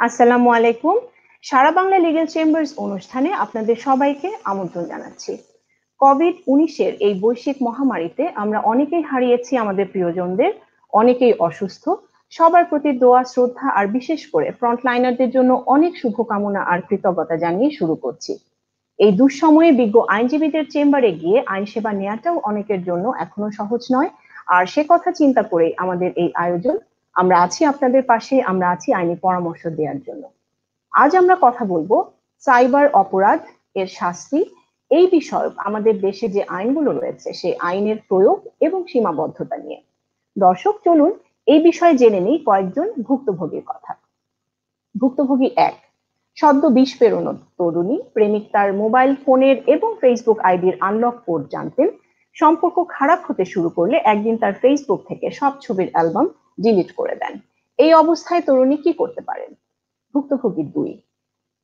আসসালামু আলাইকুম। সারা Bangla legal chambers অনুষ্ঠানে আপনাদের সবাইকে আমন্ত্রণ জানাচ্ছি। কোভিড-19 এই বৈশ্বিক মহামারীতে আমরা অনেকেই হারিয়েছি আমাদের প্রিয়জনদের, অনেকেই অসুস্থ। সবার প্রতি দোয়া, শ্রদ্ধা আর বিশেষ করে ফ্রন্টলাইনারদের জন্য অনেক শুভকামনা আর কৃতজ্ঞতা জানিয়ে শুরু করছি। এই দুঃসময়ে বিজ্ঞ আইনজীবীদের চেম্বারে গিয়ে আইন সেবা নেওয়াটাও অনেকের জন্য এখনো সহজ নয়। আর সে কথা চিন্তা করেই আমাদের এই আয়োজন। আমরা আছি আপনাদের পাশে, আমরা আছি আইনি পরামর্শ দেওয়ার জন্য। আজ আমরা কথা বলবো সাইবার অপরাধ এর শাস্তি, এই বিষয়ে আমাদের দেশে যে আইনগুলো রয়েছে সেই আইনের প্রয়োগ এবং সীমাবদ্ধতা নিয়ে। দর্শক, চলুন এই বিষয়ে জেনে নিই কয়েকজন ভুক্তভোগীর কথা। ভুক্তভোগী 1, সদ্য 20 পেরোনো তরুণী। প্রেমিক তার মোবাইল ফোনের এবং ফেসবুক আইডির আনলক কোড জানতেন। সম্পর্ক খারাপ হতে শুরু করলে একদিন তার ফেসবুক থেকে সব ছবির অ্যালবাম ডিলিট করে দেন। এই অবস্থায় তরুণী কি করতে পারেন? ভুক্তভোগী 2,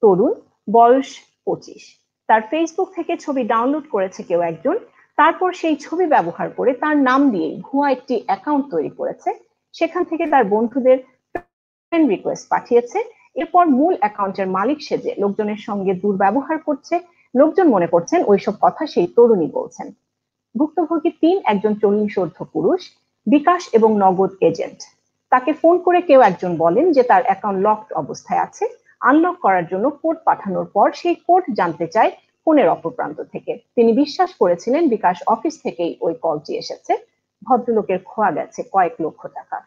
তরুণ, বয়স 25। তার ফেসবুক থেকে ছবি ডাউনলোড করেছে কেউ একজন, তারপর সেই ছবি ব্যবহার করে তার নাম দিয়ে ভুয়া একটি অ্যাকাউন্ট তৈরি করেছে। সেখান থেকে তার বন্ধুদের ফ্রেন্ড রিকোয়েস্ট পাঠিয়েছে। এরপর মূল অ্যাকাউন্টের মালিক সেজে লোকজনের সঙ্গে দুর্ব্যবহার করছে। লোকজন মনে করছেন ওইসব কথা সেই তরুণী বলছেন। ভুক্তভোগী 3, একজন 40 পুরুষ, বিকাশ এবং নগদ এজেন্ট। তাকে ফোন করে কেউ একজন বলেন যে তার অ্যাকাউন্ট লকড অবস্থায় আছে। আনলক করার জন্য কোড পাঠানোর পর সেই কোড জানতে চায় ফোনের অপর প্রান্ত থেকে। তিনি বিশ্বাস করেছিলেন বিকাশ অফিস থেকেই ওই কলটি এসেছে। ভদ্রলোকের খোয়া গেছে কয়েক লক্ষ টাকা।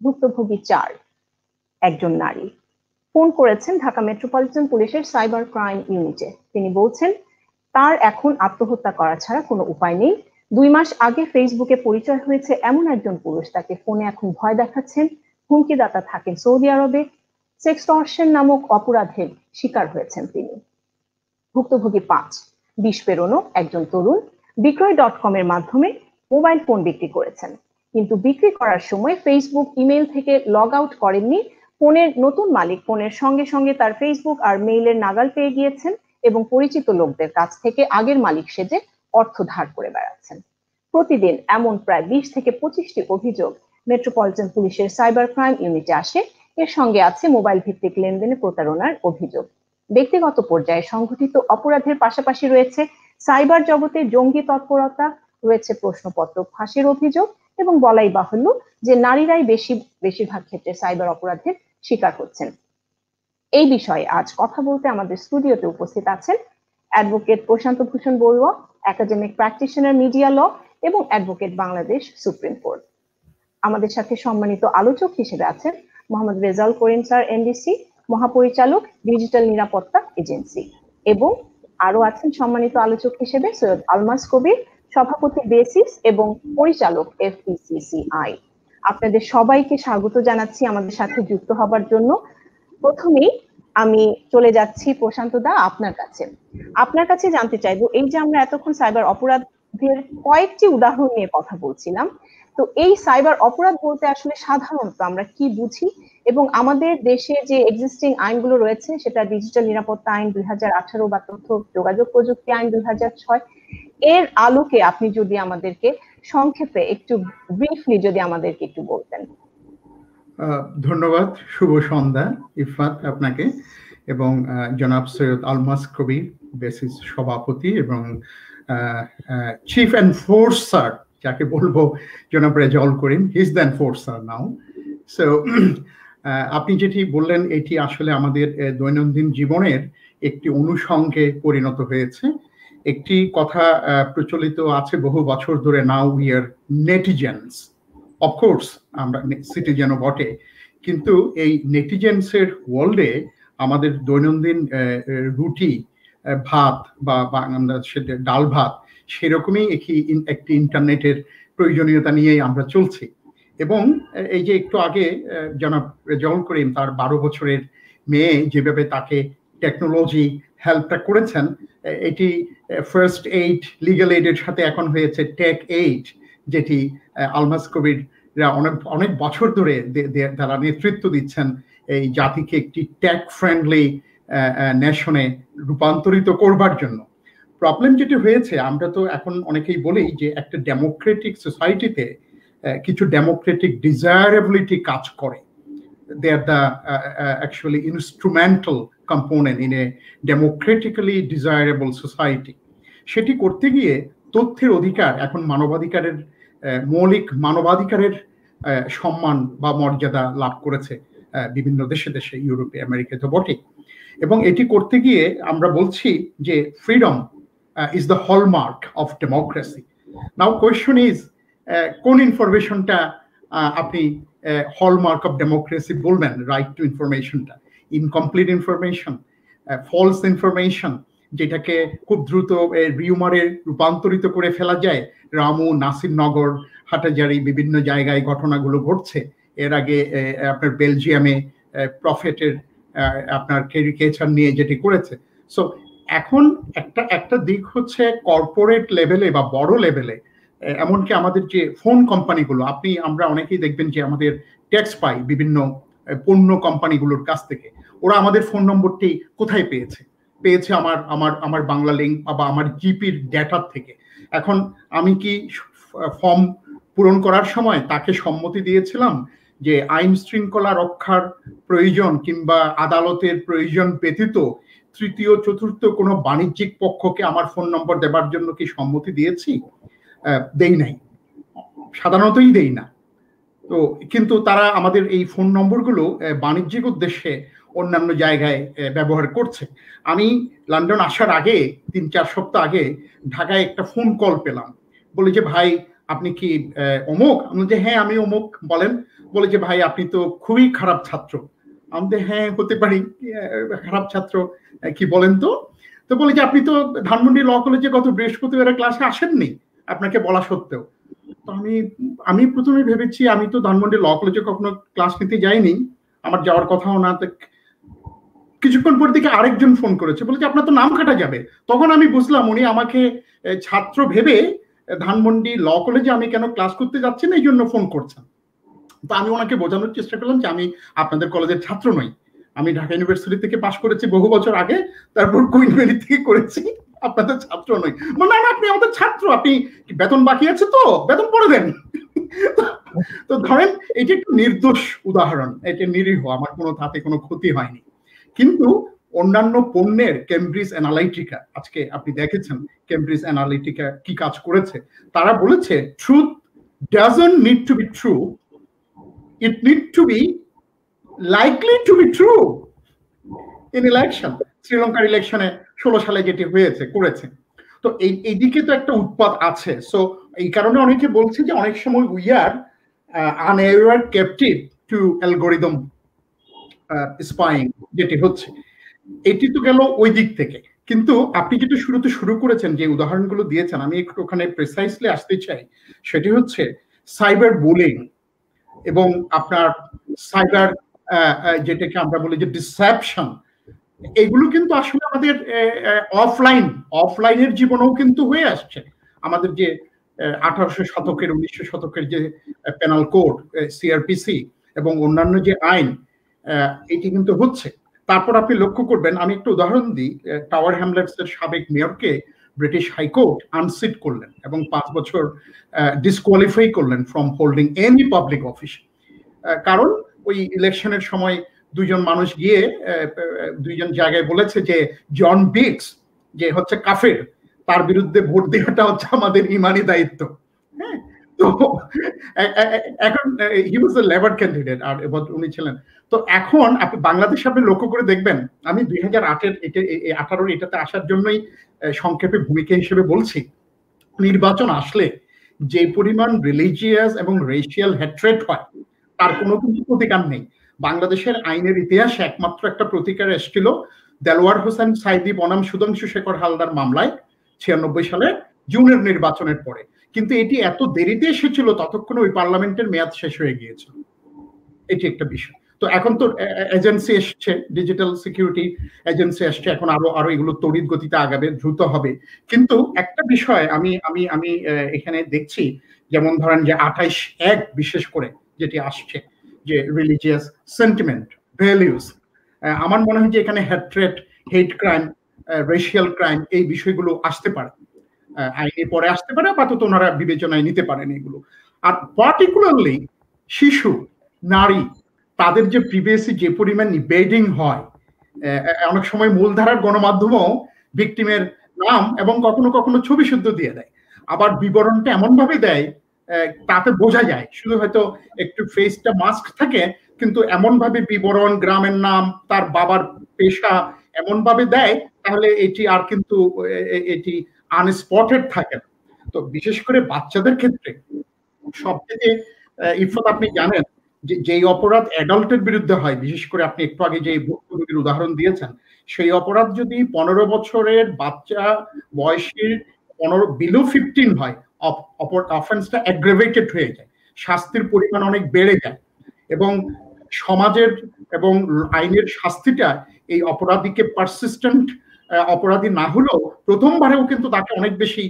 ভুক্তভোগী 4, একজন নারী, ফোন করেছেন ঢাকা মেট্রোপলিটন পুলিশের সাইবার ক্রাইম ইউনিটে। তিনি বলছেন তার এখন আত্মহত্যা করা ছাড়া কোনো উপায় নেই। 2 মাস আগে ফেসবুকে পরিচয় হয়েছে এমন একজন পুরুষ তাকে ফোনে এখন ভয় দেখাচ্ছেন। হুমকিদাতা থাকেন সৌদি আরবে। সেক্সটর্শন নামক অপরাধের শিকার হয়েছেন তিনি। ভুক্তভোগী 5, 20 পেরোনো একজন তরুণ, বিক্রয়.com এর মাধ্যমে মোবাইল ফোন বিক্রি করেছেন, কিন্তু বিক্রি করার সময় ফেসবুক ইমেল থেকে লগ আউট করেননি। ফোনের নতুন মালিক ফোনের সঙ্গে সঙ্গে তার ফেসবুক আর মেইলের নাগাল পেয়ে গিয়েছেন এবং পরিচিত লোকদের কাছ থেকে আগের মালিক সেজে অর্থ ধার করে বেড়াচ্ছেন। প্রতিদিন এমন প্রায় 20 থেকে 25টি অভিযোগ মেট্রোপলিটন পুলিশের সাইবার ক্রাইম ইউনিটে আসে। এর সঙ্গে আছে মোবাইল ভিত্তিক লেনদেনে প্রতারণার অভিযোগ। ব্যক্তিগত পর্যায়ে সংঘটিত অপরাধের পাশাপাশি রয়েছে সাইবার জগতে জঙ্গি তৎপরতা, রয়েছে প্রশ্নপত্র ফাঁসের অভিযোগ এবং বলাই বাহুল্য যে নারীরাই বেশিরভাগ ক্ষেত্রে সাইবার অপরাধের শিকার হচ্ছেন। এই বিষয়ে আজ কথা বলতে আমাদের স্টুডিওতে উপস্থিত আছেন অ্যাডভোকেট প্রশান্ত ভূষণ বড়ুয়া, একাডেমিক প্র্যাকটিশনার মিডিয়া ল এবং অ্যাডভোকেট বাংলাদেশ সুপ্রিম কোর্ট। আমাদের সাথে সম্মানিত আলোচক হিসেবে আছেন মোহাম্মদ রেজাউল করিম স্যার, এমডিসি, মহাপরিচালক, ডিজিটাল নিরাপত্তা এজেন্সি, এবং আরো আছেন সম্মানিত আলোচক হিসেবে সৈয়দ আলমাস কবির, সভাপতি বেসিস এবং পরিচালক FPCCI। আপনাদের সবাইকে স্বাগত জানাচ্ছি আমাদের সাথে যুক্ত হবার জন্য। প্রথমেই আমি চলে যাচ্ছি প্রশান্ত দা আপনার কাছে জানতে চাইবো, এই যে আমরা এতক্ষণ সাইবার অপরাধের কয়েকটি উদাহরণ নিয়ে কথা বলছিলাম, তো এই সাইবার অপরাধ বলতে আসলে সাধারণত আমরা কি বুঝি, এবং আমাদের দেশে যে এক্সিস্টিং আইনগুলো রয়েছে সেটা ডিজিটাল নিরাপত্তা আইন 2018 বা তথ্য যোগাযোগ প্রযুক্তি আইন 2006, এর আলোকে আপনি যদি আমাদেরকে সংক্ষেপে একটু ব্রিফলি যদি আমাদেরকে একটু বলতেন। ধন্যবাদ, শুভ সন্ধ্যা ইফাত আপনাকে এবং জনাব সৈয়দ আলমাস কবির, বেসিস সভাপতি এবং চিফ এনফোর্সার যাকে বলবো জনাব Rezaul Karim, he is the enforcer now. So আপনি যেটি বললেন এটি আসলে আমাদের দৈনন্দিন জীবনের একটি অনুষঙ্গে পরিণত হয়েছে। একটি কথা প্রচলিত আছে বহু বছর ধরে, নাও উই আর নেটিজেন্স। অফকোর্স আমরা সিটিজেনও বটে, কিন্তু এই নেটিজেন্সের ওয়ার্ল্ডে আমাদের দৈনন্দিন রুটি, ভাত বা আমরা সেটা ডাল ভাত, সেরকমই একটি ইন্টারনেটের প্রয়োজনীয়তা নিয়েই আমরা চলছি। এবং এই যে একটু আগে জনাব রেজাউল করিম তার 12 বছরের মেয়ে যেভাবে তাকে টেকনোলজি হেল্পটা করেছেন, এটি ফার্স্ট এইড, লিগ্যাল এইডের সাথে এখন হয়েছে টেক এইড, যেটি আলমাস কবির অনেক বছর ধরে তারা নেতৃত্ব দিচ্ছেন এই জাতিকে একটি টেক ফ্রেন্ডলি নেশনে রূপান্তরিত করবার জন্য। প্রবলেম যেটি হয়েছে, আমরা তো এখন অনেকেই বলি যে একটা ডেমোক্রেটিক সোসাইটিতে কিছু ডেমোক্রেটিক ডিজায়ারেবিলিটি কাজ করে। they are the actually instrumental component in a democratically desirable society. সেটি করতে গিয়ে তথ্যের অধিকার এখন মানবাধিকারের মৌলিক মানবাধিকারের সম্মান বা মর্যাদা লাভ করেছে বিভিন্ন দেশে দেশে, ইউরোপে, আমেরিকাতে তো বটে। এবং এটি করতে গিয়ে আমরা বলছি যে freedom is the hallmark of democracy. Now question is, কোন ইনফরমেশনটা আপনি হলমার্ক অফ ডেমোক্রেসি বলবেন? রাইট টু ইনফরমেশনটা, ইনকমপ্লিট ইনফরমেশন, ফলস ইনফরমেশন, যেটাকে খুব দ্রুত রিউমারে রূপান্তরিত করে ফেলা যায়। রামু, নাসিরনগর, হাটাজারি বিভিন্ন জায়গায় ঘটনাগুলো ঘটছে। এর আগে আপনার বেলজিয়ামে প্রফেটের আপনার ক্যারিকেচার নিয়ে যেটি করেছে। সো এখন একটা দিক হচ্ছে কর্পোরেট লেভেলে বা বড় লেভেলে, এমনকি আমাদের যে ফোন কোম্পানিগুলো, আমরা অনেকেই দেখবেন যে আমাদের ট্যাক্স পাই বিভিন্ন পণ্য কোম্পানিগুলোর কাছ থেকে। ওরা আমাদের ফোন নম্বরটি কোথায় পেয়েছে? আমার বাংলা লিঙ্ক বা আমার জিপির ডেটার থেকে। এখন আমি কি ফর্ম পূরণ করার সময় তাকে সম্মতি দিয়েছিলাম যে আইন শৃঙ্খলা রক্ষার প্রয়োজন কিংবা আদালতের প্রয়োজন ব্যতীত তৃতীয় চতুর্থ কোনো বাণিজ্যিক পক্ষকে আমার ফোন নম্বর দেবার জন্য কি সম্মতি দিয়েছি? দেই নাই, সাধারণতই দেই না। তো কিন্তু তারা আমাদের এই ফোন নম্বরগুলো বাণিজ্যিক উদ্দেশ্যে অন্যান্য জায়গায় ব্যবহার করছে। আমি লন্ডন আসার আগে 3-4 সপ্তাহ আগে ঢাকায় একটা ফোন কল পেলাম। বলে যে ভাই আপনি কি অমুক? আমি যে হ্যাঁ আমি অমুক, বলেন। বলে যে ভাই আপনি তো খুবই খারাপ ছাত্র। আমি হ্যাঁ হতে পারি, খারাপ ছাত্র কি বলেন তো? তো বলে যে আপনি তো ধানমন্ডি ল কলেজে গত বৃহস্পতিবার ক্লাসে আসেননি, আপনাকে বলা সত্ত্বেও। তো আমি প্রথমে ভেবেছি আমি তো ধানমন্ডি ল কলেজে কখনো ক্লাস নিতে যাইনি, আমার যাওয়ার কথাও না। কিছুক্ষণ পর দিকে আরেকজন ফোন করেছে, বলে যে আপনার তো নাম কাটা যাবে। তখন আমি বুঝলাম উনি আমাকে ছাত্র ভেবে ধানমন্ডি ল কলেজে আমি কেন ক্লাস করতে যাচ্ছি না এই জন্য ফোন করছেন। তো আমি ওনাকে বোঝানোর চেষ্টা করলাম যে আমি আপনাদের কলেজের ছাত্র নই, আমি ঢাকা ইউনিভার্সিটি থেকে পাশ করেছি বহু বছর আগে, তারপর কুইন মেরি থেকে করেছি, আপনাদের ছাত্র নই। না না আপনি আমাদের ছাত্র, আপনি বেতন বাকি আছে তো বেতন পরে দেন। তো ধরেন এটি একটু নির্দোষ উদাহরণ, এটা নিরীহ, আমার কোনো তাতে কোনো ক্ষতি হয়নি। কিন্তু অন্যান্য পণ্যের কেমব্রিজ অ্যানালিটিকা, আজকে আপনি দেখেছেন কেমব্রিজ অ্যানালিটিকা কি কাজ করেছে। তারা বলেছে truth doesn't need to be true, it need to be likely to be true in election. শ্রীলঙ্কার ইলেকশনে 16 সালে যেটি হয়েছে করেছে। তো এইদিকে তো একটা উৎপাত আছে। সো এই কারণে অনেকে বলছে যে অনেক সময় we are unaware captive to algorithm spying যেটি হচ্ছে। এটি তো গেল ওই দিক থেকে। কিন্তু আপনি যেটা শুরুতে শুরু করেছেন, যে উদাহরণগুলো দিয়েছেন, আমি একটু ওখানে প্রিসাইসলি আসতে চাই। সেটি হচ্ছে সাইবার বুলিং এবং আপনার সাইবার যেটাকে আমরা বলি যে ডিসেপশন, এগুলো কিন্তু আসলে আমাদের অফলাইনের জীবনেও কিন্তু হয়ে আসছে। আমাদের যে 1800 শতকের 1900 শতকের যে পেনাল কোড, সিআরপিসি এবং অন্যান্য যে আইন, এটি কিন্তু হচ্ছে। তারপর আপনি লক্ষ্য করবেন, আমি একটা উদাহরণ দিই, টাওয়ার হ্যামলেটসের সাবেক মেয়রকে ব্রিটিশ হাইকোর্ট আনসিট করলেন এবং 5 বছর ডিসকোয়ালিফাই করলেন from holding any public office. কারণ ওই ইলেকশনের সময় দুইজন মানুষ গিয়ে দুইজন জায়গায় বলেছে যে জন বিটস যে হচ্ছে কাফের, তার বিরুদ্ধে ভোট দেওয়াটা হচ্ছে আমাদের ইমানি দায়িত্ব। হ্যাঁ, তো এখন হি ওয়াজ এ লেবার ক্যান্ডিডেট আর উনি ছিলেন। তো এখন আপনি বাংলাদেশে আপনি লক্ষ্য করে দেখবেন, আমি 2018 এটাতে আসার জন্যই সংক্ষেপে ভূমিকা হিসেবে বলছি, নির্বাচন আসলে যে পরিমাণ রিলিজিয়াস এবং রেশিয়াল হ্যাট্রেট হয় তার কোনো কিন্তু প্রতিকার নেই। বাংলাদেশের আইনের ইতিহাসে একমাত্র একটা প্রতিকার এসেছিল দেলোয়ার হোসেন সাইদি বনাম সুধাংশু শেখর হালদার মামলায় 96 সালে জুনের নির্বাচনের পরে। কিন্তু এটি এত দেরিতে এসেছিল ততক্ষণে ওই পার্লামেন্টের মেয়াদ শেষ হয়ে গিয়েছিল। এটি একটা বিষয়। তো এখন তো এজেন্সি এসছে, ডিজিটাল সিকিউরিটি এজেন্সি আসছে, এখন আরো এগুলো তড়িৎ গতিতে আগাবে, দ্রুত হবে। কিন্তু একটা বিষয় আমি এখানে দেখছি, যেমন ধরেন যে 28(1) বিশেষ করে যেটি আসছে, যে রিলিজিয়াস সেন্টিমেন্ট, ভ্যালিউস, আমার মনে হয় যে এখানে হ্যাট্রেট, হেট ক্রাইম, রেশিয়াল ক্রাইম, এই বিষয়গুলো আসতে পারে, আইনে পরে আসতে পারে, আপাতত ওনারা বিবেচনায় নিতে পারেন এগুলো। আর পার্টিকুলারলি শিশু, নারী, তাদের যে প্রিভিয়াসলি যে পরিমাণ বেডিং হয়, অনেক সময় মূলধারার গণমাধ্যমও ভিকটিমের নাম এবং কখনো কখনো ছবি শুদ্ধ দিয়ে দেয়, আবার বিবরণটা এমন ভাবে দেয় তাতে বোঝা যায়, শুধু হয়তো একটু ফেসটা মাস্ক থাকে কিন্তু এমন ভাবে বিবরণ, গ্রামের নাম, তার বাবার পেশা এমন ভাবে দেয়, তাহলে এটি আর কিন্তু এটি আনস্পটেড থাকে না। তো বিশেষ করে বাচ্চাদের ক্ষেত্রে সবথেকে, ইরফাত আপনি জানেন যে যেই অপরাধ অ্যাডাল্টের বিরুদ্ধে হয়, বিশেষ করে আপনি একটু আগে যে ভুক্তভোগীর উদাহরণ দিয়েছেন, সেই অপরাধ যদি 15 বছরের বাচ্চা বয়সের 15 বিলো 15 হয়, অফেন্সটা অ্যাগ্রাভেটেড হয়ে যায়, শাস্তির পরিমাণ অনেক বেড়ে যায়, এবং সমাজের এবং আইনের শাস্তিটা এই অপরাধীকে পারসিস্টেন্ট অপরাধী না হলেও প্রথমবারেও কিন্তু তাকে অনেক বেশি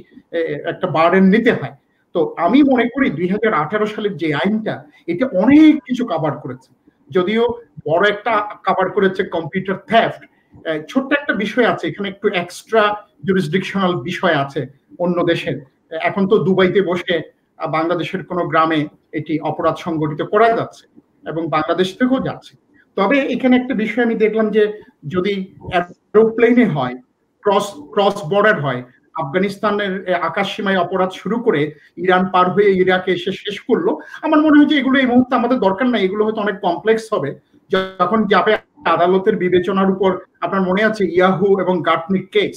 একটা বার্ডেন নিতে হয়। তো আমি মনে করি 2018 সালের যে আইনটা, এটা অনেক কিছু কভার করেছে, যদিও বড় একটা কভার করেছে কম্পিউটার থেফট। ছোট্ট একটা বিষয় আছে এখানে, একটু এক্সট্রা জুরিসডিকশনাল বিষয় আছে অন্য দেশের। এখন তো দুবাইতে বসে বাংলাদেশের কোনো গ্রামে এটি অপরাধ সংগঠিত করা যাচ্ছে এবং বাংলাদেশ থেকেও যাচ্ছে। তবে এখানে একটা বিষয় আমি দেখলাম যে যদি এরোপ্লেনে হয়, ক্রস বর্ডার হয়, আফগানিস্তানের আকাশ সীমায় অপরাধ শুরু করে ইরান পার হয়ে ইরাকে এসে শেষ করলো, আমার মনে হয় যে এগুলো এই মুহূর্তে আমাদের দরকার নাই, এগুলো হয়তো অনেক কমপ্লেক্স হবে যখন যাবে আদালতের বিবেচনার উপর। আপনার মনে আছে ইয়াহু এবং গাটনিক কেস,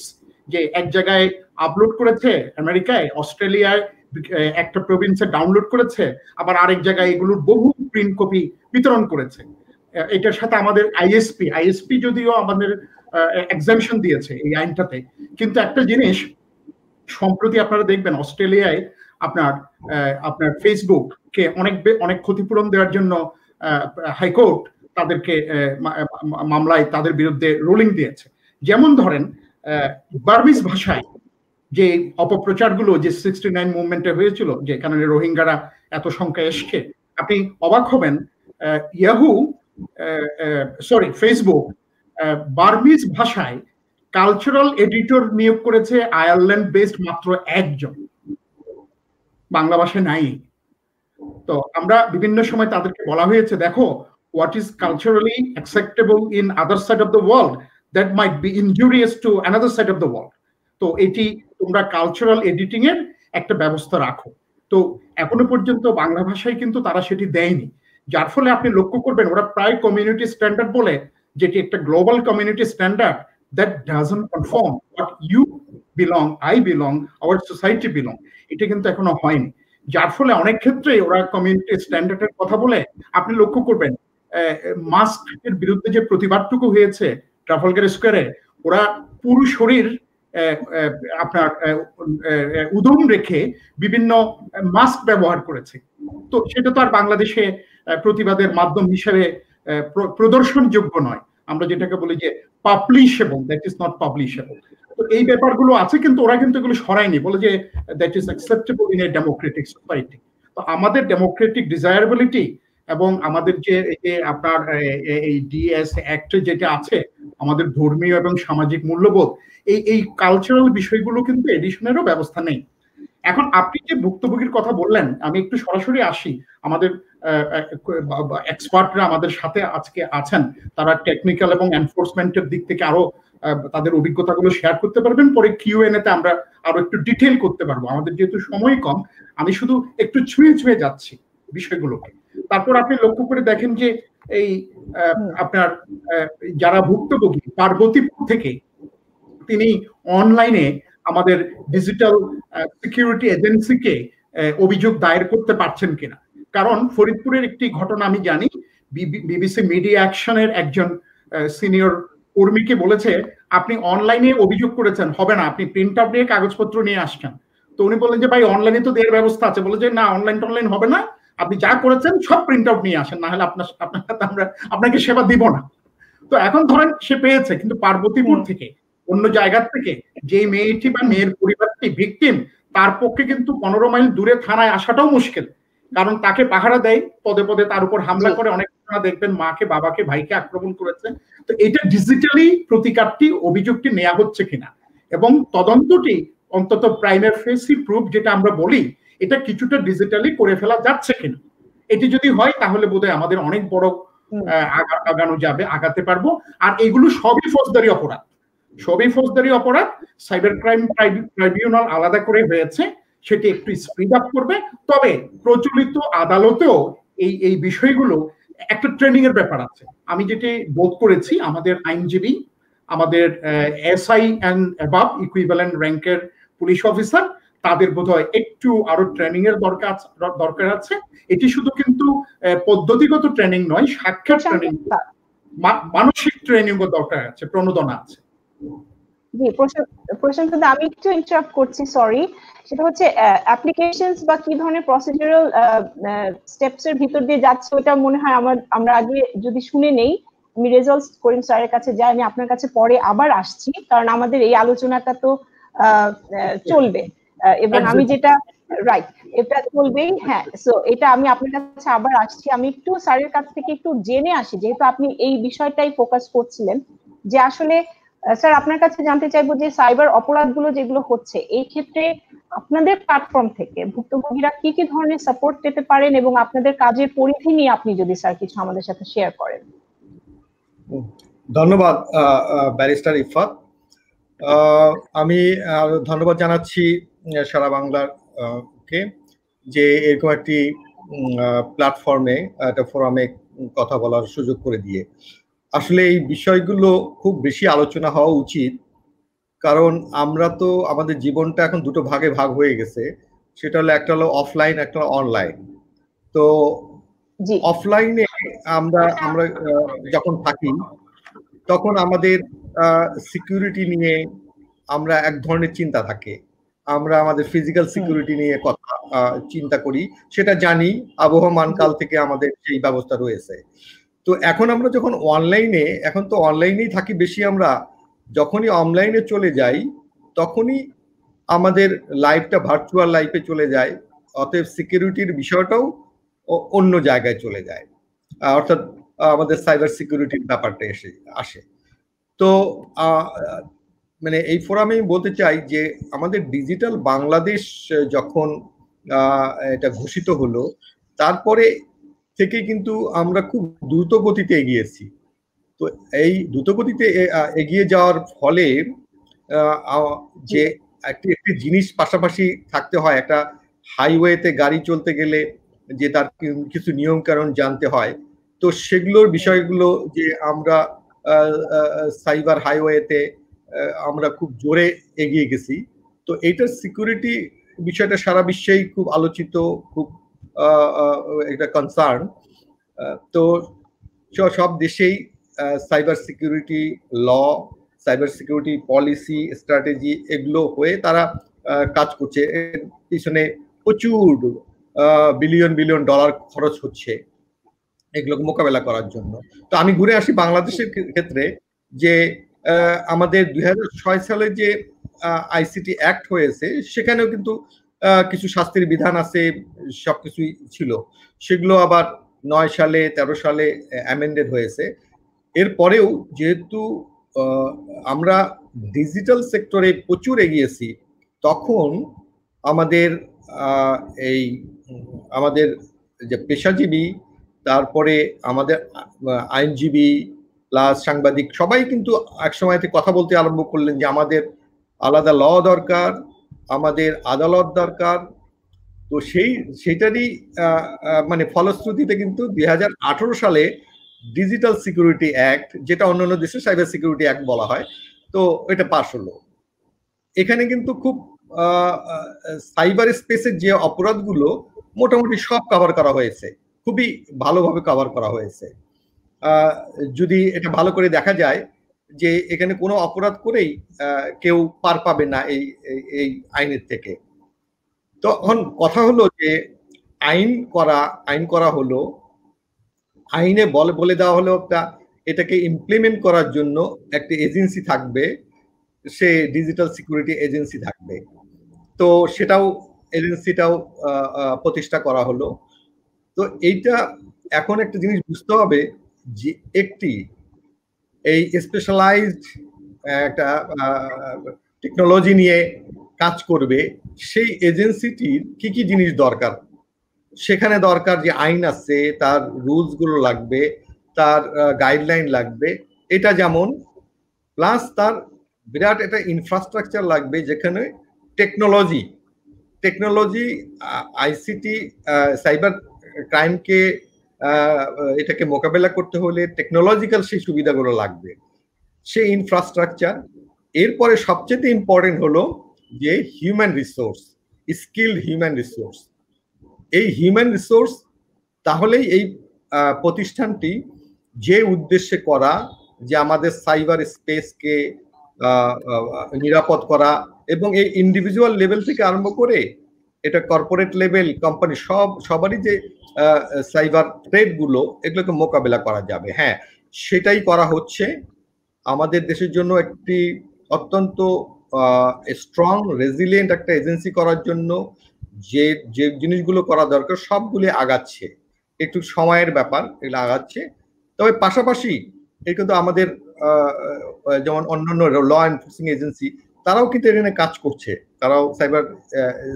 যে এক জায়গায় আপলোড করেছে আমেরিকায়, অস্ট্রেলিয়ায় একটা প্রভিন্সে ডাউনলোড করেছে, আবার আরেক জায়গায় এগুলোর বহু প্রিন্ট কপি বিতরণ করেছে। এটার সাথে আমাদের আইএসপি যদিও আমাদের এক্সামশন দিয়েছে এই আইনটাতে, কিন্তু একটা জিনিস সম্প্রতি আপনারা দেখবেন অস্ট্রেলিয়ায় আপনার ফেসবুককে অনেক ক্ষতিপূরণ দেওয়ার জন্য হাইকোর্ট তাদেরকে মামলায় তাদের বিরুদ্ধে রুলিং দিয়েছে। যেমন ধরেন বার্মিজ ভাষায় যে অপপ্রচারগুলো যে 69 মুভমেন্টে হয়েছিল, যে কারণে রোহিঙ্গারা এত সংখ্যা এসছে, আপনি অবাক হবেন, ফেসবুক বার্মিজ ভাষায় কালচারাল এডিটর নিয়োগ করেছে আয়ারল্যান্ড বেসড মাত্র একজন, বাংলা ভাষায় নাই। তো আমরা বিভিন্ন সময় তাদেরকে বলা হয়েছে, দেখো, what is culturally acceptable in other side of the world that might be injurious to another side of the world. তো এটি তোমরা কালচারাল এডিটিং এর একটা ব্যবস্থা রাখো। তো এখনো পর্যন্ত বাংলা ভাষায় কিন্তু তারা সেটি দেয়নি, যার ফলে আপনি লক্ষ্য করবেন ওরা প্রায় কমিউনিটি স্ট্যান্ডার্ড বলে, যেটি একটা global community standard that doesn't conform what you belong, I belong, our society belong, এটা কিন্তু এখনো হয়নি। যার ফলে অনেক ক্ষেত্রে ওরা কমিউনিটি স্ট্যান্ডার্ডের কথা বলে। আপনি লক্ষ্য করবেন মাস্ক এর বিরুদ্ধে যে প্রতিবাদটুকু হয়েছে ট্রাফালগার স্কোয়ারে, ওরা পুরো শরীর আপনার উদম রেখে বিভিন্ন মাস্ক ব্যবহার করেছে। তো সেটা তো আর বাংলাদেশে প্রতিবাদের মাধ্যম হিসেবে প্রদর্শনযোগ্য নয়, আমরা যেটাকে বলি যে পাবলিশেবল, দ্যাট ইজ নট পাবলিশেবল। তো এই ব্যাপারগুলো আছে, কিন্তু ওরা কিন্তু এগুলো সরায়নি, বলে যে that is acceptable in a democratic society. তো আমাদের ডেমোক্রেটিক ডিজায়ারেবিলিটি এবং আমাদের যে আপনার এই ডিএস অ্যাক্টে যেটা আছে, আমাদের ধর্মীয় এবং সামাজিক মূল্যবোধ, এই কালচারাল বিষয়গুলো কিন্তু এডিশনেরও ব্যবস্থা নেই। এখন আপনি যে ভুক্তভোগীর কথা বললেন, আমি একটু সরাসরি আসি। আমাদের এক্সপার্টরা আমাদের সাথে আজকে আছেন, তারা টেকনিক্যাল এবং এনফোর্সমেন্টের দিক থেকে আরো তাদের অভিজ্ঞতাগুলো শেয়ার করতে পারবেন। পরে কিউএনএ তে আমরা আরো একটু ডিটেইল করতে পারবো, আমাদের যেহেতু সময় কম। আমি শুধু একটু ছুঁয়ে যাচ্ছি বিষয়গুলোকে। তারপর আপনি লক্ষ্য করে দেখেন যে এই আপনার যারা ভুক্তভোগী পার্বতীপুর থেকে, তিনি অনলাইনে আমাদের ডিজিটাল সিকিউরিটি এজেন্সিকে অভিযোগ দায়ের করতে পারছেন কিনা। কারণ ফরিদপুরের একটি ঘটনা আমি জানি, বিবিসি মিডিয়া অ্যাকশনের একজন সিনিয়র কর্মীকে বলেছে, আপনি অনলাইনে অভিযোগ করেছেন, হবে না, আপনি প্রিন্ট আউট নিয়ে কাগজপত্র নিয়ে আসছেন। তো উনি বললেন যে ভাই অনলাইনে তো দেওয়ার ব্যবস্থা আছে। বলে যে না, অনলাইন হবে না, আপনি যা করেছেন সব প্রিন্ট আউট নিয়ে আসেন, না হলে আপনার সাথে আমরা আপনাকে সেবা দিব না। তো এখন ধরেন সে পেয়েছে, কিন্তু পার্বতীপুর থেকে অন্য জায়গা থেকে যে মেয়েটি বা মেয়ের পরিবারটি ভিকটিম, তার পক্ষে কিন্তু 15 মাইল দূরে থানায় আসাটাও মুশকিল, কারণ তাকে পাহারা দেয়, পদে পদে তার উপর হামলা করে। অনেক ঘটনা দেখবেন মাকে, বাবাকে, ভাইকে আক্রমণ করেছে। তো এটা ডিজিটালি প্রতিকারটি, অভিযোগটি নেওয়া হচ্ছে কিনা এবং তদন্তটি অন্তত প্রাইমারি ফেসি প্রুফ যেটা আমরা বলি, এটা কিছুটা ডিজিটালি করে ফেলা যাচ্ছে কিনা। এটি যদি হয় তাহলে বোধহয় আমাদের অনেক বড় আগানো যাবে, আগাতে পারবো। আর এগুলো সবই ফৌজদারি অপরাধ, সাইবার ক্রাইম ট্রাইব্যুনাল আলাদা করে হয়েছে, সেটি একটু স্পিড আপ করবে। তবে প্রচলিত আদালতেও এই বিষয়গুলো একটা ট্রেনিং এর ব্যাপার আছে। আমি যেটি বোধ করেছি, আমাদের আইনজীবী, আমাদের এসআই এন্ড অ্যাবাভ ইকুইভ্যালেন্ট র্যাঙ্কের পুলিশ অফিসার, তাদের বোধহয় একটু আরো ট্রেনিং এর দরকার আছে। এটি শুধু কিন্তু পদ্ধতিগত ট্রেনিং নয়, সাক্ষাৎ ট্রেনিং, মানসিক ট্রেনিং ও দরকার আছে, প্রণোদনা আছে। জি, প্রশান্ত দা, আমি একটু ইন্টারাপ্ট করছি, সরি। সেটা হচ্ছে অ্যাপ্লিকেশনস বা কি ধরনের প্রসিডিউরাল স্টেপস এর ভিতর দিয়ে যাচ্ছে, ওটা মনে হয় আমরা আগে যদি শুনে নেই। আমি রেজাল্ট করিম স্যারের কাছে যাই, আমি আপনার কাছে পরে আবার আসছি, কারণ আমাদের এই আলোচনাটা তো চলবে, এবং আমি যেটা রাইট, এটা চলবেই। হ্যাঁ, সো এটা আমি আপনার কাছে আবার আসছি। আমি একটু স্যারের কাছ থেকে একটু জেনে আসি, যেহেতু আপনি এই বিষয়টাই ফোকাস করছিলেন, যে আসলে স্যার আপনার কাছে জানতে চাইবো যে সাইবার অপরাধগুলো যেগুলো হচ্ছে, এই ক্ষেত্রে আপনাদের প্ল্যাটফর্ম থেকে ভুক্তভোগীরা কি কি ধরনের সাপোর্ট পেতে পারেন, এবং আপনাদের কাজের পরিধি নিয়ে আপনি যদি স্যার কিছু আমাদের সাথে শেয়ার করেন। ধন্যবাদ ব্যারিস্টার ইফাত। আমি ধন্যবাদ জানাচ্ছি সারা বাংলার কে, যে এরকম একটি প্ল্যাটফর্মে, একটা ফোরামে কথা বলার সুযোগ করে দিয়ে। আসলে এই বিষয়গুলো খুব বেশি আলোচনা হওয়া উচিত, কারণ আমরা তো আমাদের জীবনটা এখন দুটো ভাগে ভাগ হয়ে গেছে। সেটা হলো, একটা হলো অফলাইন, একটা হলো অনলাইন। তো অফলাইনে আমরা যখন থাকি, তখন আমাদের সিকিউরিটি নিয়ে আমরা এক ধরনের চিন্তা থাকে। আমরা আমাদের ফিজিক্যাল সিকিউরিটি নিয়ে কথা চিন্তা করি, সেটা জানি, আবহমান কাল থেকে আমাদের সেই ব্যবস্থা রয়েছে। তো এখন আমরা যখন অনলাইনে, এখন তো অনলাইনেই থাকি বেশি আমরা, যখনই অনলাইনে চলে যাই তখনই আমাদের লাইফটা ভার্চুয়াল লাইফে চলে যায়। অতএব সিকিউরিটির বিষয়টাও অন্য জায়গায় চলে যায়, অর্থাৎ আমাদের সাইবার সিকিউরিটির ব্যাপারটা আসে। তো মানে এই ফোরামে আমি বলতে চাই যে আমাদের ডিজিটাল বাংলাদেশ যখন এটা ঘোষিত হলো, তারপরে থেকে কিন্তু আমরা খুব দ্রুত গতিতে এগিয়েছি। তো এই দ্রুত গতিতে এগিয়ে যাওয়ার ফলে যে একটি জিনিস পাশাপাশি থাকতে হয়, একটা হাইওয়েতে গাড়ি চলতে গেলে যে তার কিছু নিয়ম কানুন জানতে হয়, তো সেগুলোর বিষয়গুলো যে আমরা সাইবার হাইওয়েতে আমরা খুব জোরে এগিয়ে গেছি। তো এইটার সিকিউরিটি বিষয়টা সারা বিশ্বেই খুব আলোচিত, খুব একটা কনসার্ন। তো সব দেশেই cyber security law, cyber security policy, strategy এগুলো হয়ে তারা কাজ করছে। এর পিছনে প্রচুর বিলিয়ন বিলিয়ন ডলার খরচ হচ্ছে এগুলোকে মোকাবেলা করার জন্য। তো আমি ঘুরে আসি বাংলাদেশের ক্ষেত্রে, যে আমাদের 2006 সালে যে আইসিটি অ্যাক্ট হয়েছে, সেখানেও কিন্তু কিছু শাস্তির বিধান আছে, সবকিছুই ছিল। সেগুলো আবার 9 সালে 13 সালে অ্যামেন্ডেড হয়েছে। এরপরেও যেহেতু আমরা ডিজিটাল সেক্টরে প্রচুর এগিয়েছি, তখন আমাদের আমাদের যে পেশাজীবী, তারপরে আমাদের আইনজীবী প্লাস সাংবাদিক সবাই কিন্তু এক সময়তে কথা বলতে আরম্ভ করলেন যে আমাদের আলাদা ল দরকার, আমাদের আদালত দরকার। তো সেইটারই মানে ফলশ্রুতিতে কিন্তু 2018 সালে ডিজিটাল সিকিউরিটি অ্যাক্ট, যেটা অন্যান্য দেশে সাইবার সিকিউরিটি অ্যাক্ট বলা হয়, তো এটা পাস হলো। এখানে কিন্তু খুব সাইবার স্পেসের যে অপরাধগুলো মোটামুটি সব কভার করা হয়েছে, খুবই ভালোভাবে কভার করা হয়েছে। যদি এটা ভালো করে দেখা যায় যে এখানে কোনো অপরাধ করেই কেউ পার পাবে না এই আইনের থেকে। তখন কথা হলো যে আইন করা হলো, আইনে বলে দেওয়া হলো এটাকে ইমপ্লিমেন্ট করার জন্য একটা এজেন্সি থাকবে, সে ডিজিটাল সিকিউরিটি এজেন্সি থাকবে। তো এজেন্সিটাও প্রতিষ্ঠা করা হলো। তো এইটা এখন একটা জিনিস বুঝতে হবে যে এই স্পেশালাইজড একটা টেকনোলজি নিয়ে কাজ করবে, সেই এজেন্সিটির কি কি জিনিস দরকার। সেখানে দরকার যে আইন আছে, তার রুলস গুলো লাগবে, তার গাইডলাইন লাগবে, এটা যেমন, প্লাস তার বিরাট একটা ইনফ্রাস্ট্রাকচার লাগবে যেখানে টেকনোলজি আইসিটি সাইবার ক্রাইমকে এটাকে মোকাবেলা করতে হলে টেকনোলজিক্যাল সেই সুবিধাগুলো লাগবে, সেই ইনফ্রাস্ট্রাকচার। এরপরে সবচেয়ে ইম্পর্টেন্ট হলো যে human resource, skilled human resource. এই হিউম্যান রিসোর্স তাহলেই এই প্রতিষ্ঠানটি যে উদ্দেশ্যে করা, যে আমাদের সাইবার স্পেসকে নিরাপদ করা, এবং এই ইন্ডিভিজুয়াল লেভেল থেকে আরম্ভ করে এটা কর্পোরেট লেভেল কোম্পানি সবারই যে সাইবার থ্রেট গুলো, এগুলোকে মোকাবেলা করা যাবে। হ্যাঁ, সেটাই করা হচ্ছে। আমাদের দেশের জন্য একটি অত্যন্ত স্ট্রং রেজিলিয়েন্ট একটা এজেন্সি করার জন্য যে যে জিনিসগুলো করা দরকার সবগুলি আগাচ্ছে, একটু সময়ের ব্যাপার, এগুলো আগাচ্ছে। তবে পাশাপাশি এই কিন্তু আমাদের যেমন অন্যান্য ল এনফোর্সিং এজেন্সি, তারাও কিন্তু এখানে কাজ করছে, তারাও সাইবার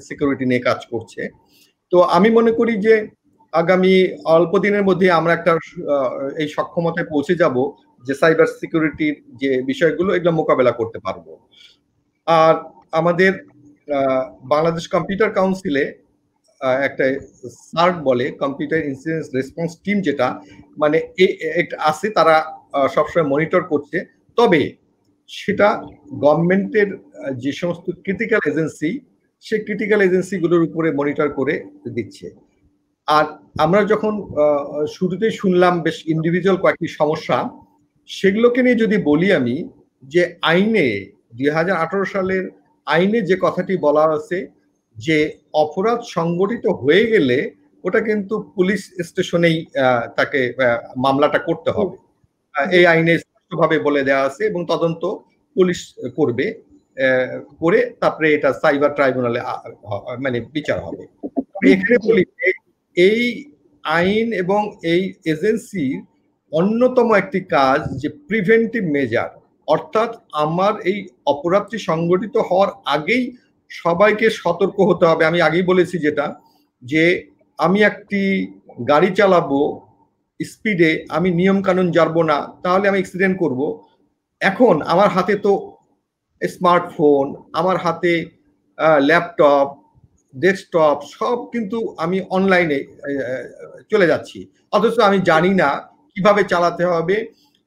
সিকিউরিটি নিয়ে কাজ করছে। তো আমি মনে করি যে আগামী অল্প দিনের মধ্যে আমরা একটা এই সক্ষমতায় পৌঁছে যাব যে সাইবার সিকিউরিটির যে বিষয়গুলো, এগুলো মোকাবেলা করতে পারবো। আর আমাদের বাংলাদেশ কম্পিউটার কাউন্সিলে একটা সার্ট বলে, কম্পিউটার ইনসিডেন্ট রেসপন্স টিম, যেটা মানে আছে, তারা সবসময় মনিটর করছে। তবে সেটা গভর্নমেন্টের যে সমস্ত ক্রিটিক্যাল এজেন্সি, সেই ক্রিটিক্যাল এজেন্সিগুলোর উপরে মনিটর করে দিচ্ছে। আর আমরা যখন শুরুতেই শুনলাম বেশ ইন্ডিভিজুয়াল কয়েকটি সমস্যা, সেগুলোকে নিয়ে যদি বলি আমি, যে আইনে 2018 সালের আইনে যে কথাটি বলা আছে যে অপরাধ সংগঠিত হয়ে গেলে ওটা কিন্তু পুলিশ স্টেশনেই তাকে মামলাটা করতে হবে, এই আইনে স্পষ্টভাবে বলে দেওয়া আছে, এবং তদন্ত পুলিশ করবে, করে তারপরে এটা সাইবার ট্রাইব্যুনালে মানে বিচার হবে। এখানে বলি এই আইন এবং এই এজেন্সির অন্যতম একটি কাজ যে প্রিভেন্টিভ মেজার, অর্থাৎ আমার এই অপরাধটি সংগঠিত হওয়ার আগেই সবাইকে সতর্ক হতে হবে। আমি আগেই বলেছি যেটা, যে আমি একটি গাড়ি চালাবো স্পিডে, আমি নিয়ম কানুন জানবো না, তাহলে আমি অ্যাক্সিডেন্ট করব। এখন আমার হাতে তো স্মার্টফোন, আমার হাতে ল্যাপটপ, ডেস্কটপ, সব কিন্তু আমি অনলাইনে চলে যাচ্ছি, অথচ আমি জানি না কিভাবে চালাতে হবে,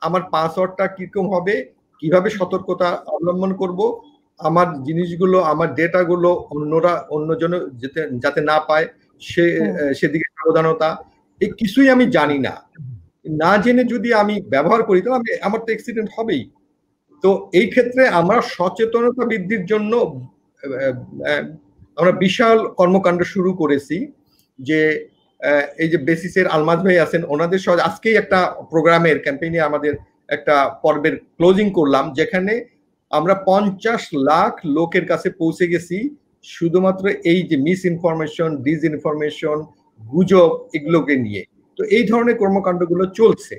আমার পাসওয়ার্ডটা কিরকম হবে, কিভাবে সতর্কতা অবলম্বন করব, আমার জিনিসগুলো, আমার ডেটাগুলো অন্যজন যাতে না পায় সেদিকে সাবধানতা, এই কিছুই আমি জানি না। না জেনে যদি আমি ব্যবহার করি তাহলে আমার তো অ্যাক্সিডেন্ট হবেই। তো এই ক্ষেত্রে আমরা সচেতনতা বৃদ্ধির জন্য আমরা বিশাল কর্মকাণ্ড শুরু করেছি। যে এই যে বেসিসের আলমাজ ভাই আছেন, ওনাদের সহ আজকেই একটা প্রোগ্রামের ক্যাম্পেইনে আমাদের একটা পর্বের ক্লোজিং করলাম, যেখানে আমরা 50 লাখ লোকের কাছে পৌঁছে গেছি শুধুমাত্র এই যে মিস ইনফরমেশন, ডিসইনফরমেশন, গুজব, এগুলোকে নিয়ে। তো এই ধরনের কর্মকাণ্ডগুলো চলছে।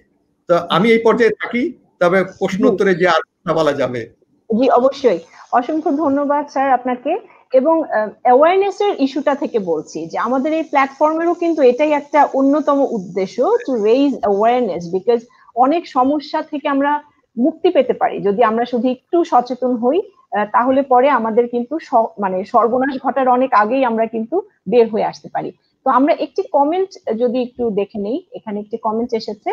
তো আমি এই পর্যায়ে থাকি, তবে প্রশ্ন উত্তরে যে আর কথা বলা যাবে। জি, অবশ্যই। অসংখ্য ধন্যবাদ স্যার আপনাকে। এবং অ্যাওয়ারনেসের ইস্যুটা থেকে বলছি যে আমাদের এই প্ল্যাটফর্মেরও কিন্তু এটাই একটা অন্যতম উদ্দেশ্য, টু রেইজ অ্যাওয়ারনেস, বিকজ অনেক সমস্যা থেকে আমরা মুক্তি পেতে পারি যদি আমরা শুধু একটু সচেতন হই, তাহলে পরে আমাদের কিন্তু মানে সর্বনাশ ঘটার অনেক আগেই আমরা কিন্তু বের হয়ে আসতে পারি। তো আমরা একটি কমেন্ট যদি একটু দেখে নেই, এখানে একটি কমেন্ট এসেছে,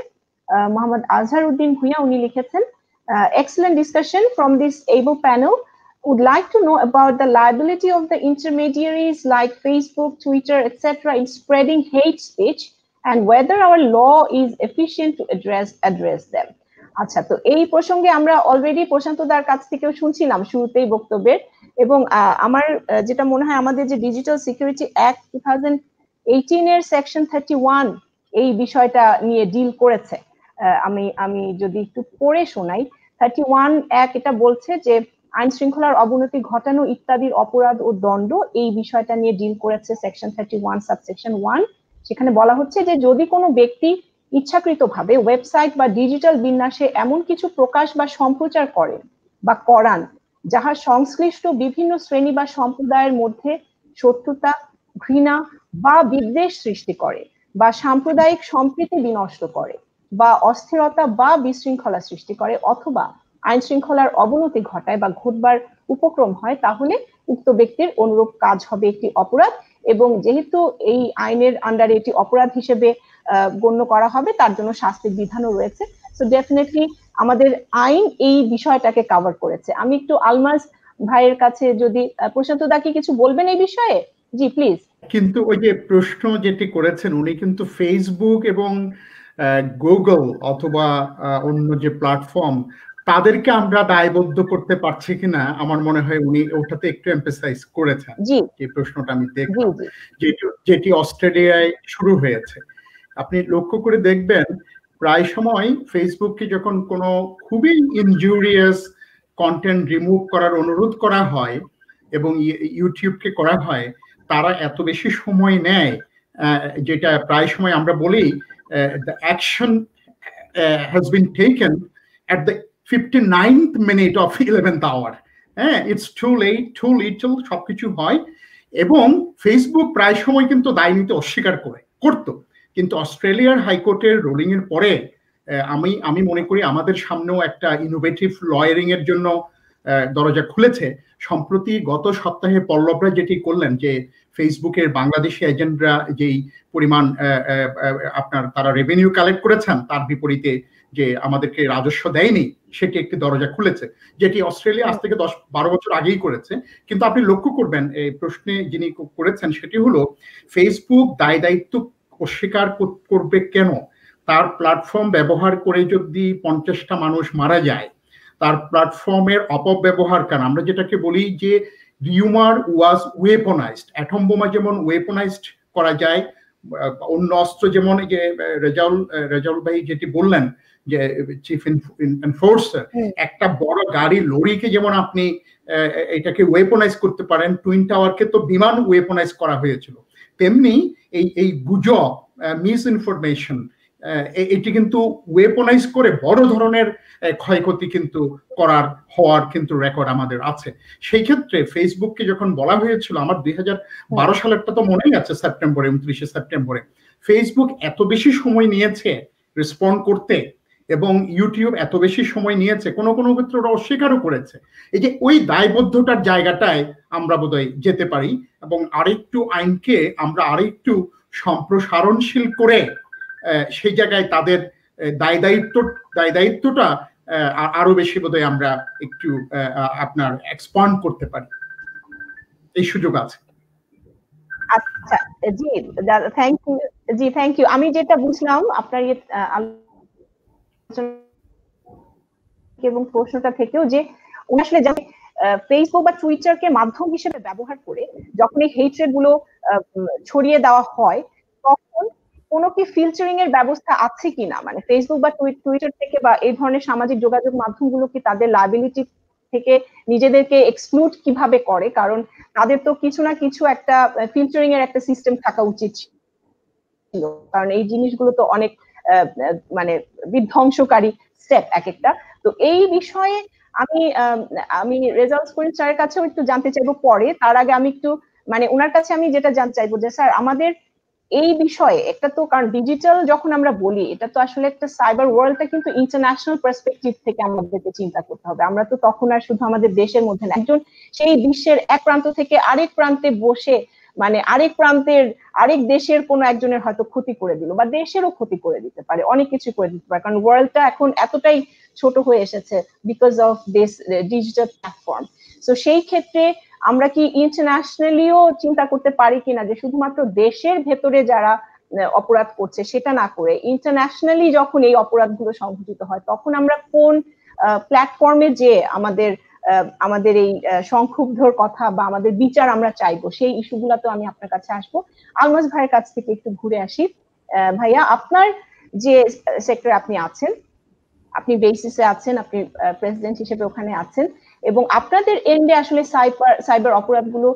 মোহাম্মদ আজহার উদ্দিন ভুঁইয়া, উনি লিখেছেন, excellent discussion from this able panel. Would like to know about the liability of the intermediaries like Facebook, Twitter, etc. in spreading hate speech and whether our law is efficient to address them. আচ্ছা, তো এই প্রসঙ্গে আমরা already প্রশান্ত দার কাছ থেকেও শুনছিলাম শুরুতেই বক্তব্যের, এবং আমার যেটা মনে হয় আমাদের যে ডিজিটাল সিকিউরিটি অ্যাক্ট 2018 এর সেকশন 31 এই বিষয়টা নিয়ে ডিল করেছে। আমি যদি একটু পড়ে শোনাই, 31 এক এটা বলছে যে আইন শৃঙ্খলার অবনতি ঘটানো ইত্যাদির অপরাধ ও দণ্ড, এই বিষয়টা নিয়ে ডিল করেছে সেকশন 31 সাবসেকশন 1। সেখানে বলা হচ্ছে যে যদি কোনো ব্যক্তি ইচ্ছাকৃতভাবে ওয়েবসাইট বা ডিজিটাল বিন্যাসে এমন কিছু প্রকাশ বা সম্প্রচার করেন বা করান যাহা সংশ্লিষ্ট বিভিন্ন শ্রেণী বা সম্প্রদায়ের মধ্যে শত্রুতা, ঘৃণা বা বিদ্বেষ সৃষ্টি করে বা সাম্প্রদায়িক সম্প্রীতি বিনষ্ট করে, বা অস্থিরতা বা বিশৃঙ্খলা সৃষ্টি করে অথবা আইন শৃঙ্খলার অবনতি ঘটায় বা ঘটবার উপক্রম হয়, তাহলে উক্ত ব্যক্তির অনুরূপ কাজ হবে একটি অপরাধ, এবং যেহেতু এই আইনের আন্ডারে এটি অপরাধ হিসেবে গণ্য করা হবে, তার জন্য শাস্তির বিধানও রয়েছে। সো ডেফিনেটলি আমাদের আইন এই বিষয়টাকে কভার করেছে। আমি একটু আলমাজ ভাইয়ের কাছে, যদি প্রশান্ত দা কি কিছু বলবেন এই বিষয়ে? জি প্লিজ। কিন্তু ওই যে প্রশ্ন যেটি করেছেন উনি কিন্তু ফেসবুক এবং গুগল অথবা অন্য যে প্ল্যাটফর্ম তাদেরকে আমরা দায়বদ্ধ করতে পারছি কিনা, আমার মনে হয় উনি ওটাতে একটু এমফাসাইজ করেছেন। জি, যে প্রশ্নটা আমি দেখলাম জি, যেটি অস্ট্রেলিয়ায় শুরু হয়েছে। আপনি লক্ষ্য করে দেখবেন প্রায় সময় ফেসবুককে যখন কোনো খুবই ইনজুরিয়াস কন্টেন্ট রিমুভ করার অনুরোধ করা হয় এবং ইউটিউবকে করা হয়, তারা এত বেশি সময় নেয়, যেটা প্রায় সময় আমরা বলি the action has been taken at the 59th minute of 11th hour. It's too late, too little, সবকিছু হয়। এবং ফেসবুক প্রায় সময় কিন্তু দায় নিতে অস্বীকার করতো, কিন্তু অস্ট্রেলিয়ার হাইকোর্টের রুলিং এর পরে আমি মনে করি আমাদের সামনেও একটা ইনোভেটিভ লয়ারিং এর জন্য দরজা খুলেছে। সম্প্রতি গত সপ্তাহে পল্লবরা যেটি করলেন, যে ফেসবুকের বাংলাদেশি এজেন্টরা যেই পরিমাণ আপনার তারা রেভিনিউ কালেক্ট করেছেন, তার বিপরীতে যে আমাদেরকে রাজস্ব দেয়নি, সেটি একটি দরজা খুলেছে, যেটি অস্ট্রেলিয়া আজ থেকে 10-12 বছর আগেই করেছে। কিন্তু আপনি লক্ষ্য করবেন এই প্রশ্নে যিনি করেছেন সেটি হলো ফেসবুক দায় দায়িত্ব অস্বীকার করবে কেন? তার প্ল্যাটফর্ম ব্যবহার করে যদি 50টা মানুষ মারা যায়, তার প্ল্যাটফর্মের অপব্যবহার কেন? আমরা যেটাকে বলি যে রিউমার ওয়াজ ওয়েপনাইজড, অ্যাটম বোমা যেমন ওয়েপনাইজড করা যায়, অন্য অস্ত্র যেমন যে রেজাউল ভাই যেটি বললেন যে চিফ এনফোর্সার, একটা বড় গাড়ি লরিকে যেমন আপনি এটাকে ওয়েপনাইজ করতে পারেন, টুইন টাওয়ারকে তো বিমান ওয়েপনাইজ করা হয়েছিল, তেমনি এই গুজব, মিস ইনফরমেশন, এটি কিন্তু ওয়েপনাইজ করে বড় ধরনের ক্ষয়ক্ষতি কিন্তু হওয়ার কিন্তু রেকর্ড আমাদের আছে। সেই ক্ষেত্রে ফেসবুককে যখন বলা হয়েছিল, আমার 2012 সালেরটা তো মনেই আছে, সেপ্টেম্বরে 29শে সেপ্টেম্বরে ফেসবুক এত বেশি সময় নিয়েছে রেসপন্ড করতে, এবং ইউটিউব এত বেশি সময় নিয়েছে, কোনো কোনো ক্ষেত্রে ওরা অস্বীকারও করেছে। এই যে ওই দায়বদ্ধতার জায়গাটায় আমরা বোধহয় যেতে পারি, এবং আরেকটু আইনকে আমরা আরেকটু সম্প্রসারণশীল করে সেই জায়গায় তাদের দায় দায়িত্বটা আরো বেশি বোধহয় আমরা একটু আপনার এক্সপান্ড করতে পারি, এই সুযোগ আছে। আচ্ছা, জি থ্যাংক ইউ। জি থ্যাংক ইউ। আমি যেটা বুঝলাম আপনার এবং প্রশ্নটা থেকেও, যে উনি আসলে ফেসবুক বা টুইটারকে মাধ্যম হিসেবে ব্যবহার করে যখন এই হেট্রেড গুলো ছড়িয়ে দেওয়া হয়, তখন কোনো কি ফিল্টারিং এর ব্যবস্থা আছে কিনা, মানে ফেসবুক বা টুইটার থেকে বা এই ধরনের সামাজিক যোগাযোগ মাধ্যমগুলো কি তাদের লায়াবিলিটি থেকে নিজেদেরকে এক্সক্লুড কিভাবে করে? কারণ তাদের তো কিছু না কিছু একটা ফিল্টারিং এর একটা সিস্টেম থাকা উচিত ছিল, কারণ এই জিনিসগুলো তো অনেক মানে বিধ্বংসকারী স্টেপ এক একটা। তো এই বিষয়ে আমি রেজাল্ট করিম স্যারের কাছেও একটু জানতে চাইবো পরে। তার আগে আমি একটু মানে ওনার কাছে আমি যেটা জানতে চাইবো যে স্যার, আমাদের এই বিষয়ে একটা তো, কারণ ডিজিটাল যখন আমরা বলি, এটা তো আসলে একটা সাইবার ওয়ার্ল্ডটা কিন্তু ইন্টারন্যাশনাল পার্সপেক্টিভ থেকে আমাদেরকে চিন্তা করতে হবে। আমরা তো তখন আর শুধু আমাদের দেশের মধ্যে না, একজন সেই বিশ্বের এক প্রান্ত থেকে আরেক প্রান্তে বসে, মানে আরেক প্রান্তের আরেক দেশের কোনো একজনের হয়তো ক্ষতি করে দিল, বা দেশেরও ক্ষতি করে দিতে পারে, অনেক কিছু করে দিতে পারে, কারণ ওয়ার্ল্ডটা এখন এতটাই ছোট হয়ে এসেছে because of this digital platform. So সেই ক্ষেত্রে আমরা কি ইন্টারন্যাশনালিও চিন্তা করতে পারি কিনা, যে শুধুমাত্র দেশের ভেতরে যারা অপরাধ করছে সেটা না করে ইন্টারন্যাশনালি যখন এই অপরাধগুলো সংঘটিত হয়, তখন আমরা কোন প্ল্যাটফর্মে যে আমাদের এই সংক্ষুব্ধর কথা বা আমাদের বিচার আমরা চাইবো, সেই ইস্যুগুলা তো আমি আপনার কাছে আসবো। আলমাজ ভাইয়ের কাছ থেকে একটু ঘুরে আসি। ভাইয়া, আপনার যে সেক্টর আপনি আছেন, আপনি বেসিসে আছেন, আপনি প্রেসিডেন্ট হিসেবে ওখানে আছেন, এবং আপনাদের এন্ডে আসলে সাইবার অপরাধগুলো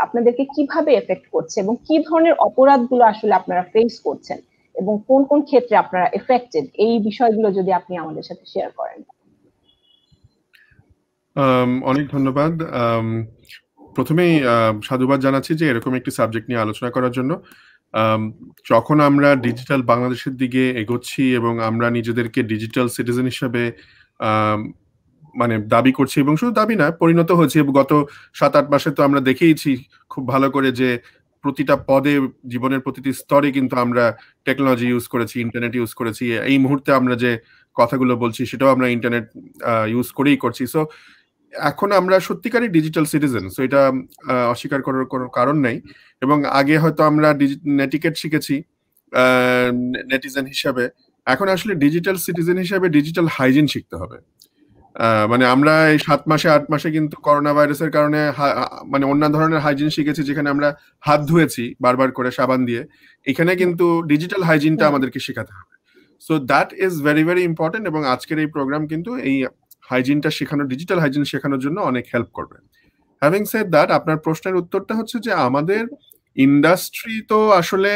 আপনাদেরকে কিভাবে এফেক্ট করছে, এবং কি ধরনের অপরাধগুলো আসলে আপনারা ফেস করছেন, এবং কোন কোন ক্ষেত্রে আপনারা এফেক্টেড, এই বিষয়গুলো যদি আপনি আমাদের সাথে শেয়ার করেন। অনেক ধন্যবাদ। প্রথমেই সাধুবাদ জানাচ্ছি যে এরকম একটি সাবজেক্ট নিয়ে আলোচনা করার জন্য। যখন আমরা ডিজিটাল বাংলাদেশের দিকে এগোচ্ছি এবং আমরা নিজেদেরকে ডিজিটাল সিটিজেন হিসেবে মানে দাবি করছি, এবং শুধু দাবি না, পরিণত হয়েছে। গত 7-8 মাসে তো আমরা দেখেইছি খুব ভালো করে যে প্রতিটা পদে, জীবনের প্রতিটি স্তরে কিন্তু আমরা টেকনোলজি ইউজ করেছি, ইন্টারনেট ইউজ করেছি। এই মুহূর্তে আমরা যে কথাগুলো বলছি সেটাও আমরা ইন্টারনেট ইউজ করেই করছি। সো এখন আমরা সত্যিকারই ডিজিটাল সিটিজেন, সো এটা অস্বীকার করার কোনো কারণ নেই। এবং আগে হয়তো আমরা নেটিকেট শিখেছি নেটিজেন হিসাবে, এখন আসলে ডিজিটাল সিটিজেন হিসাবে ডিজিটাল হাইজিন শিখতে হবে। মানে আমরা এই 7 মাসে 8 মাসে কিন্তু করোনা ভাইরাসের কারণে মানে অন্য ধরনের হাইজিন শিখেছি, যেখানে আমরা হাত ধুয়েছি বারবার করে সাবান দিয়ে। এখানে কিন্তু ডিজিটাল হাইজিনটা আমাদেরকে শেখাতে হবে। So that is very very important, এবং আজকের এই প্রোগ্রাম কিন্তু এই হাইজিনটা শেখানো, ডিজিটাল হাইজিন শেখানোর জন্য অনেক হেল্প করবে। হ্যাভিং সেড দ্যাট, আপনার প্রশ্নের উত্তরটা হচ্ছে যে আমাদের ইন্ডাস্ট্রি তো আসলে,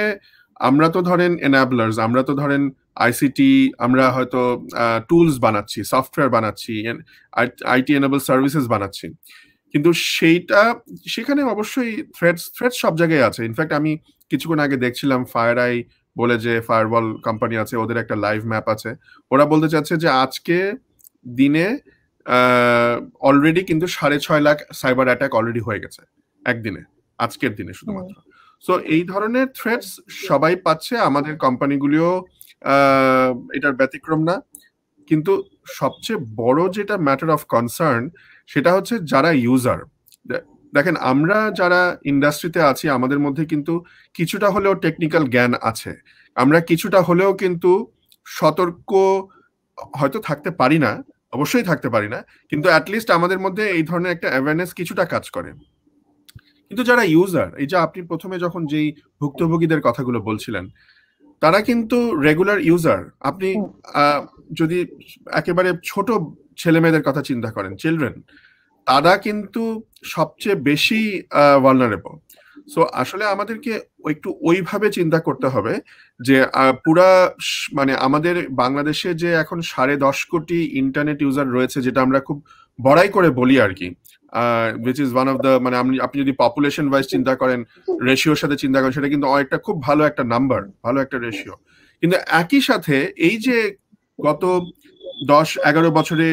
আমরা তো ধরেন এনাবলার্স, আমরা তো ধরেন আইসিটি, আমরা হয়তো টুলস বানাচ্ছি, সফটওয়্যার বানাচ্ছি, আইটি এনেবল সার্ভিসেস বানাচ্ছি, কিন্তু সেখানে অবশ্যই থ্রেটস সব জায়গায় আছে। ইনফ্যাক্ট আমি কিছুক্ষণ আগে দেখছিলাম FireEye বলে যে ফায়ারওয়াল কোম্পানি আছে, ওদের একটা লাইভ ম্যাপ আছে। ওরা বলতে চাচ্ছে যে আজকে দিনে অলরেডি কিন্তু 6.5 লাখ সাইবার অ্যাটাক অলরেডি হয়ে গেছে একদিনে, আজকের দিনে শুধুমাত্র। সো এই ধরনের থ্রেটস সবাই পাচ্ছে, আমাদের কোম্পানিগুলিও এটার ব্যতিক্রম না। কিন্তু সবচেয়ে বড় যেটা ম্যাটার অফ কনসার্ন, সেটা হচ্ছে যারা ইউজার। দেখেন, আমরা যারা ইন্ডাস্ট্রিতে আছি, আমাদের মধ্যে কিন্তু কিছুটা হলেও টেকনিক্যাল জ্ঞান আছে, আমরা কিছুটা হলেও কিন্তু সতর্ক হয়তো থাকতে পারি না, অবশ্যই থাকতে পারি না, কিন্তু অ্যাটলিস্ট আমাদের মধ্যে এই ধরনের একটা অ্যাওয়ারনেস কিছুটা কাজ করে। কিন্তু যারা ইউজার, এই যে আপনি প্রথমে যখন যেই ভুক্তভোগীদের কথাগুলো বলছিলেন, তারা কিন্তু রেগুলার ইউজার। আপনি যদি একেবারে ছোট ছেলে মেয়েদের কথা চিন্তা করেন, চিলড্রেন, তারা কিন্তু সবচেয়ে বেশি ভালনারেবল। সো আসলে আমাদেরকে একটু ওইভাবে চিন্তা করতে হবে যে পুরা মানে আমাদের বাংলাদেশে যে এখন 10.5 কোটি ইন্টারনেট ইউজার রয়েছে, যেটা আমরা খুব বড়াই করে বলি আর কি, which is one of the, মানে আপনি যদি পপুলেশন ওয়াইজ চিন্তা করেন, রেশিওর সাথে চিন্তা করেন, সেটা কিন্তু একটা খুব ভালো একটা নাম্বার, ভালো একটা রেশিও। কিন্তু একই সাথে এই যে গত 10-11 বছরে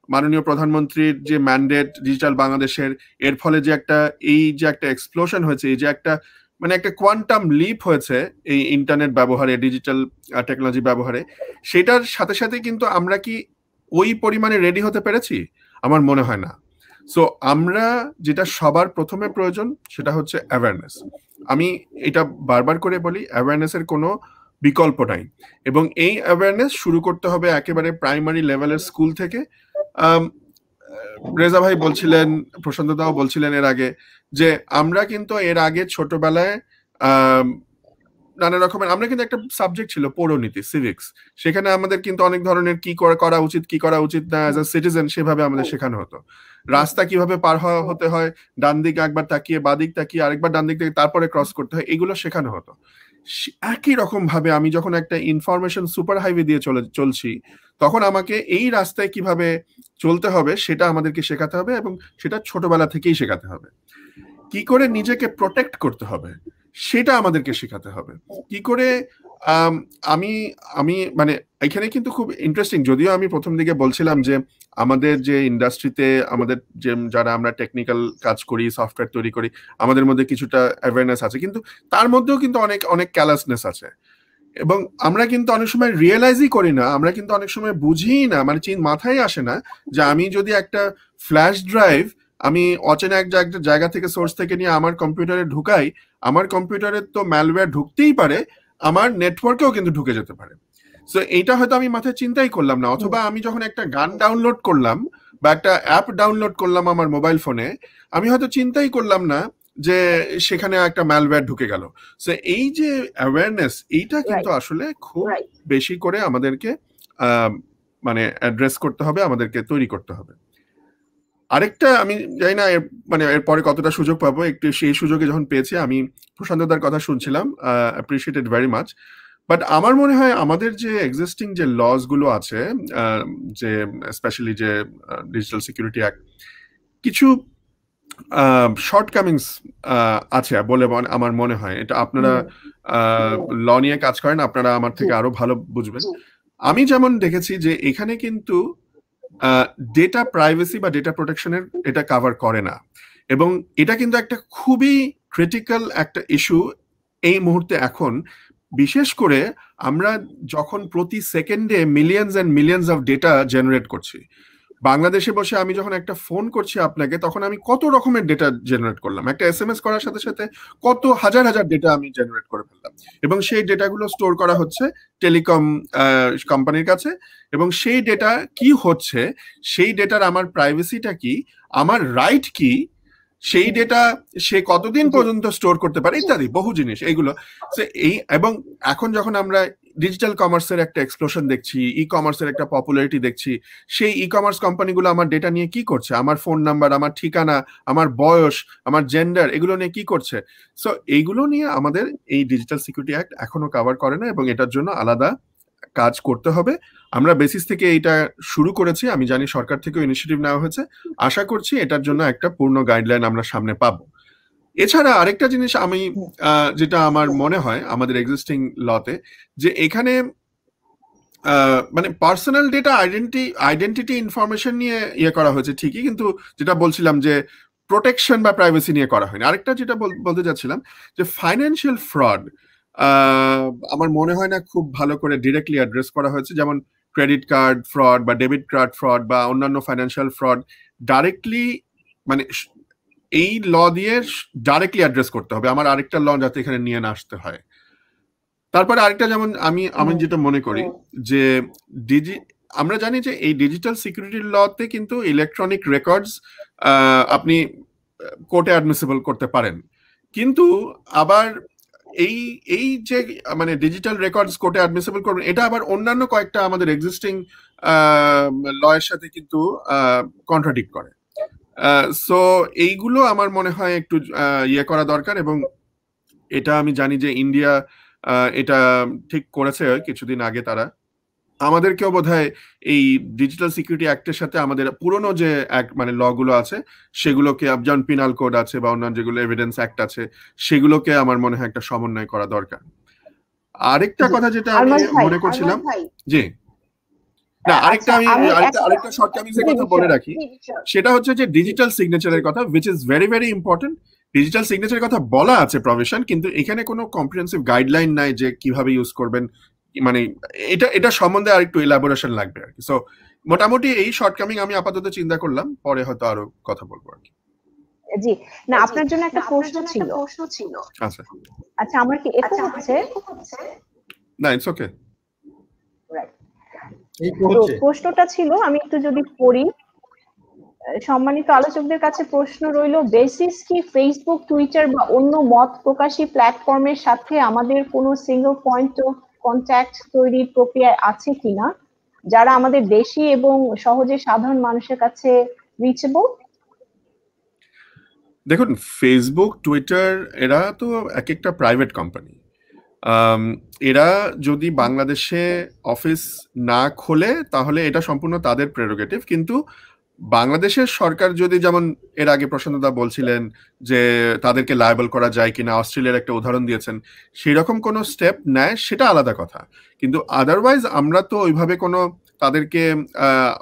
মাননীয় প্রধানমন্ত্রীর যে ম্যান্ডেট ডিজিটাল বাংলাদেশের, এর ফলে যে একটা এক্সপ্লোশন হয়েছে, এই যে একটা মানে একটা কোয়ান্টাম লিপ হয়েছে এই ইন্টারনেট ব্যবহারে, ডিজিটাল টেকনোলজি ব্যবহারে, সেটার সাথে সাথে কিন্তু আমরা কি ওই পরিমাণে রেডি হতে পেরেছি? আমার মনে হয় না। সো আমরা যেটা সবার প্রথমে প্রয়োজন, সেটা হচ্ছে অ্যাওয়ারনেস। আমি এটা বারবার করে বলি, অ্যাওয়ারনেসের কোনো বিকল্প নাই, এবং এই অ্যাওয়ারনেস শুরু করতে হবে একেবারে প্রাইমারি লেভেলের স্কুল থেকে। রেজা ভাই বলছিলেন, প্রশান্ত দাও বলছিলেন এর আগে, যে আমরা কিন্তু এর আগে ছোটবেলায় নানা রকমের, আমরা কিন্তু একটা সাবজেক্ট ছিল পৌরনীতি, সিভিক্স, সেখানে আমাদের কিন্তু অনেক ধরনের কি করা উচিত, কি করা উচিত না অ্যাজ আ সিটিজেন, সেভাবে আমাদের শেখানো হতো। রাস্তা কিভাবে পার হতে হয়, ডান দিকে একবার তাকিয়ে, বাদিক তাকিয়ে, আরেকবার ডান দিক থেকে, তারপরে ক্রস করতে হয়, এগুলো শেখানো হতো। একই রকম ভাবে আমি যখন একটা ইনফরমেশন সুপার হাইওয়ে দিয়ে চলছি, তখন আমাকে এই রাস্তায় কিভাবে চলতে হবে সেটা আমাদেরকে শেখাতে হবে, এবং সেটা ছোটবেলা থেকেই শেখাতে হবে। কি করে নিজেকে প্রোটেক্ট করতে হবে সেটা আমাদেরকে শেখাতে হবে। কি করে আমি মানে এখানে কিন্তু খুব ইন্টারেস্টিং, যদিও আমি প্রথম দিকে বলছিলাম যে আমাদের যে ইন্ডাস্ট্রিতে, আমাদের যে যারা আমরা টেকনিক্যাল কাজ করি, সফটওয়্যার তৈরি করি, আমাদের মধ্যে কিছুটা অ্যাওয়ারনেস আছে, কিন্তু তার মধ্যেও কিন্তু অনেক ক্যালাসনেস আছে, এবং আমরা কিন্তু অনেক সময় রিয়েলাইজই করি না, আমরা কিন্তু অনেক সময় বুঝিই না, মানে মাথায় আসে না যে আমি যদি একটা ফ্ল্যাশ ড্রাইভ আমি অচেনা একটা জায়গা থেকে, সোর্স থেকে নিয়ে আমার কম্পিউটারে ঢুকাই, আমার কম্পিউটারে তো ম্যালওয়্যার ঢুকতেই পারে, আমার নেটওয়ার্কেও কিন্তু ঢুকে যেতে পারে। সো এইটা হয়তো আমি মাথায় চিন্তাই করলাম না। অথবা আমি যখন একটা গান ডাউনলোড করলাম বা একটা অ্যাপ ডাউনলোড করলাম আমার মোবাইল ফোনে, আমি হয়তো চিন্তাই করলাম না যে সেখানে একটা ম্যালওয়্যার ঢুকে গেল। সো এই যে অ্যাওয়ারনেস, এইটা কিন্তু আসলে খুব বেশি করে আমাদেরকে মানে অ্যাড্রেস করতে হবে, আমাদেরকে তৈরি করতে হবে। আরেকটা, আমি জানি না মানে এরপরে কতটা সুযোগ পাবো, একটু সেই সুযোগে যখন পেয়েছি, আমি প্রশান্তদার কথা শুনছিলাম, অ্যাপ্রিশিয়েটেড ভেরি মাচ। বাট আমার মনে হয় আমাদের যে এক্সিস্টিং যে লস গুলো আছে, যে স্পেশালি যে ডিজিটাল সিকিউরিটি অ্যাক্ট, কিছু শর্টকামিংস আছে বলে আমার মনে হয়। এটা আপনারা ল নিয়ে কাজ করেন, আপনারা আমার থেকে আরো ভালো বুঝবেন। আমি যেমন দেখেছি যে এখানে কিন্তু ডেটা প্রাইভেসি বা ডেটা প্রোটেকশনের এটা কভার করে না, এবং এটা কিন্তু একটা খুবই ক্রিটিক্যাল একটা ইস্যু এই মুহূর্তে এখন, বিশেষ করে আমরা যখন প্রতি সেকেন্ডে millions and millions of data generate করছি। বাংলাদেশে বসে আমি যখন একটা ফোন করছি আপনাকে, তখন আমি কত রকমের ডেটা জেনারেট করলাম, একটা SMS করার সাথে সাথে কত হাজার হাজার ডেটা আমি জেনারেট করে ফেললাম, এবং সেই ডেটাগুলো স্টোর করা হচ্ছে টেলিকম কোম্পানির কাছে, এবং সেই ডেটা কি হচ্ছে, সেই ডেটার আমার প্রাইভেসিটা কি, আমার রাইট কি, সেই ডেটা সে কতদিন পর্যন্ত স্টোর করতে পারে, ইত্যাদি বহু জিনিস এইগুলো। এবং এখন যখন আমরা ডিজিটাল কমার্সের একটা এক্সপ্লোশন দেখছি, ই কমার্সের একটা পপুলারিটি দেখছি, সেই ই কমার্স কোম্পানিগুলো আমার ডেটা নিয়ে কি করছে, আমার ফোন নাম্বার, আমার ঠিকানা, আমার বয়স, আমার জেন্ডার, এগুলো নিয়ে কি করছে। সো এইগুলো নিয়ে আমাদের এই ডিজিটাল সিকিউরিটি অ্যাক্ট এখনো কভার করে না, এবং এটার জন্য আলাদা কাজ করতে হবে। আমরা বেসিস থেকে এটা শুরু করেছি, আমি জানি সরকার থেকেও ইনিশিয়েটিভ নেওয়া হয়েছে, আশা করছি এটার জন্য একটা পূর্ণ গাইডলাইন আমরা সামনে পাবো। এছাড়া আরেকটা জিনিস আমি যেটা আমার মনে হয় আমাদের এক্সিস্টিং লতে, যে এখানে মানে পার্সোনাল ডেটা আইডেন্টিটি ইনফরমেশন নিয়ে ইয়ে করা হয়েছে ঠিকই, কিন্তু যেটা বলছিলাম যে প্রোটেকশন বা প্রাইভেসি নিয়ে করা হয়নি। আরেকটা যেটা বলতে যাচ্ছিলাম যে ফাইন্যান্সিয়াল ফ্রড আমার মনে হয় না খুব ভালো করে ডিরেক্টলি অ্যাড্রেস করা হয়েছে। যেমন ক্রেডিট কার্ড ফ্রড বা ডেবিট কার্ড ফ্রড বা অন্যান্য ফাইন্যান্সিয়াল ফ্রড ডাইরেক্টলি, মানে এই ল দিয়ে ডাইরেক্টলি অ্যাড্রেস করতে হবে, আমার আরেকটা ল যাতে এখানে নিয়ে না আসতে হয়। তারপরে আরেকটা, যেমন আমি যেটা মনে করি যে আমরা জানি যে এই ডিজিটাল সিকিউরিটি লতে কিন্তু ইলেকট্রনিক রেকর্ডস আপনি কোর্টে অ্যাডমিসিবল করতে পারেন, কিন্তু আবার এই যে মানে ডিজিটাল রেকর্ডস কোর্টে অ্যাডমিসিবল করবেন, এটা আবার অন্যান্য কয়েকটা আমাদের এক্সিস্টিং লয়ের সাথে কিন্তু কন্ট্রাডিক্ট করে। সো এইগুলো আমার মনে হয় একটু ইয়ে করা দরকার, এবং এটা আমি জানি যে ইন্ডিয়া এটা ঠিক করেছে কিছুদিন আগে। তারা আমাদেরকেও বোধহয় এই ডিজিটাল সিকিউরিটি অ্যাক্টের সাথে আমাদের পুরনো যে মানে ল গুলো আছে সেগুলোকে, যেমন পিনাল কোড আছে বা অন্যান্য যেগুলো এভিডেন্স অ্যাক্ট আছে, সেগুলোকে আমার মনে হয় একটা সমন্বয় করা দরকার। আরেকটা কথা যেটা আমি মনে করছিলাম, জি না আরেকটা শর্টকামিংসের কথা বলে রাখি, সেটা হচ্ছে যে ডিজিটাল সিগনেচারের কথা, which is very very important। Digital সিগনেচারের কথা বলা আছে প্রভিশন, কিন্তু এখানে কোনো কম্প্রিহেনসিভ গাইডলাইন নাই যে কিভাবে ইউজ করবেন, মানে এটা সম্বন্ধে আরেকটু এলাবোরেশন লাগবে আর কি। সো মোটামুটি এই শর্টকামিং আমি আপাতত চিন্তা করলাম, পরে হয়তো আরো কথা বলবো আর কি। জি না, আপনার জন্য একটা প্রশ্ন ছিল। আচ্ছা আমার কি একটু হচ্ছে না, ইটস ওকে। প্রশ্নটা ছিল, আমি একটু যদি পড়ি। সম্মানিত আলোচকদের কাছে প্রশ্ন রইল, বেসিস কি ফেসবুক, টুইটার বা অন্য মত প্রকাশী প্ল্যাটফর্মের সাথে আমাদের কোনো সিঙ্গেল পয়েন্ট অফ কন্ট্যাক্ট তৈরির প্রক্রিয়ায় আছে কিনা, যারা আমাদের দেশি এবং সহজে সাধারণ মানুষের কাছে রিচেবল? দেখুন, ফেসবুক, টুইটার এরা তো এক একটা প্রাইভেট কোম্পানি। এরা যদি বাংলাদেশে অফিস না খোলে তাহলে এটা সম্পূর্ণ তাদের প্রেরোগেটিভ, কিন্তু বাংলাদেশের সরকার যদি, যেমন এর আগে প্রশান্তদা বলছিলেন যে তাদেরকে লায়াবল করা যায় কিনা, অস্ট্রেলিয়ার একটা উদাহরণ দিয়েছেন, সেই রকম কোনো স্টেপ নেয় সেটা আলাদা কথা, কিন্তু আদারওয়াইজ আমরা তো ওইভাবে কোনো তাদেরকে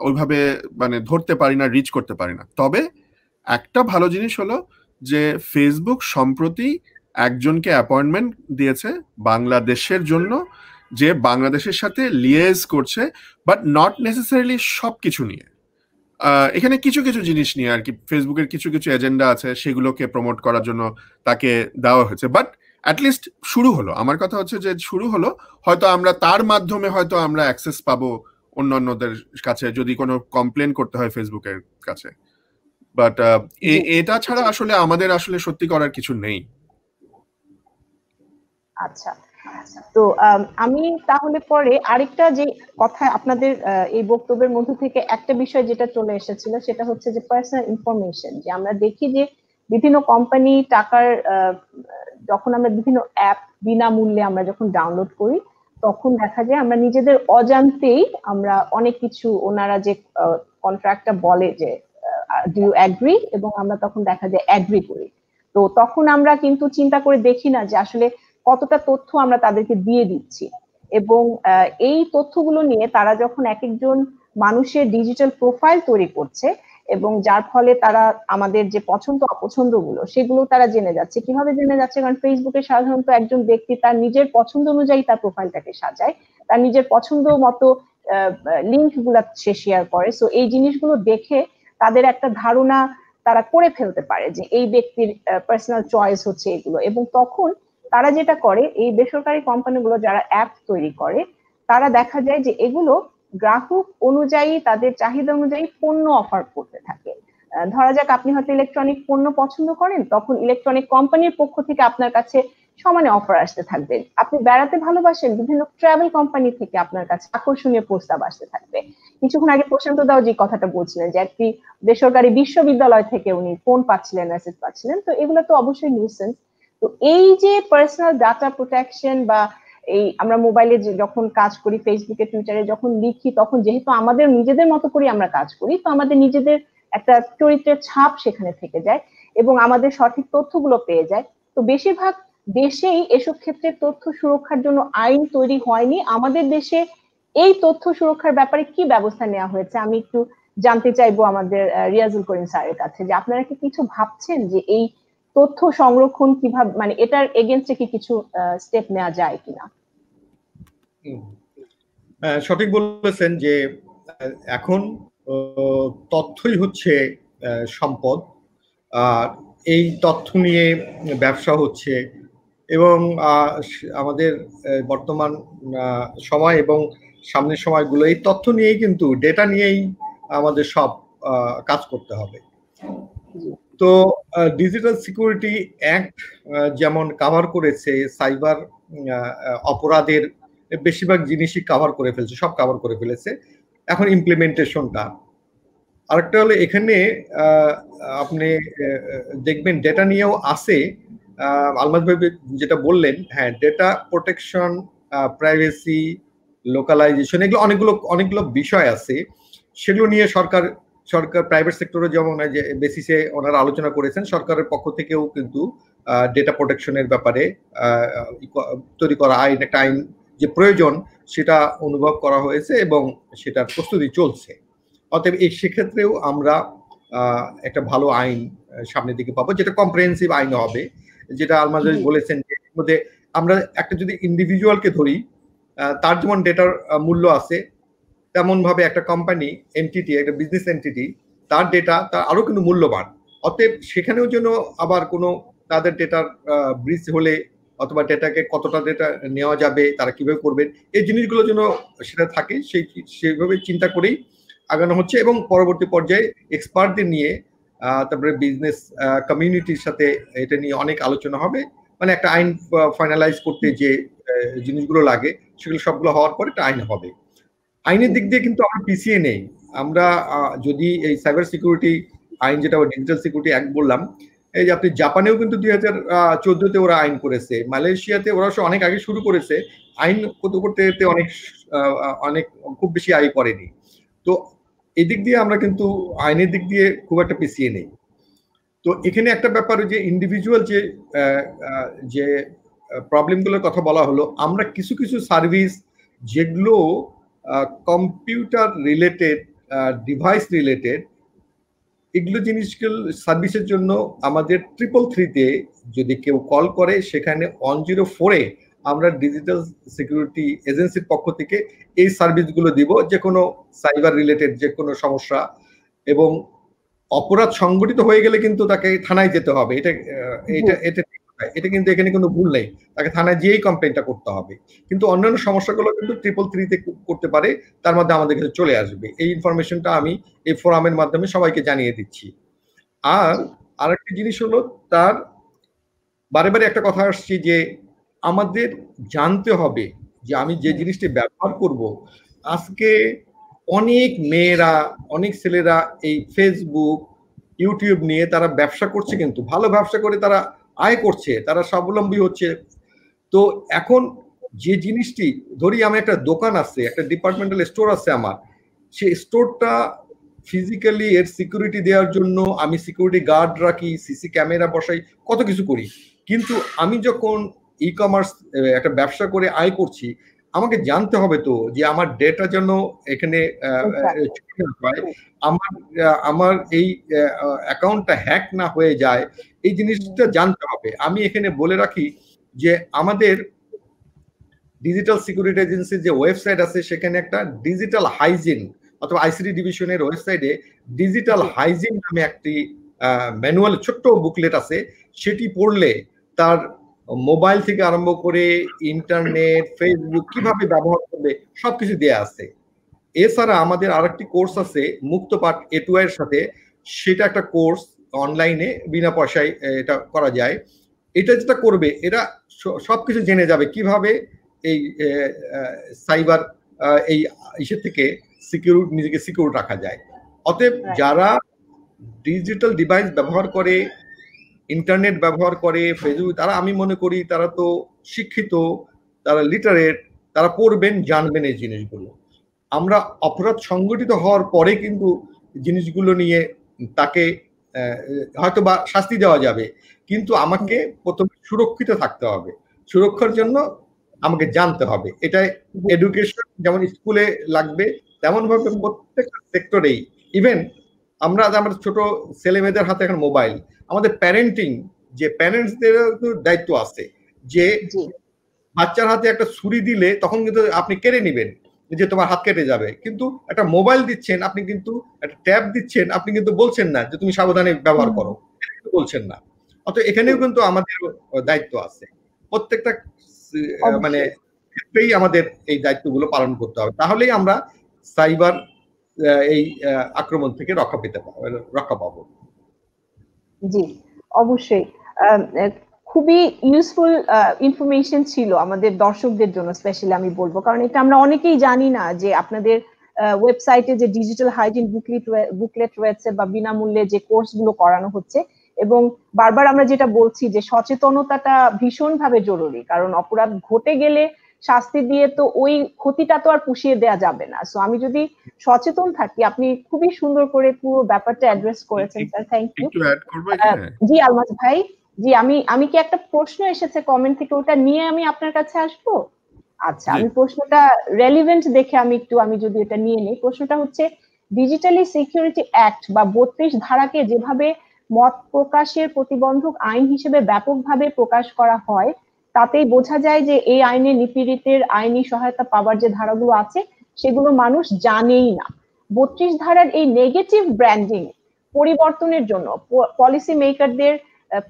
ওইভাবে মানে ধরতে পারি না, রিচ করতে পারি না। তবে একটা ভালো জিনিস হলো যে ফেসবুক সম্প্রতি একজনকে অ্যাপয়েন্টমেন্ট দিয়েছে বাংলাদেশের জন্য, যে বাংলাদেশের সাথে লিয়েজ করছে, বাট নট নেসেসারিলি সবকিছু নিয়ে। এখানে কিছু কিছু জিনিস নিয়ে আর কি, ফেসবুকের কিছু কিছু এজেন্ডা আছে, সেগুলোকে প্রমোট করার জন্য তাকে দেওয়া হয়েছে। বাট অ্যাটলিস্ট শুরু হলো। আমার কথা হচ্ছে যে শুরু হলো, হয়তো আমরা তার মাধ্যমে হয়তো আমরা অ্যাক্সেস পাবো অন্যান্যদের কাছে যদি কোনো কমপ্লেন করতে হয় ফেসবুকের কাছে। বাট এটা ছাড়া আসলে আমাদের আসলে সত্যি করার কিছু নেই। আচ্ছা, তো আমি তাহলে পরে আরেকটা যে কথা আপনাদের এই বক্তব্যের মধ্যে থেকে একটা বিষয় যেটা চলে এসেছিল, সেটা হচ্ছে যে পার্সোনাল ইনফরমেশন। যে আমরা দেখি যে বিভিন্ন কোম্পানি টাকার, যখন আমরা বিভিন্ন অ্যাপ বিনামূল্যে আমরা যখন ডাউনলোড করি, তখন দেখা যায় আমরা নিজেদের অজান্তেই আমরা অনেক কিছু, ওনারা যে কন্ট্রাক্টটা বলে যে ডু ইউ অ্যাগ্রি, এবং আমরা তখন দেখা যায় অ্যাগ্রি করি। তো তখন আমরা কিন্তু চিন্তা করে দেখি না যে আসলে কতটা তথ্য আমরা তাদেরকে দিয়ে দিচ্ছি, এবং এই তথ্যগুলো নিয়ে তারা যখন এক একজন মানুষের ডিজিটাল প্রোফাইল তৈরি করছে, এবং যার ফলে তারা আমাদের যে পছন্দ অপছন্দ গুলো সেগুলো তারা জেনে যাচ্ছে। কিভাবে জেনে যাচ্ছে? কারণ ফেসবুকে সাধারণত একজন ব্যক্তি তার নিজের পছন্দ অনুযায়ী তার প্রোফাইলটাকে সাজায়, তার নিজের পছন্দ মতো লিঙ্ক গুলা সে শেয়ার করে। সো এই জিনিসগুলো দেখে তাদের একটা ধারণা তারা করে ফেলতে পারে যে এই ব্যক্তির পার্সোনাল চয়েস হচ্ছে এগুলো, এবং তখন তারা যেটা করে, এই বেসরকারি কোম্পানিগুলো যারা অ্যাপ তৈরি করে তারা দেখা যায় যে এগুলো গ্রাহক অনুযায়ী তাদের চাহিদা অনুযায়ী পণ্য অফার করতে থাকে। ধরা যাক আপনি হয়তো ইলেকট্রনিক পণ্য পছন্দ করেন, তখন ইলেকট্রনিক কোম্পানির পক্ষ থেকে আপনার কাছে সমানে অফার আসতে থাকবে। আপনি বেড়াতে ভালোবাসেন, বিভিন্ন ট্রাভেল কোম্পানি থেকে আপনার কাছে আকর্ষণীয় প্রস্তাব আসতে থাকবে। কিছুক্ষণ আগে প্রশান্ত দাও যে কথাটা বলছিলেন যে একটি বেসরকারি বিশ্ববিদ্যালয় থেকে উনি ফোন পাচ্ছিলেন, মেসেজ পাচ্ছিলেন, তো এগুলো তো অবশ্যই নিউসেন্স। তো এই যে পার্সোনাল ডাটা প্রোটেকশন, বা এই আমরা মোবাইলে যখন কাজ করি, ফেসবুকে টুইটারে যখন লিখি, তখন যেহেতু আমাদের নিজেদের মতো করে আমরা কাজ করি, তো আমাদের নিজেদের একটা চরিত্রের ছাপ সেখানে থেকে যায়, এবং আমাদের সঠিক তথ্যগুলো পেয়ে যায়। তো বেশিরভাগ দেশেই এসব ক্ষেত্রে তথ্য সুরক্ষার জন্য আইন তৈরি হয়নি। আমাদের দেশে এই তথ্য সুরক্ষার ব্যাপারে কি ব্যবস্থা নেওয়া হয়েছে আমি একটু জানতে চাইবো আমাদের রিয়াজুল করিম স্যারের কাছে, যে আপনারা কি কিছু ভাবছেন যে এই তথ্য সংরক্ষণ কিভাবে, মানে এটার এগেইনস্টে কি কিছু স্টেপ নেওয়া যায় কিনা? সঠিক বলেছেন যে এখন তথ্যই হচ্ছে সম্পদ, আর এই তথ্য নিয়ে ব্যবসা হচ্ছে, এবং আমাদের বর্তমান সময় এবং সামনের সময়গুলো এই তথ্য নিয়েই, কিন্তু ডেটা নিয়েই আমাদের সব কাজ করতে হবে। তো ডিজিটাল সিকিউরিটি অ্যাক্ট যেমন কাভার করেছে সাইবার অপরাধের বেশিরভাগ জিনিসই কাভার করে ফেলছে, সব কাভার করে ফেলেছে। এখন ইমপ্লিমেন্টেশনটা আরেকটা হলো, এখানে আপনি দেখবেন ডেটা নিয়েও আছে। আলমাজ ভাই যেটা বললেন, হ্যাঁ, ডেটা প্রোটেকশন, প্রাইভেসি, লোকালাইজেশন, এগুলো অনেকগুলো বিষয় আছে। সেগুলো নিয়ে সরকার প্রাইভেট সেক্টরে যেমন যে বেসিসে ওনারা আলোচনা করেছেন, সরকারের পক্ষ থেকেও কিন্তু ডেটা প্রোটেকশনের ব্যাপারে তৈরি করা একটা আইন যে প্রয়োজন সেটা অনুভব করা হয়েছে, এবং সেটার প্রস্তুতি চলছে। অতএব এই সেক্ষেত্রেও আমরা একটা ভালো আইন সামনের দিকে পাবো, যেটা কম্প্রিহেন্সিভ আইন হবে। যেটা আলমাজ ভাই বলেছেন যে এর মধ্যে আমরা একটা যদি ইন্ডিভিজুয়ালকে ধরি, তার যেমন ডেটার মূল্য আছে, তেমন ভাবে একটা কোম্পানি এন্টিটি, একটা বিজনেস এন্টিটি, তার ডেটা তার আরো কিন্তু মূল্যবান। অতএব সেখানেও যেন আবার কোনো তাদের ডেটার ব্রিচ হলে, অথবা ডেটাকে কতটা ডেটা নেওয়া যাবে, তারা কিভাবে করবেন, এই জিনিসগুলো যেন সেটা থাকে, সেইভাবে চিন্তা করেই আগানো হচ্ছে। এবং পরবর্তী পর্যায়ে এক্সপার্টদের নিয়ে, তারপরে বিজনেস কমিউনিটির সাথে এটা নিয়ে অনেক আলোচনা হবে। মানে একটা আইন ফাইনালাইজ করতে যে জিনিসগুলো লাগে সেগুলো সবগুলো হওয়ার পরে একটা আইন হবে। আইনের দিক দিয়ে কিন্তু আমরা পিছিয়ে নেই। আমরা যদি এই সাইবার সিকিউরিটি আইন, যেটা ডিজিটাল সিকিউরিটি অ্যাক্ট বললাম, এই যে আপনি জাপানেও কিন্তু 2014-তে ওরা আইন করেছে, মালয়েশিয়াতে ওরা অনেক আগে শুরু করেছে আইন করতে অনেক খুব বেশি আগে করেনি। তো এই দিক দিয়ে আমরা কিন্তু আইনের দিক দিয়ে খুব একটা পিছিয়ে নেই। তো এখানে একটা ব্যাপার, যে ইন্ডিভিজুয়াল যে প্রবলেমগুলোর কথা বলা হলো, আমরা কিছু কিছু সার্ভিস যেগুলো কম্পিউটার রিলেটেড, ডিভাইস রিলেটেড, এগুলো জিনিসগুলো সার্ভিসের জন্য আমাদের 333-তে যদি কেউ কল করে, সেখানে 104-এ আমরা ডিজিটাল সিকিউরিটি এজেন্সির পক্ষ থেকে এই সার্ভিসগুলো দিব, যে কোনো সাইবার রিলেটেড যে কোনো সমস্যা। এবং অপরাধ সংগঠিত হয়ে গেলে কিন্তু তাকে থানায় যেতে হবে, এটা কিন্তু এখানে কোনো ভুল নেই, তাকে থানায় যেয়েই কমপ্লেনটা করতে হবে। কিন্তু অন্যান্য সমস্যাগুলো কিন্তু 333-তে করতে পারে, তার মধ্যে আমাদের কাছে চলে আসবে। এই ইনফরমেশনটা আমি এই ফোরামের মাধ্যমে সবাইকে জানিয়ে দিচ্ছি। আর আরেকটা জিনিস হলো, তার বারে বারে একটা কথা আসছে যে আমাদের জানতে হবে যে আমি যে জিনিসটি ব্যবহার করব। আজকে অনেক মেয়েরা, অনেক ছেলেরা এই ফেসবুক, ইউটিউব নিয়ে তারা ব্যবসা করছে, কিন্তু ভালো ব্যবসা করে তারা আয় করছে, তারা স্বাবলম্বী হচ্ছে। তো এখন যে জিনিসটি ধরি, আমার একটা দোকান আছে, একটা ডিপার্টমেন্টাল স্টোর আছে আমার, সেই স্টোরটা ফিজিক্যালি এর সিকিউরিটি দেওয়ার জন্য আমি সিকিউরিটি গার্ড রাখি, সিসি ক্যামেরা বসাই, কত কিছু করি। কিন্তু আমি যখন ই কমার্স একটা ব্যবসা করে আয় করছি, আমাকে জানতে হবে তো যে আমার ডেটা যেন এখানে আমার এই অ্যাকাউন্টটা হ্যাক না হয়ে যায়, এই জিনিসটা জানতে হবে। আমি এখানে বলে রাখি যে আমাদের ডিজিটাল সিকিউরিটি এজেন্সির যে ওয়েবসাইট আছে সেখানে একটা ডিজিটাল হাইজিন অথবা আইসিটি ডিভিশনের ওয়েবসাইটে ডিজিটাল হাইজিন নামে একটি ম্যানুয়াল ছোট্ট বুকলেট আছে। সেটি পড়লে তার মোবাইল থেকে আরম্ভ করে ইন্টারনেট, ফেসবুক কিভাবে ব্যবহার করবে সবকিছু দেয়া আছে। এছাড়া আমাদের আরেকটি কোর্স আছে মুক্তপাঠ A2I এর সাথে, সেটা একটা কোর্স অনলাইনে বিনা পয়সায় এটা করা যায়। এটা যেটা করবে এরা সবকিছু জেনে যাবে কিভাবে এই সাইবার এই ইসের থেকে নিজেকে সিকিউর রাখা যায়। অতএব যারা ডিজিটাল ডিভাইস ব্যবহার করে, ইন্টারনেট ব্যবহার করে, ফেসবুক, তারা আমি মনে করি তারা তো শিক্ষিত, তারা লিটারেট, তারা পড়বেন, জানবেন এই জিনিসগুলো। আমরা অপরাধ সংগঠিত হওয়ার পরে কিন্তু জিনিসগুলো নিয়ে তাকে হয়তো বা শাস্তি দেওয়া যাবে, কিন্তু আমাকে প্রথমে সুরক্ষিত থাকতে হবে। সুরক্ষার জন্য আমাকে জানতে হবে। এটা এডুকেশন যেমন স্কুলে লাগবে, তেমন ভাবে প্রত্যেকটা সেক্টরেই। ইভেন আমরা ছোট ছেলে মেয়েদের হাতে এখন মোবাইল, আমাদের প্যারেন্টিং, যে প্যারেন্টসদের দায়িত্ব আছে যে বাচ্চার হাতে একটা ছুরি দিলে তখন কিন্তু আপনি কেড়ে নিবেন যে তোমার হাত কেটে যাবে, কিন্তু একটা মোবাইল দিচ্ছেন আপনি, কিন্তু একটা ট্যাব দিচ্ছেন আপনি, কিন্তু বলছেন না যে তুমি সাবধানে ব্যবহার করো, বলছেন না। অতএব এখানেও কিন্তু আমাদের দায়িত্ব আছে। প্রত্যেকটা মানে ক্ষেত্রেই আমাদের এই দায়িত্বগুলো পালন করতে হবে, তাহলেই আমরা সাইবার এই আক্রমণ থেকে রক্ষা পাবো। জি, অবশ্যই খুবই ইউজফুল ইনফরমেশন ছিল আমাদের দর্শকদের জন্য, স্পেশালি আমি বলবো, কারণ এটা আমরা অনেকেই জানি না যে আপনাদের ওয়েবসাইটে যে ডিজিটাল হাইজিন বুকলেট রয়েছে বা বিনামূল্যে যে কোর্সগুলো করানো হচ্ছে, এবং বারবার আমরা যেটা বলছি যে সচেতনতাটা ভীষণভাবে জরুরি, কারণ অপরাধ ঘটে গেলে শাস্তি দিয়ে তো ওই ক্ষতিটা তো আর পুষিয়ে দেওয়া যাবে না। সো আমি যদি সচেতন থাকি, আপনি খুবই সুন্দর করে পুরো ব্যাপারটা অ্যাড্রেস করেছেন স্যার, থ্যাংক ইউ। জি আলমাস ভাই, জি আমি কি একটা প্রশ্ন এসেছে কমেন্ট থেকে, ওটা নিয়ে আমি আপনার কাছে আসবো? আচ্ছা, আমি প্রশ্নটা রেলিভেন্ট দেখে আমি যদি এটা নিয়ে নিই। প্রশ্নটা হচ্ছে, ডিজিটালি সিকিউরিটি অ্যাক্ট বা 32 ধারাকে যেভাবে মত প্রকাশের প্রতিবন্ধক আইন হিসেবে ব্যাপকভাবে প্রকাশ করা হয়, তাতেই বোঝা যায় যে এই আইনে নিপীড়িতের আইনি সহায়তা পাওয়ার যে ধারাগুলো আছে সেগুলো মানুষ জানেই না। 32 ধারার এই নেগেটিভ ব্র্যান্ডিং পরিবর্তনের জন্য পলিসি মেকারদের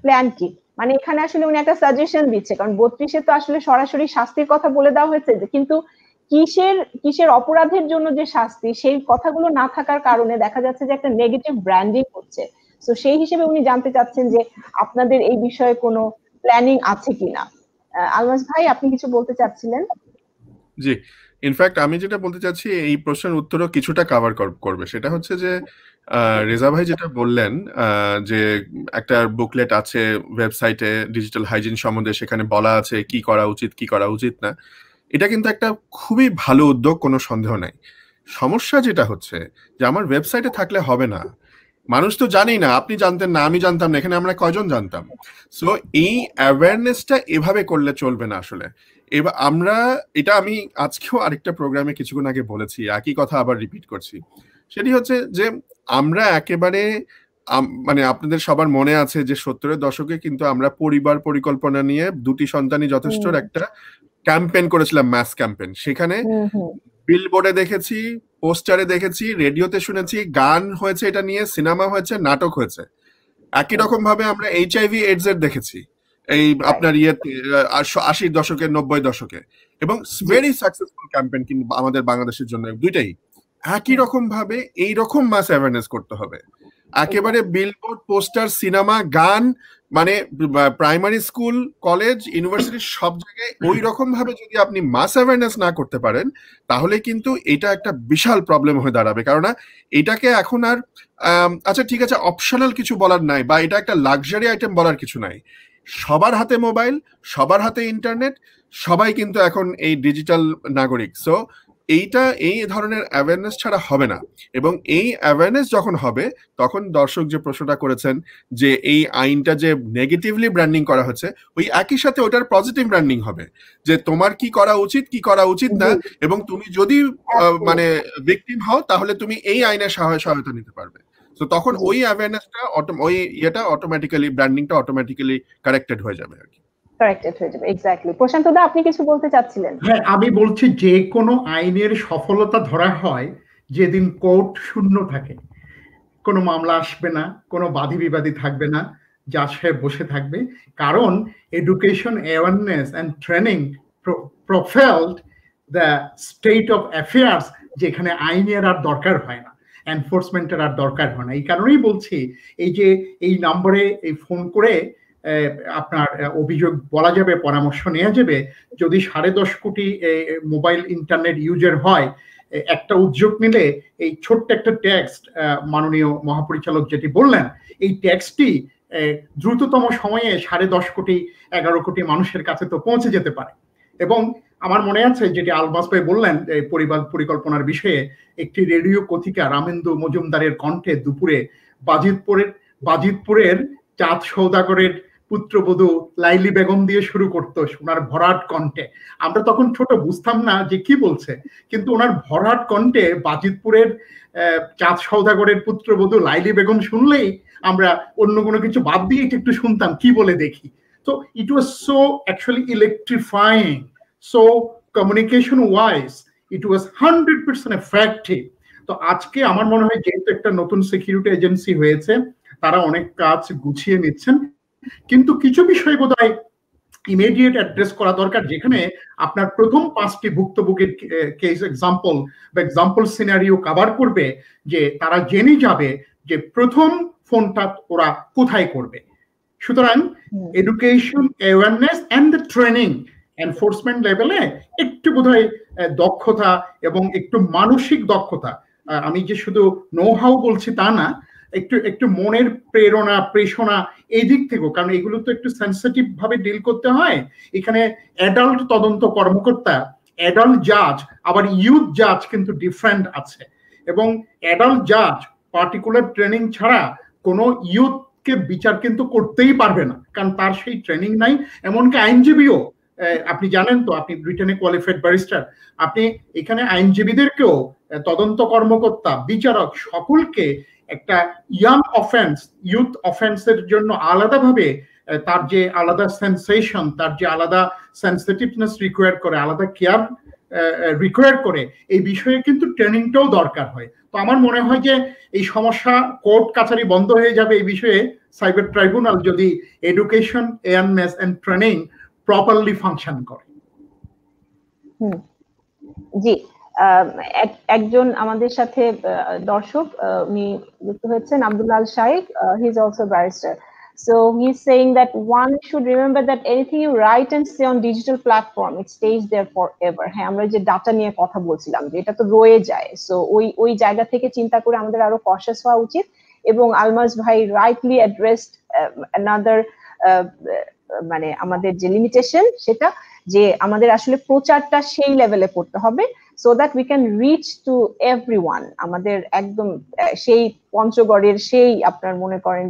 প্ল্যান কি? মানে এখানে আসলে উনি একটা সাজেশন দিচ্ছে, কারণ 32-এ তো আসলে সরাসরি শাস্তির কথা বলে দেওয়া হয়েছে, কিন্তু কিসের অপরাধের জন্য যে শাস্তি, সেই কথাগুলো না থাকার কারণে দেখা যাচ্ছে যে একটা নেগেটিভ ব্র্যান্ডিং হচ্ছে। তো সেই হিসেবে উনি জানতে চাচ্ছেন যে আপনাদের এই বিষয়ে কোনো প্ল্যানিং আছে কিনা। আলমাস ভাই, আপনি কিছু বলতে চাচ্ছিলেন? জি, ইনফ্যাক্ট আমি যেটা বলতে চাচ্ছি এই প্রশ্নের উত্তরও কিছুটা কভার করবে। সেটা হচ্ছে যে রেজা ভাই যেটা বললেন যে একটা বুকলেট আছে ওয়েবসাইটে ডিজিটাল হাইজিন সম্বন্ধে, সেখানে বলা আছে কি করা উচিত কি করা উচিত না। এটা কিন্তু একটা খুবই ভালো উদ্যোগ, কোনো সন্দেহ নাই। সমস্যা যেটা হচ্ছে যে আমার ওয়েবসাইটে থাকলে হবে না, মানুষ তো জানেই না, আপনি জানতেন না, আমি জানতাম না, এখানে আমরা কয়জন জানতাম? সো এই অ্যাওয়ারনেসটা এভাবে করলে চলবে না আসলে। এবার আমি আজকেও আরেকটা প্রোগ্রামে কিছুক্ষণ আগে বলেছি, একই কথা আবার রিপিট করছি। সেটি হচ্ছে যে আমরা একেবারে মানে আপনাদের সবার মনে আছে যে 70-এর দশকে কিন্তু আমরা পরিবার পরিকল্পনা নিয়ে 2টি সন্তানই যথেষ্ট একটা ক্যাম্পেইন করেছিলাম, ম্যাস ক্যাম্পেইন। সেখানে বিলবোর্ডে দেখেছি, পোস্টারে দেখেছি, রেডিওতে শুনেছি, গান হয়েছে এটা নিয়ে, সিনেমা হয়েছে, নাটক হয়েছে। একই রকম ভাবে আমরা HIV AIDS এর দেখেছি এই আপনার 80-র দশকে 90-র দশকে, এবং ভেরি সাকসেসফুল ক্যাম্পেইন কিন্তু আমাদের বাংলাদেশের জন্য। দুইটাই একই রকম ভাবে এইরকম মাস অ্যাওয়ারনেস করতে হবে। একেবারে বিলবোর্ড, পোস্টার, সিনেমা, গান, মানে প্রাইমারি স্কুল, কলেজ, ইউনিভার্সিটি সব জায়গায় ওই রকম ভাবে যদি আপনি মাস অ্যাওয়ারনেস না করতে পারেন, তাহলে কিন্তু এটা একটা বিশাল প্রবলেম হয়ে দাঁড়াবে। কারণ এটাকে এখন আর আচ্ছা ঠিক আছে অপশনাল কিছু বলার নাই, বা এটা একটা লাক্সারি আইটেম বলার কিছু নাই। সবার হাতে মোবাইল, সবার হাতে ইন্টারনেট, সবাই কিন্তু এখন এই ডিজিটাল নাগরিক। সো এই ধরনের অ্যাওয়ারনেস ছাড়া হবে না। এবং এই অ্যাওয়ারনেস যখন হবে তখন দর্শক যে প্রশ্নটা করেছেন যে এই আইনটা যে নেগেটিভলি ব্র্যান্ডিং করা হচ্ছে, ওই একই সাথে ওটার পজিটিভ ব্র্যান্ডিং হবে যে তোমার কি করা উচিত কি করা উচিত না, এবং তুমি যদি মানে ভিকটিম হও তাহলে তুমি এই আইনের সহায়তা নিতে পারবে। তো তখন ওই অ্যাওয়ারনেসটা ওই ইয়েটা অটোমেটিক্যালি ব্র্যান্ডিংটা অটোমেটিক্যালি কারেক্টেড হয়ে যাবে আর কি। কারেক্টেড হয়ে যাবে। এক্স্যাক্টলি। প্রশান্ত দা, আপনি কিছু বলতে চাচ্ছিলেন? হ্যাঁ, আমি বলছি যে কোনো আইনের সফলতা ধরা হয় যেদিন কোর্ট শূন্য থাকে, কোনো মামলা আসবে না, কোনো বাদী বিবাদী থাকবে না, জাজ সাহেব বসে থাকবে, কারণ education, awareness and training profiled the state of affairs, যেখানে আইনের আর দরকার হয় না, এনফোর্সমেন্টের আর দরকার হয় না। এই কারণেই বলছি এই যে এই নম্বরে এই ফোন করে আপনার অভিযোগ বলা যাবে, পরামর্শ নেওয়া যাবে। যদি 10.5 কোটি মোবাইল ইন্টারনেট ইউজার হয়, একটা উদ্যোগ নিলে এই ছোট্ট একটা টেক্সট, মাননীয় মহাপরিচালক যেটি বললেন, এই টেক্সটটি দ্রুততম সময়ে 10.5 কোটি 11 কোটি মানুষের কাছে তো পৌঁছে যেতে পারে। এবং আমার মনে আছে যেটি আলমাস ভাই বললেন পরিবার পরিকল্পনার বিষয়ে, একটি রেডিও কথিকা রামেন্দু মজুমদারের কণ্ঠে দুপুরে বাজিতপুরের চাঁদ সৌদাগরের পুত্রবধূ লাইলি বেগম দিয়ে শুরু করতো ওনার ভরাট কণ্ঠে। আমরা তখন ছোট, বুঝতাম না যে কি বলছে, কিন্তু ওনার ভরাট কণ্ঠে বাজিতপুরের চাঁদ সৌদাগরের পুত্রবধূ লাইলি বেগম শুনলেই আমরা অন্য কোনো কিছু বাদ দিয়ে একটু শুনতাম কি বলে দেখি। তো it was so actually electrifying, so communication wise it was 100% effective. তো আজকে আমার মনে হয় যেহেতু একটা নতুন সিকিউরিটি এজেন্সি হয়েছে, তারা অনেক কাজ গুছিয়ে নিচ্ছেন, কিন্তু কিছু বিষয় বোধহয় ইমিডিয়েট অ্যাড্রেস করা দরকার, যেখানে আপনার প্রথম 5টি ভুক্তভোগীর কেস এক্সাম্পল বা এক্সাম্পল সিনারিও কভার করবে, যে তারা জেনে যাবে যে প্রথম ফোনটা ওরা কোথায় করবে। সুতরাং education, awareness and the training enforcement লেভেলে একটু বোধহয় দক্ষতা এবং একটু মানসিক দক্ষতা, আমি যে শুধু নো হাউ বলছি তা না, একটু মনের প্রেরণা, প্রেষণা এই দিক থেকেও, কারণ এগুলো তো একটু সেন্সিটিভ ভাবে ডিল করতে হয়। এখানে অ্যাডাল্ট তদন্ত কর্মকর্তা, অ্যাডাল্ট জাজ, আবার ইউথ জাজ কিন্তু ডিফারেন্ট আছে, এবং অ্যাডাল্ট জাজ পার্টিকুলার ট্রেনিং ছাড়া কোনো ইউথকে বিচার কিন্তু করতেই পারবে না, কারণ তার সেই ট্রেনিং নাই। এমনকি আইনজীবীও, আপনি জানেন তো, আপনি ব্রিটেনে কোয়ালিফাইড ব্যারিস্টার, আপনি এখানে আইনজীবীদেরকেও তদন্ত কর্মকর্তা, বিচারক সকলকে একটা ইয়াং অফেন্স, ইউথ অফেন্সের জন্য আলাদাভাবে তার যে আলাদা সেন্সেশন, তার যে আলাদা সেন্সিটিভনেস রিকোয়ার করে, আলাদা কেয়ার রিকোয়ার করে, এই বিষয়ে কিন্তু ট্রেনিংটাও দরকার হয়। তো আমার মনে হয় যে এই সমস্যা, কোর্ট কাছারি বন্ধ হয়ে যাবে এই বিষয়ে সাইবার ট্রাইব্যুনাল যদি education, awareness and training properly function করে। জি, একজন আমাদের সাথে দর্শক উনি যুক্ত হয়েছেন, Abdullah Shaikh, he is also barrister. So he's saying that one should remember that anything you write and say on digital platform, it stays there forever. হ্যাঁ, আমরা যে ডাটা নিয়ে কথা বলছিলাম যে এটা তো রয়ে যায়, সো ওই জায়গা থেকে চিন্তা করে আমাদের আরো কশাস হওয়া উচিত। এবং আলমাস ভাই রাইটলি অ্যাড্রেসড অ্যানাদার মানে আমাদের যে লিমিটেশন, সেটা যে আমাদের আসলে প্রচারটা সেই লেভেলে করতে হবে so that we can reach to everyone. আমাদের একদম সেই পঞ্চগড়ের সেই আপনার মনে করেন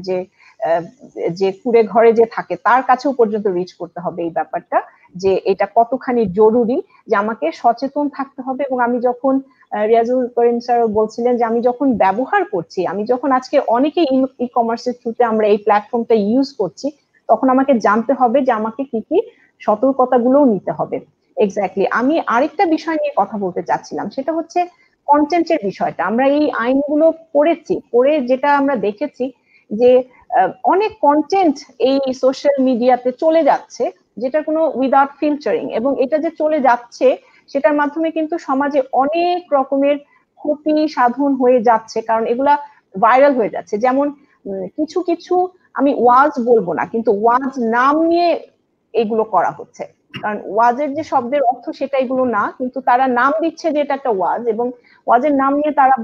যে কুড়ে ঘরে যে থাকে তার কাছেও পর্যন্ত রিচ করতে হবে এই ব্যাপারটা, যে এটা কতখানি জরুরি, যে আমাকে সচেতন থাকতে হবে। এবং আমি যখন রিয়াজুল করিম স্যার বলছিলেন যে আমি যখন ব্যবহার করছি, আমি যখন আজকে অনেকে ই কমার্সের থ্রুতে আমরা এই প্ল্যাটফর্মটা ইউজ করছি, তখন আমাকে জানতে হবে যে আমাকে কি কি সতর্কতাগুলোও নিতে হবে। এক্স্যাক্টলি। আমি আরেকটা বিষয় নিয়ে কথা বলতে চাচ্ছিলাম, সেটা হচ্ছে কন্টেন্টের বিষয়টা। আমরা এই আইনগুলো পড়ে যেটা আমরা দেখেছি যে অনেক কন্টেন্ট এই সোশ্যাল মিডিয়াতে চলে যাচ্ছে, যেটা কোনো উইদাউট ফিল্টারিং, এবং এটা যে চলে যাচ্ছে সেটার মাধ্যমে কিন্তু সমাজে অনেক রকমের ক্ষতি সাধন হয়ে যাচ্ছে, কারণ এগুলা ভাইরাল হয়ে যাচ্ছে। যেমন কিছু কিছু, আমি ওয়াজ বলবো না, কিন্তু ওয়াজ নাম নিয়ে এগুলো করা হচ্ছে, কারণ ওয়াজের যে শব্দের অর্থ সেটা এগুলো না, কিন্তু তারা নাম দিচ্ছে যে এটা একটা ওয়াজ, এবং ওয়াজের নাম নিয়ে তারা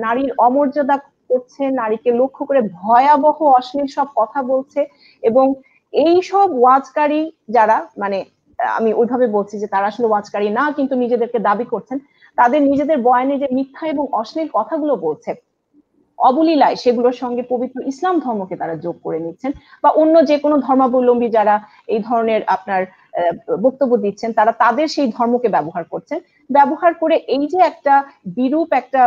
নারীর অমর্যাদা করছে, নারীকে লক্ষ্য করে ভয়াবহ অশ্লীল সব কথা বলছে। এবং এই সব ওয়াজকারী যারা, মানে আমি ওইভাবে বলছি যে তারা আসলে ওয়াজকারী না, কিন্তু নিজেদেরকে দাবি করছেন, তাদের নিজেদের বয়ানে যে মিথ্যা এবং অশ্লীল কথাগুলো বলছে, অবলীলায় সেগুলোর সঙ্গে পবিত্র ইসলাম ধর্মকে তারা যোগ করে নিচ্ছেন, বা অন্য যে কোনো ধর্মাবলম্বী যারা এই ধরনের আপনার বক্তব্য দিচ্ছেন তারা তাদের সেই ধর্মকে ব্যবহার করছেন, ব্যবহার করে এই যে একটা বিরূপ একটা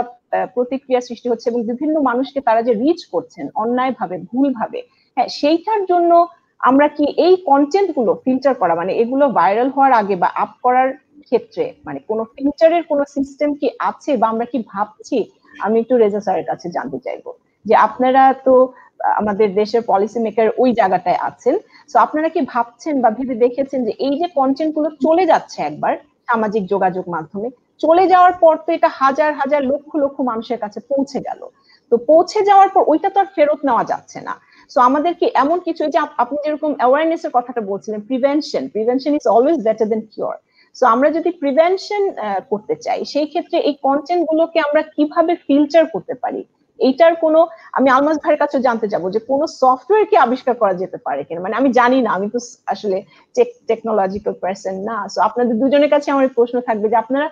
প্রতিক্রিয়া সৃষ্টি হচ্ছে এবং বিভিন্ন মানুষকে তারা যে রিচ করছেন অন্যায়ভাবে ভুলভাবে, হ্যাঁ সেইটার জন্য আমরা কি এই কন্টেন্ট গুলো ফিল্টার করা, মানে এগুলো ভাইরাল হওয়ার আগে বা আপ করার ক্ষেত্রে মানে কোনো ফিল্টারের কোনো সিস্টেম কি আছে বা আমরা কি ভাবছি? আমি একটু রেজা স্যারের কাছে জানতে চাইবো যে আপনারা তো আমাদের দেশের পলিসি মেকার ওই জায়গাটায় আছেন, তো আপনারা কি ভাবছেন বা ভেবে দেখেছেন যে এই যে কন্টেন্ট গুলো চলে যাচ্ছে একবার সামাজিক যোগাযোগ মাধ্যমে, চলে যাওয়ার পর তো এটা হাজার হাজার লক্ষ লক্ষ মানুষের কাছে পৌঁছে গেল, তো পৌঁছে যাওয়ার পর ওইটা তো আর ফেরত নেওয়া যাচ্ছে না। সো আমাদের কি এমন কিছু, যে আপনি যেরকম অ্যাওয়ারনেস এর কথাটা বলছিলেন, prevention is always better then cure. So আমরা যদি প্রিভেনশন করতে চাই সেই ক্ষেত্রে এই কন্টেন্ট গুলোকে আমরা কিভাবে ফিল্টার করতে পারি, এইটার কোনো, আমি আলমাস ভাইয়ের কাছে জানতে যাবো যে কোনো সফটওয়্যার কি আবিষ্কার করা যেতে পারে কিনা, মানে আমি জানি না, আমি তো আসলে টেকনোলজিক্যাল পার্সন না। সো আপনাদের দুজনের কাছে আমার প্রশ্ন থাকবে যে আপনারা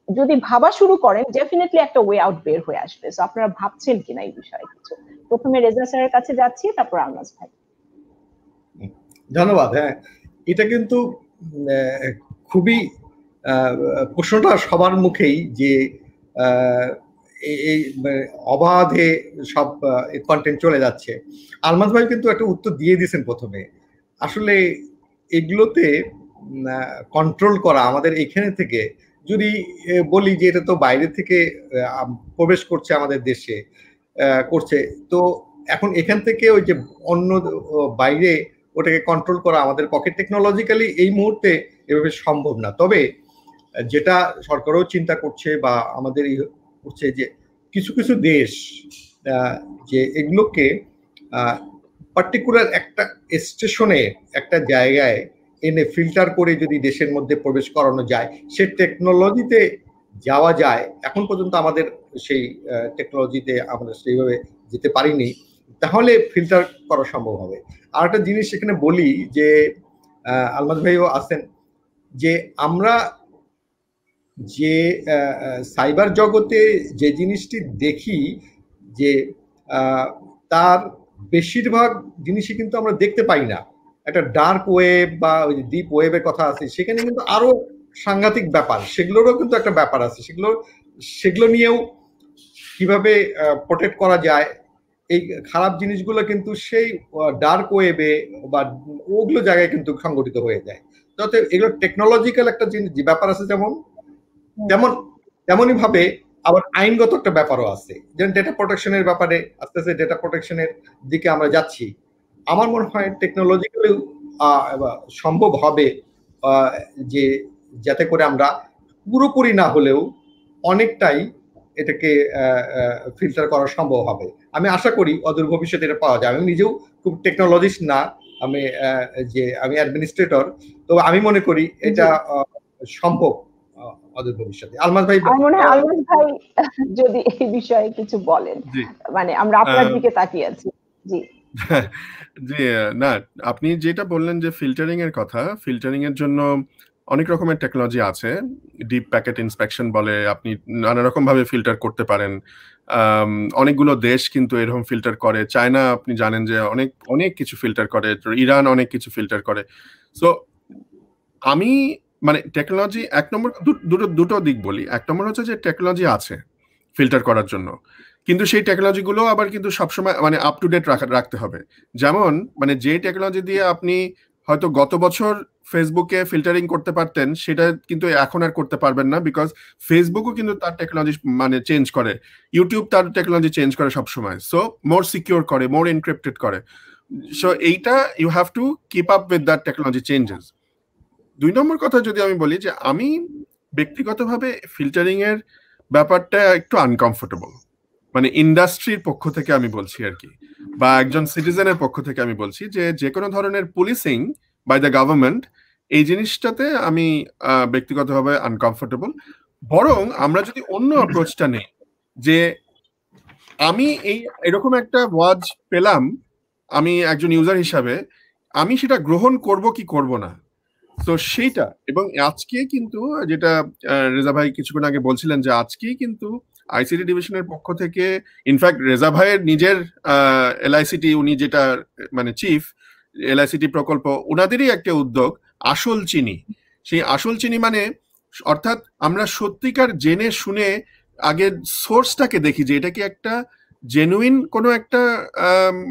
যদি ভাবা শুরু করেন ডেফিনেটলি একটা ওয়ে আউট বের হয়ে আসবে, সো আপনারা ভাবছেন কিনা এই বিষয়ে কিছু? প্রথমে রেজা স্যারের কাছে যাচ্ছি, তারপর আলমাস ভাই। ধন্যবাদ। হ্যাঁ, এটা কিন্তু খুবই প্রশ্নটা সবার মুখেই যে এই অবাধে সব কন্টেন্ট চলে যাচ্ছে। আলমাস ভাই কিন্তু একটা উত্তর দিয়ে দিয়েছেন প্রথমে। আসলে এগুলোতে কন্ট্রোল করা আমাদের এখানে থেকে, যদি বলি যে এটা তো বাইরে থেকে প্রবেশ করছে আমাদের দেশে করছে, তো এখন এখান থেকে ওই যে অন্য বাইরে ওটাকে কন্ট্রোল করা আমাদের পক্ষে টেকনোলজিক্যালি এই মুহূর্তে এভাবে সম্ভব না। তবে যেটা সরকারও চিন্তা করছে বা আমাদের করছে যে কিছু কিছু দেশ যে এগুলোকে পার্টিকুলার একটা স্টেশনে একটা জায়গায় এনে ফিল্টার করে যদি দেশের মধ্যে প্রবেশ করানো যায়, সে টেকনোলজিতে যাওয়া যায়। এখন পর্যন্ত আমাদের সেই টেকনোলজিতে আমরা সেইভাবে যেতে পারিনি, তাহলে ফিল্টার করা সম্ভব হবে। আর একটা জিনিস এখানে বলি যে আলমাস ভাইও আছেন, যে আমরা যে সাইবার জগতে যে জিনিসটি দেখি যে তার বেশিরভাগ জিনিসই কিন্তু আমরা দেখতে পাই না। একটা ডার্ক ওয়েব বা ওই ডিপ ওয়েবের কথা আছে, সেখানে কিন্তু আরো সাংঘাতিক ব্যাপার, সেগুলোরও কিন্তু একটা ব্যাপার আছে। সেগুলো নিয়েও কিভাবে প্রোটেক্ট করা যায়, এই খারাপ জিনিসগুলো কিন্তু সেই ডার্ক ওয়েবে বা ওগুলো জায়গায় কিন্তু সংগঠিত হয়ে যায়। তাতে এগুলো টেকনোলজিক্যাল একটা ব্যাপার আছে, তেমনই ভাবে আবার আইনগত একটা ব্যাপারও আছে। যেমন ডেটা প্রোটেকশনের ব্যাপারে আস্তে আস্তে ডেটা প্রোটেকশনের দিকে আমরা যাচ্ছি। আমার মনে হয় টেকনোলজিক্যালি সম্ভব হবে যে যাতে করে আমরা পুরোপুরি না হলেও অনেকটাই এটাকে ফিল্টার করা সম্ভব হবে। আমি আশা করি অদূর ভবিষ্যতে এটা পাওয়া যায়। আমি নিজেও খুব টেকনোলজিস্ট না, আমি অ্যাডমিনিস্ট্রেটর, তো আমি মনে করি এটা সম্ভব অদূর ভবিষ্যতে। আলমাস ভাই, আলমাস ভাই যদি এই বিষয়ে কিছু বলেন, মানে আমরা আপনার দিকে তাকিয়ে আছি। জি জি, না আপনি যেটা বললেন যে ফিল্টারিং এর কথা, ফিল্টারিং এর জন্য অনেক রকমের টেকনোলজি আছে। ডিপ প্যাকেট ইন্সপেকশন বলে, আপনি নানা রকম ভাবে ফিল্টার করতে পারেন। অনেকগুলো দেশ কিন্তু এরকম ফিল্টার করে। চায়না আপনি জানেন যে অনেক অনেক কিছু ফিল্টার করে, ইরান অনেক কিছু ফিল্টার করে। সো আমি মানে টেকনোলজি এক নম্বর দুটো দিক বলি। এক নম্বর হচ্ছে যে টেকনোলজি আছে ফিল্টার করার জন্য, কিন্তু সেই টেকনোলজি গুলো আবার কিন্তু সবসময় মানে আপ টু ডেট রাখতে হবে। যেমন মানে যে টেকনোলজি দিয়ে আপনি হয়তো গত বছর ফেসবুকে ফিল্টারিং করতে পারতেন, সেটা কিন্তু এখন আর করতে পারবেন না, বিকজ ফেসবুকও কিন্তু তার টেকনোলজি মানে চেঞ্জ করে, ইউটিউব তার টেকনোলজি চেঞ্জ করে সবসময়। সো মোর সিকিউর করে, মোর এনক্রিপ্টেড করে। সো এইটা you have to keep up with that technology changes. দুই নম্বর কথা যদি আমি বলি যে আমি ব্যক্তিগতভাবে ফিল্টারিং এর ব্যাপারটা একটু আনকমফোর্টেবল, মানে ইন্ডাস্ট্রির পক্ষ থেকে আমি বলছি আর কি, বা একজন সিটিজেনের পক্ষ থেকে আমি বলছি যে কোনো ধরনের পুলিশিং বাই দ্য গভর্নমেন্ট, এই জিনিসটাতে আমি ব্যক্তিগতভাবে আনকমফোর্টেবল। বরং আমরা যদি অন্য অ্যাপ্রোচটা নেই, যে আমি এরকম একটা ওয়াচ পেলাম, আমি একজন ইউজার হিসাবে আমি সেটা গ্রহণ করব কি করব না, তো সেইটা, এবং আজকে কিন্তু যেটা রেজা ভাই কিছুক্ষণ আগে বলছিলেন যে আজকেই কিন্তু আইসিটি ডিভিশনের পক্ষ থেকে, ইনফ্যাক্ট রেজা ভাইয়ের নিজের এলআইসিটি, উনি যেটা মানে চিফ এলআইসিটি প্রকল্প, ওনাদেরই একটা উদ্যোগ আসল চিনি। সেই আসল চিনি মানে অর্থাৎ আমরা সত্যিকার জেনে শুনে আগে সোর্সটাকে দেখি যে এটা কি একটা জেনুইন কোনো একটা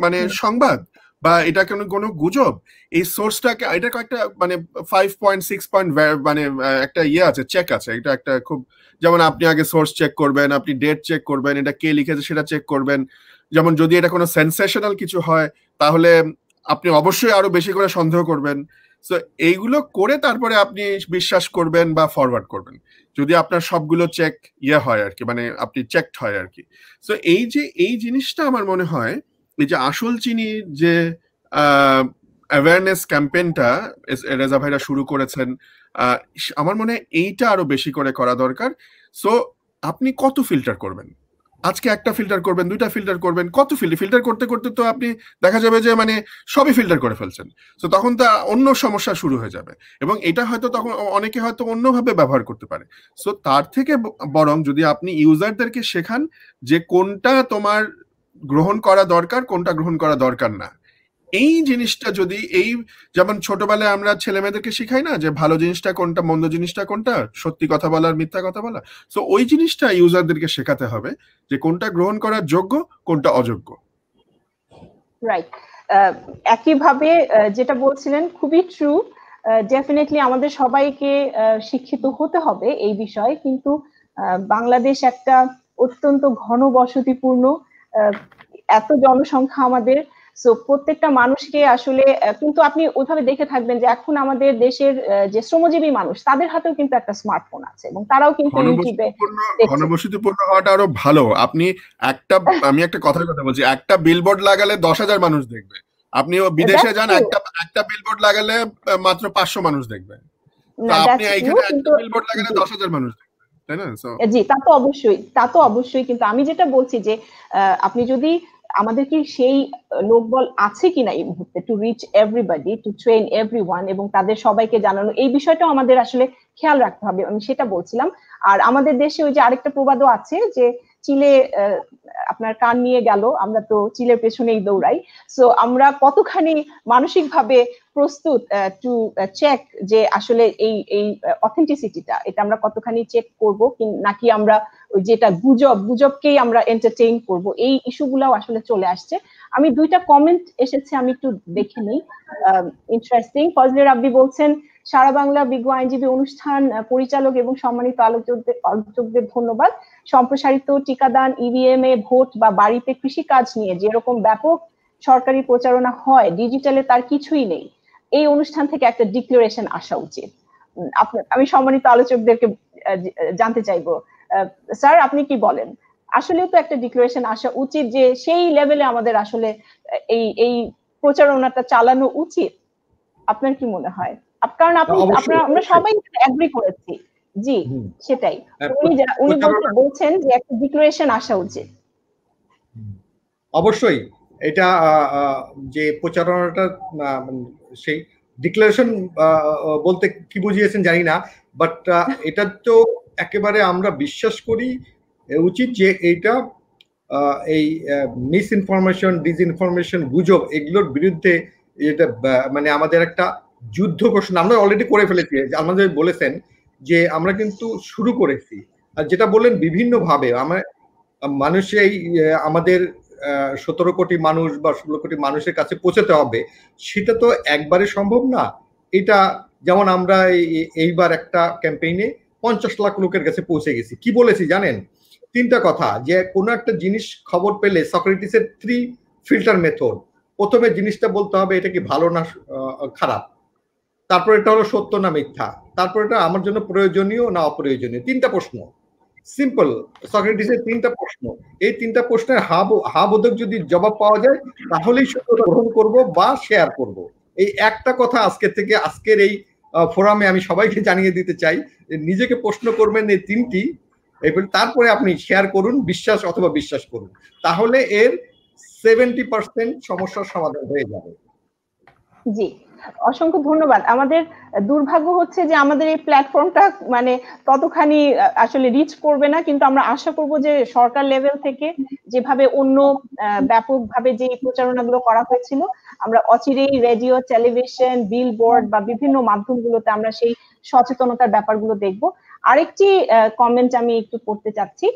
মানে সংবাদ বা এটা কোনো গুজব। এই সোর্সটাকে, এটা একটা মানে 5.6 পয়েন্ট মানে একটা ইয়ে আছে, চেক আছে। এটা একটা খুব, যেমন আপনি আগে সোর্স চেক করবেন, আপনি ডেট চেক করবেন, এটা কে লিখেছে সেটা চেক করবেন। যেমন যদি এটা কোনো সেন্সেশনাল কিছু হয় তাহলে আপনি অবশ্যই আরো বেশি করে সন্দেহ করবেন। সো এইগুলো করে তারপরে আপনি বিশ্বাস করবেন বা ফরওয়ার্ড করবেন, যদি আপনার সবগুলো চেক ইয়ে হয় আর কি, মানে আপনি চেকড হয় আর কি। সো এই জিনিসটা আমার মনে হয়, এই যে আসল চিনি যে অ্যাওয়ারনেস ক্যাম্পেইনটা রেজা ভাইরা শুরু করেছেন, আমার মনে হয় এইটা আরো বেশি করে করা দরকার। সো আপনি কত ফিল্টার করবেন? আজকে একটা ফিল্টার করবেন, দুইটা ফিল্টার করবেন, কত ফিল্টার করতে করতে তো আপনি দেখা যাবে যে মানে সবই ফিল্টার করে ফেলছেন। তো তখন তা অন্য সমস্যা শুরু হয়ে যাবে, এবং এটা হয়তো তখন অনেকে হয়তো অন্যভাবে ব্যবহার করতে পারে। সো তার থেকে বরং যদি আপনি ইউজারদেরকে শেখান যে কোনটা তোমার গ্রহণ করা দরকার, কোনটা গ্রহণ করা দরকার না, এই জিনিসটা যদি, এই যেমন ছোটবেলায় আমরা ছেলে মেয়েদেরকে শিখাই না যে ভালো জিনিসটা কোনটা, মন্দ জিনিসটা কোনটা, সত্যি কথা বলা আর মিথ্যা কথা বলা, সো ওই জিনিসটা ইউজারদেরকে শেখাতে হবে যে কোনটা গ্রহণ করার যোগ্য, কোনটা অযোগ্য। রাইট, একইভাবে যেটা বলছিলেন খুবই ট্রু। ডেফিনেটলি আমাদের সবাইকে শিক্ষিত হতে হবে এই বিষয়ে, কিন্তু বাংলাদেশ একটা অত্যন্ত ঘনবসতিপূর্ণ, এত জনসংখ্যা আমাদের, সো প্রত্যেকটা মানুষকে আসলে, কিন্তু আপনি ওইভাবে দেখে থাকবেন যে এখন আমাদের দেশের যে শ্রমজীবী মানুষ, তাদের হাতেও কিন্তু একটা স্মার্টফোন আছে এবং তারাও কিন্তু ইউটিউবে ঘনবসতিপূর্ণ হওয়াটা আরো ভালো। আপনি আমি একটা কথার কথা বলছি, একটা বিলবোর্ড লাগালে 10,000 মানুষ দেখবে। আপনি বিদেশে যান, একটা বিলবোর্ড লাগালে মাত্র 500 মানুষ দেখবে। আপনি এখানে একটা বিলবোর্ড লাগালে 10,000 মানুষ দেখবে, তাই না? জি, তা তো অবশ্যই, কিন্তু আমি যেটা বলছি যে আপনি যদি, আমাদের কি সেই লোকবল আছে কিনা এই মুহূর্তে to reach everybody, to train everyone, এবং তাদের সবাইকে জানানো, এই বিষয়টাও আমাদের আসলে খেয়াল রাখতে হবে। আমি সেটা বলছিলাম। আর আমাদের দেশে ওই যে আরেকটা প্রবাদও আছে যে চিলে আপনার কান নিয়ে গেল, আমরা তো চিলের পেছনেই দৌড়াই। সো আমরা কতখানি মানসিকভাবে প্রস্তুত টু চেক যে আসলে এই অথেন্টিসিটিটা, এটা আমরা কতখানি চেক করব, নাকি আমরা ওই যেটা গুজবকেই আমরা এন্টারটেইন করব, এই ইস্যুগুলাও আসলে চলে আসছে। আমি দুইটা কমেন্ট এসেছে, আমি একটু দেখে নিই। ইন্টারেস্টিং। ফজলে রাব্বি বলছেন, সারা বাংলা বিজ্ঞ আইনজীবী অনুষ্ঠান পরিচালক এবং সম্মানিত আলোচকদের ধন্যবাদ। সম্প্রসারিত টিকাদান, ইভিএম এ ভোট বা বাড়িতে কৃষিকাজ নিয়ে যেরকম ব্যাপক সরকারি প্রচারণা হয়, ডিজিটালে তার কিছুই নেই। এই অনুষ্ঠান থেকে একটা ডিক্লারেশন আসা উচিত। আমি সম্মানিত আলোচকদেরকে জানতে চাইবো, স্যার আপনি কি বলেন? আসলেও তো একটা ডিক্লারেশন আসা উচিত যে সেই লেভেলে আমাদের আসলে এই প্রচারণাটা চালানো উচিত। আপনার কি মনে হয়? কারণ আমরা সবাই এগ্রি করেছি। জি, সেটাই। উনি বলছেন যে একটা ডিক্লারেশন আসা উচিত। অবশ্যই এটা যে প্রচারণাটা, সেই ডিক্লারেশন বলতে কি বুঝিয়েছেন জানি না, বাট এটা তো একেবারে আমরা বিশ্বাস করি উচিত যে এইটা এই মিস ইনফরমেশন, ডিসইনফরমেশন, গুজব, এগুলোর বিরুদ্ধে এটা মানে আমাদের একটা যুদ্ধ ঘোষণা আমরা অলরেডি করে ফেলেছি। আমাদের বলেছেন যে আমরা কিন্তু শুরু করেছি, আর যেটা বললেন বিভিন্নভাবে মানুষ এই আমাদের 17 কোটি মানুষ বা 16 কোটি মানুষের কাছে পৌঁছাতে হবে, সেটা তো একবারে সম্ভব না। এটা যেমন আমরা এইবার একটা ক্যাম্পেইনে 50 লাখ লোকের কাছে পৌঁছে গেছি। কি বলেছি জানেন? 3টা কথা, যে কোনো একটা জিনিস খবর পেলে সক্রেটিসের 3 ফিল্টার মেথড। প্রথমে জিনিসটা বলতে হবে এটা কি ভালো না খারাপ, তারপর এটা হলো সত্য না মিথ্যা, তারপর এটা আমার জন্য প্রয়োজনীয় না অপ্রয়োজনীয়। 3টা প্রশ্ন, সিম্পল। সক্রেটিসের 3টা প্রশ্ন। এই 3টা প্রশ্নের হা বোধক যদি জবাব পাওয়া যায়, তাহলেই সত্যতা গ্রহণ করব বা শেয়ার করব। এই একটা কথা আজকের এই ফোরামে আমি সবাইকে জানিয়ে দিতে চাই, নিজেকে প্রশ্ন করবেন এই 3টি, তারপরে আপনি শেয়ার করুন, বিশ্বাস অথবা বিশ্বাস করুন, তাহলে এর 70% সমস্যার সমাধান হয়ে যাবে। জি, অসংখ্য ধন্যবাদ। আমাদের দুর্ভাগ্য হচ্ছে যে আমাদের এই প্ল্যাটফর্মটা মানে ততখানি আসলে রিচ করবে না, কিন্তু আমরা আশা করব যে সরকার লেভেল থেকে যেভাবে অন্য ব্যাপকভাবে যে প্রচারণাগুলো করা হয়েছিল, আমরা অচিরেই রেডিও, টেলিভিশন, বিলবোর্ড বা বিভিন্ন মাধ্যমগুলোতে আমরা সেই সচেতনতার ব্যাপারগুলো দেখব। আরেকটি কমেন্ট আমি একটু করতে চাচ্ছি।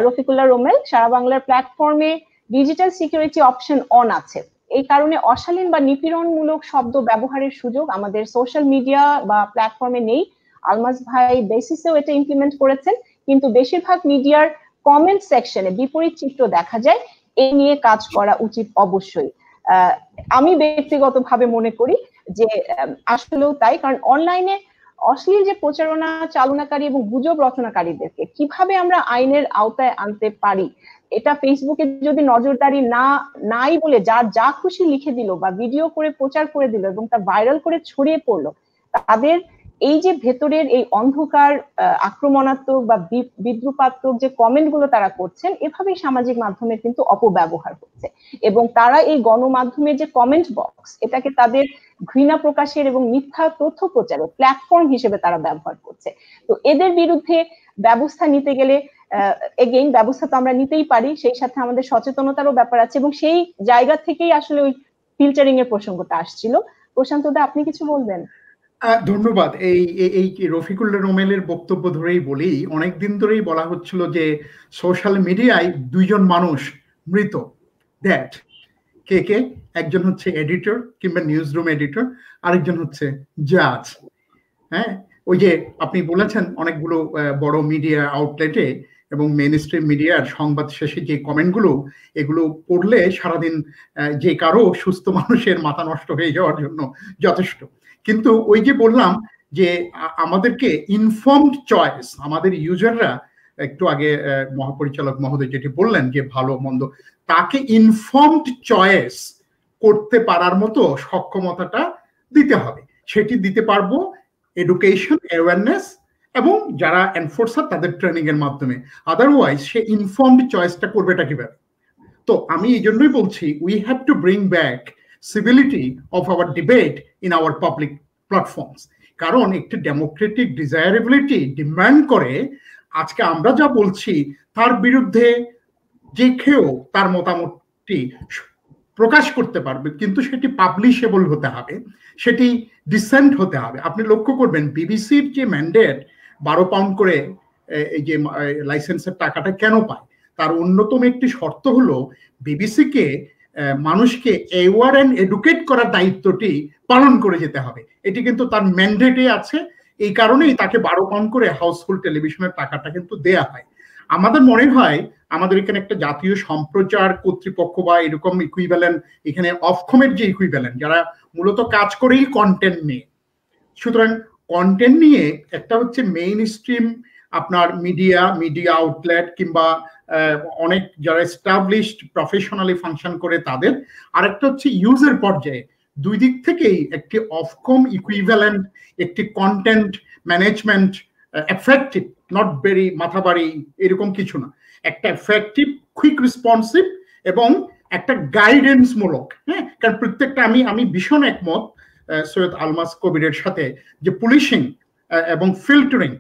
রফিকুল্লাহ রোমেল, সারা বাংলার প্ল্যাটফর্মে ডিজিটাল সিকিউরিটি অপশন অন আছে, এই কারণে অশালীন বা নিপীড়নমূলক শব্দ ব্যবহারের সুযোগ আমাদের সোশ্যাল মিডিয়া বা প্ল্যাটফর্মে নেই। আলমাস ভাই বেসিসেও এটা ইমপ্লিমেন্ট করেছেন, কিন্তু বেশিরভাগ মিডিয়ার কমেন্ট সেকশনে বিপরীত চিত্র দেখা যায়। এই নিয়ে কাজ করা উচিত অবশ্যই। আমি ব্যক্তিগতভাবে মনে করি যে আসলেও তাই, কারণ অনলাইনে অশ্লীল যে প্রচারণা চালনাকারী এবং গুজব রচনাকারীদেরকে কিভাবে আমরা আইনের আওতায় আনতে পারি, এটা ফেসবুকে যদি নজরদারি নাই বলে যার যা খুশি লিখে দিল বা ভিডিও করে প্রচার করে দিল এবং তা ভাইরাল করে ছড়িয়ে পড়লো, তাদের এই যে ভেতরের এই অন্ধকার আক্রমণাত্মক বা বিদ্রুপাত্মক যে কমেন্ট গুলো তারা করছেন, এভাবেই সামাজিক মাধ্যমে কিন্তু অপব্যবহার করছে। এবং তারা এই গণমাধ্যমের যে কমেন্ট বক্স, এটাকে তাদের ঘৃণা প্রকাশের এবং মিথ্যা তথ্য প্রচারের প্ল্যাটফর্ম হিসেবে তারা ব্যবহার করছে। তো এদের বিরুদ্ধে ব্যবস্থা নিতে গেলে এগেইন ব্যবস্থা তো আমরা নিতেই পারি, সেই সাথে আমাদের সচেতনতারও ব্যাপার আছে, এবং সেই জায়গা থেকেই আসলে ওই ফিল্টারিং এর প্রসঙ্গটা আসছিল। প্রশান্ত দা, আপনি কিছু বলবেন? ধন্যবাদ। এই রফিকুল্লাহ রোমেলের বক্তব্য ধরেই বলি, অনেকদিন ধরেই বলা হচ্ছিল যে সোশ্যাল মিডিয়ায় দুইজন মানুষ মৃত। দ্যাট কে? একজন হচ্ছে এডিটর কিংবা নিউজ রুম এডিটর, আরেকজন হচ্ছে জাজ। হ্যাঁ, ওই যে আপনি বলেছেন অনেকগুলো বড় মিডিয়া আউটলেটে এবং মেইন স্ট্রিম মিডিয়ার সংবাদ শেষে যে কমেন্টগুলো, এগুলো পড়লে সারাদিন যে কারো সুস্থ মানুষের মাথা নষ্ট হয়ে যাওয়ার জন্য যথেষ্ট। কিন্তু ওই যে বললাম যে আমাদেরকে ইনফর্মড চয়েস, আমাদের ইউজাররা, একটু আগে মহাপরিচালক মহোদয় যেটি বললেন যে ভালো মন্দ, তাকে ইনফর্মড চয়েস করতে পারার মতো সক্ষমতাটা দিতে হবে। সেটি দিতে পারবো এডুকেশন, অ্যাওয়ারনেস এবং যারা এনফোর্সার তাদের ট্রেনিং এর মাধ্যমে। আদারওয়াইজ সে ইনফর্মড চয়েসটা করবেটা কিভাবে? তো আমি এই জন্যই বলছি we have to bring back civility of our debate in our public platforms. কারণ একটি ডেমোক্রেটিক ডিজায়ারেবিলিটি ডিমান্ড করে আজকে আমরা যা বলছি তার বিরুদ্ধে যে কেউ তার মতামতটি প্রকাশ করতে পারবে, কিন্তু সেটি পাবলিশেবল হতে হবে, সেটি ডিসেন্ট হতে হবে। আপনি লক্ষ্য করবেন বিবিসির যে ম্যান্ডেট 12 পাউন্ড করে এই যে লাইসেন্সের টাকাটা কেন পায়, তার অন্যতম একটি শর্ত হলো বিবিসিকে মানুষকে অ্যাওয়ার এন্ড এডুকেট করার দায়িত্বটি পালন করে যেতে হবে। এটি কিন্তু তার ম্যান্ডেটে আছে, এই কারণেই তাকে 12 পাউন্ড করে হাউসফুল টেলিভিশনের টাকাটা কিন্তু দেয়া হয়। আমাদের মনে হয় আমাদের এখানে একটা জাতীয় সম্প্রচার কর্তৃপক্ষ বা এরকম ইকুইভ্যালেন্ট, এখানে অফকমের যে ইকুইভ্যালেন্ট, যারা মূলত কাজ করেই কন্টেন্ট নিয়ে। সুতরাং কন্টেন্ট নিয়ে একটা হচ্ছে মেইন স্ট্রিম আপনার মিডিয়া আউটলেট কিংবা অনেক যারা এস্টাবলিশড প্রফেশনালি ফাংশন করে তাদের, আরেকটা হচ্ছে ইউজার পর্যায়ে। দুই দিক থেকেই একটি অফকম ইকুইভ্যালেন্ট একটি content management effective, not very মাথাবাড়ি এরকম কিছু না, একটা এফেক্টিভ, কুইক রেসপন্সিভ এবং একটা গাইডেন্স মূলক। হ্যাঁ, কারণ প্রত্যেকটা আমি ভীষণ একমত সৈয়দ আলমাস কবিরের সাথে যে পুলিশিং এবং filtering,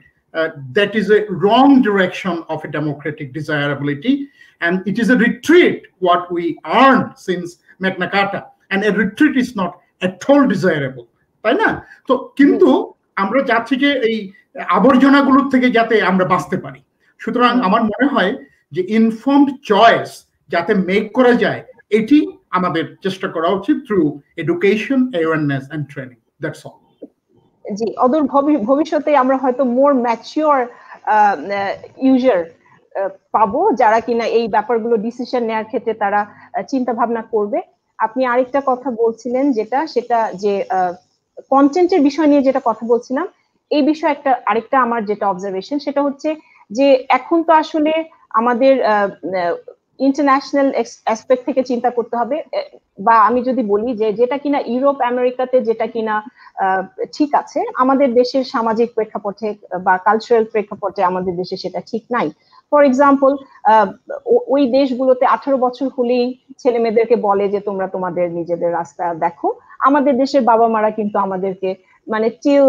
that is a wrong direction of a democratic desirability, and it is a retreat what we earned since Magna Carta, and a retreat is not at all desirable, তাই না? তো কিন্তু আমরা যাচ্ছি যে এই আবর্জনাগুলোর থেকে যাতে আমরা বাঁচতে পারি। সুতরাং আমার মনে হয় যে ইনফর্মড চয়েস যাতে মেক করা যায়, এটি আমাদের চেষ্টা করা উচিত through education, awareness and training. That's all. জি, অদূর ভবিষ্যতে আমরা হয়তো মোর ম্যাচিওর ইউজার পাবো, যারা কিনা এই ব্যাপারগুলো ডিসিশন নেওয়ার ক্ষেত্রে তারা চিন্তা ভাবনা করবে। আপনি আরেকটা কথা বলছিলেন, সেটা যে কন্টেন্টের বিষয় নিয়ে যেটা কথা বলছিলাম, এই বিষয়ে আরেকটা আমার যেটা অবজারভেশন, সেটা হচ্ছে যে এখন তো আসলে আমাদের ইন্টারন্যাশনাল অ্যাসপেক্ট থেকে চিন্তা করতে হবে, বা আমি যদি বলি যে যেটা কিনা ইউরোপ আমেরিকাতে যেটা কিনা ঠিক আছে, আমাদের দেশের সামাজিক প্রেক্ষাপটে বা কালচারাল প্রেক্ষাপটে আমাদের দেশে সেটা ঠিক নাই। ফর এক্সাম্পল ওই দেশগুলোতে 18 বছর হলেই ছেলে মেয়েদেরকে বলে যে তোমরা তোমাদের নিজেদের রাস্তা দেখো। আমাদের দেশের বাবা মারা কিন্তু আমাদেরকে মানে টিল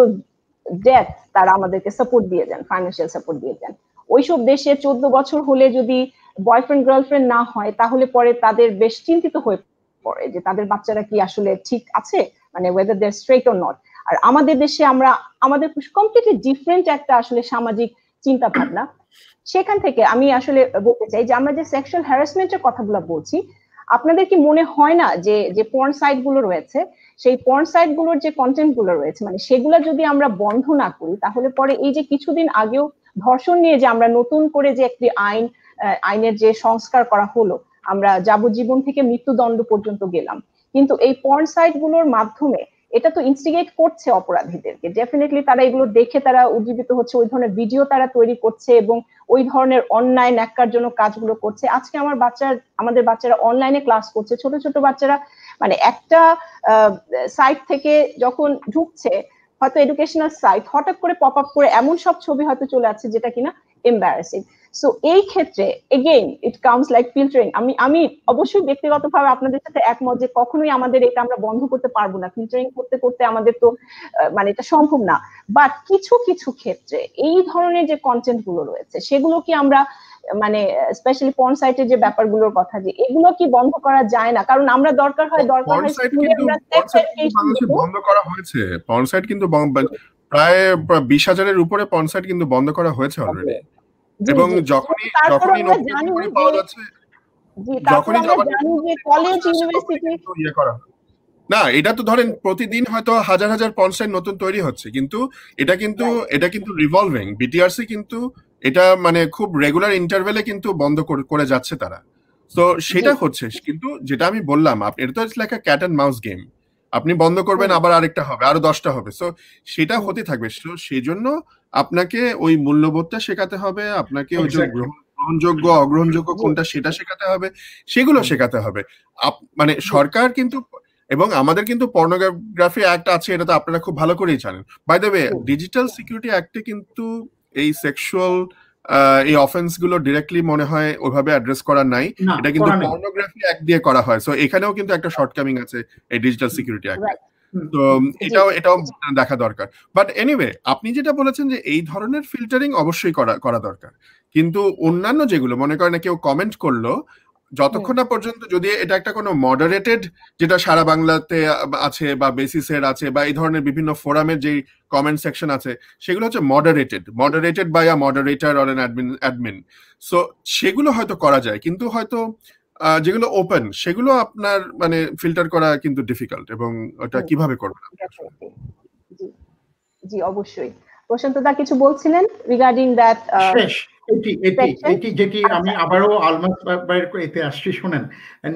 ডেথ তারা আমাদেরকে সাপোর্ট দিয়ে যান, ফাইন্যান্সিয়াল সাপোর্ট দিয়ে যান। ওইসব দেশে 14 বছর হলে যদি বয়ফ্রেন্ড গার্লফ্রেন্ড না হয় তাহলে পরে তাদের বেশ চিন্তিত হয়ে পড়ে যে তাদের বাচ্চারা কি আসলে ঠিক আছে, মানে whether they are straight or not. আর আমাদের দেশে আমাদের কমপ্লিটলি ডিফারেন্ট একটা আসলে সামাজিক চিন্তা ভাবনা। সেখান থেকে আমি আসলে বলতে চাই যে আমরা যে সেক্সুয়াল হ্যারাসমেন্টের কথাগুলো বলছি, আপনাদের কি মনে হয় না যে যে পর্ন সাইট গুলো রয়েছে, সেই পর্ন সাইট গুলোর যে কন্টেন্ট গুলো রয়েছে মানে সেগুলো যদি আমরা বন্ধ না করি তাহলে পরে এই যে কিছুদিন আগেও ধর্ষণ নিয়ে যে আমরা নতুন করে যে একটি আইনের যে সংস্কার করা হলো, আমরা যাবজ্জীবন থেকে মৃত্যুদণ্ড পর্যন্ত গেলাম, কিন্তু এই পর্ন সাইট গুলোর মাধ্যমে এটা তো ইনস্টিগেট করছে অপরাধীদেরকে। ডেফিনেটলি তারা এগুলো দেখে তারা উজ্জীবিত হচ্ছে, ওই ধরনের ভিডিও তারা তৈরি করছে এবং ওই ধরনের অন্যায় ন্যাক্কারজনক কাজগুলো করছে। আজকে আমাদের বাচ্চারা অনলাইনে ক্লাস করছে, ছোট ছোট বাচ্চারা মানে একটা সাইট থেকে যখন ঢুকছে হয়তো এডুকেশনাল সাইট, হঠাৎ করে পপ আপ করে এমন সব ছবি হয়তো চলে আসছে যেটা কিনা এম্বারাসিং। সো এই ক্ষেত্রে again it comes like filtering. আমি অবশ্যই ব্যক্তিগতভাবে আপনাদের সাথে একমত যে কখনোই আমাদের এটা আমরা বন্ধ করতে পারবো না, ফিল্টারিং করতে করতে আমাদের তো মানে এটা সম্ভব না। বাট কিছু কিছু ক্ষেত্রে এই ধরনের যে কন্টেন্ট গুলো রয়েছে সেগুলো কি আমরা মানে স্পেশালি পর্ন সাইটের যে ব্যাপারগুলোর কথা, যে এগুলো কি বন্ধ করা যায় না? কারণ আমরা দরকার হয় স্কুলে আমরা বন্ধ করা হয়েছে। পর্ন সাইট কিন্তু প্রায় 20,000-এর উপরে পর্ন সাইট কিন্তু বন্ধ করা হয়েছে অলরেডি। এবং যখনই নতুন করে পাওয়া যাচ্ছে, যখনই কলেজ ইউনিভার্সিটি ইয়ে করা না, এটা তো ধরেন প্রতিদিন হয়তো হাজার হাজার পর্ন সাইট নতুন তৈরি হচ্ছে, কিন্তু এটা কিন্তু রিভলভিং। বিটিআরসি কিন্তু এটা মানে খুব রেগুলার ইন্টারভেলে কিন্তু বন্ধ করে যাচ্ছে তারা। তো সেটা হচ্ছে, কিন্তু যেটা আমি বললাম এটা তো it's like a cat and mouse game. আপনি বন্ধ করবেন আবার আরেকটা হবে, আরো 10টা হবে। সো সেটা হতে থাকবে। সেই জন্য আপনাকে ওই মূল্যবোধটা শেখাতে হবে, আপনাকে ওই যে গ্রহণযোগ্য অগ্রহণযোগ্য কোনটা সেটা শেখাতে হবে, সেগুলো শেখাতে হবে। মানে সরকার কিন্তু, এবং আমাদের কিন্তু পর্নোগ্রাফি অ্যাক্ট আছে, এটা তো আপনারা খুব ভালো করেই জানেন। By the way, digital security অ্যাক্টে কিন্তু এই সেক্সুয়াল এই অফেন্স গুলো ডিরেক্টলি মনে হয় ওইভাবে অ্যাড্রেস করা নাই, এটা কিন্তু পর্নোগ্রাফি অ্যাক্ট দিয়ে করা হয়। সো এখানেও কিন্তু একটা শর্টকামিং আছে এই ডিজিটাল সিকিউরিটি অ্যাক্টে। তো এটাও দেখা দরকার। বাট এনিওয়ে, আপনি যেটা বলেছেন যে এই ধরনের ফিল্টারিং অবশ্যই করা দরকার, কিন্তু অন্যান্য যেগুলো মনে করেন কেউ কমেন্ট করলো, যতক্ষণ না পর্যন্ত যদি এটা একটা কোনো মডারেটেড, যেটা সারা বাংলাতে আছে বা বেসিসের আছে বা এই ধরনের বিভিন্ন ফোরামের যে কমেন্ট সেকশন আছে, সেগুলো হচ্ছে moderated by a moderator or an admin. So সেগুলো হয়তো করা যায়, কিন্তু হয়তো যেগুলো ওপেন সেগুলো আপনার মানে ফিল্টার করা কিন্তু ডিফিকাল্ট, এবং ওটা কিভাবে করবেন? জি অবশ্যই। প্রশান্ত দা কিছু বলছিলেন রিগার্ডিং দ্যাট। এটি যেটি আমি আবারও আলমাস এতে আসছি, শোনেন,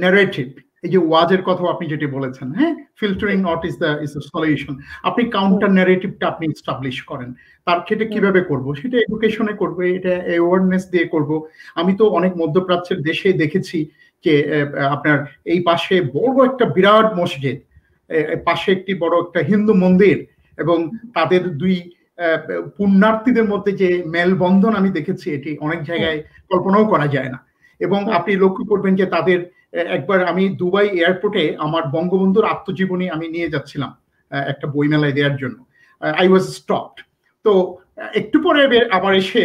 ন্যারেটিভ, এই যে ওয়াজের কথা আপনি যেটি বলেছেন, হ্যাঁ, filtering not is the solution. আপনি কাউন্টার ন্যারেটিভটা আপনি এস্টাবলিশ করেন, তার ক্ষেত্রে কিভাবে করব, সেটা এডুকেশনে করব, এটা অ্যাওয়ারনেস দিয়ে করব। আমি তো অনেক মধ্যপ্রাচ্যের দেশে দেখেছি যে আপনার এই পাশে বড় একটা বিরাট মসজিদ, পাশে একটি বড় একটা হিন্দু মন্দির, এবং তাদের দুই পুণ্যার্থীদের মধ্যে যে মেলবন্ধন আমি দেখেছি, এটি অনেক জায়গায় কল্পনাও করা যায় না। এবং আপনি লক্ষ্য করবেন যে তাদের একবার আমি দুবাই এয়ারপোর্টে আমার বঙ্গবন্ধুর আত্মজীবনী আমি নিয়ে যাচ্ছিলাম একটা বইমেলায় দেওয়ার জন্য, আই ওয়াজ স্টপড। তো একটু পরে আবার এসে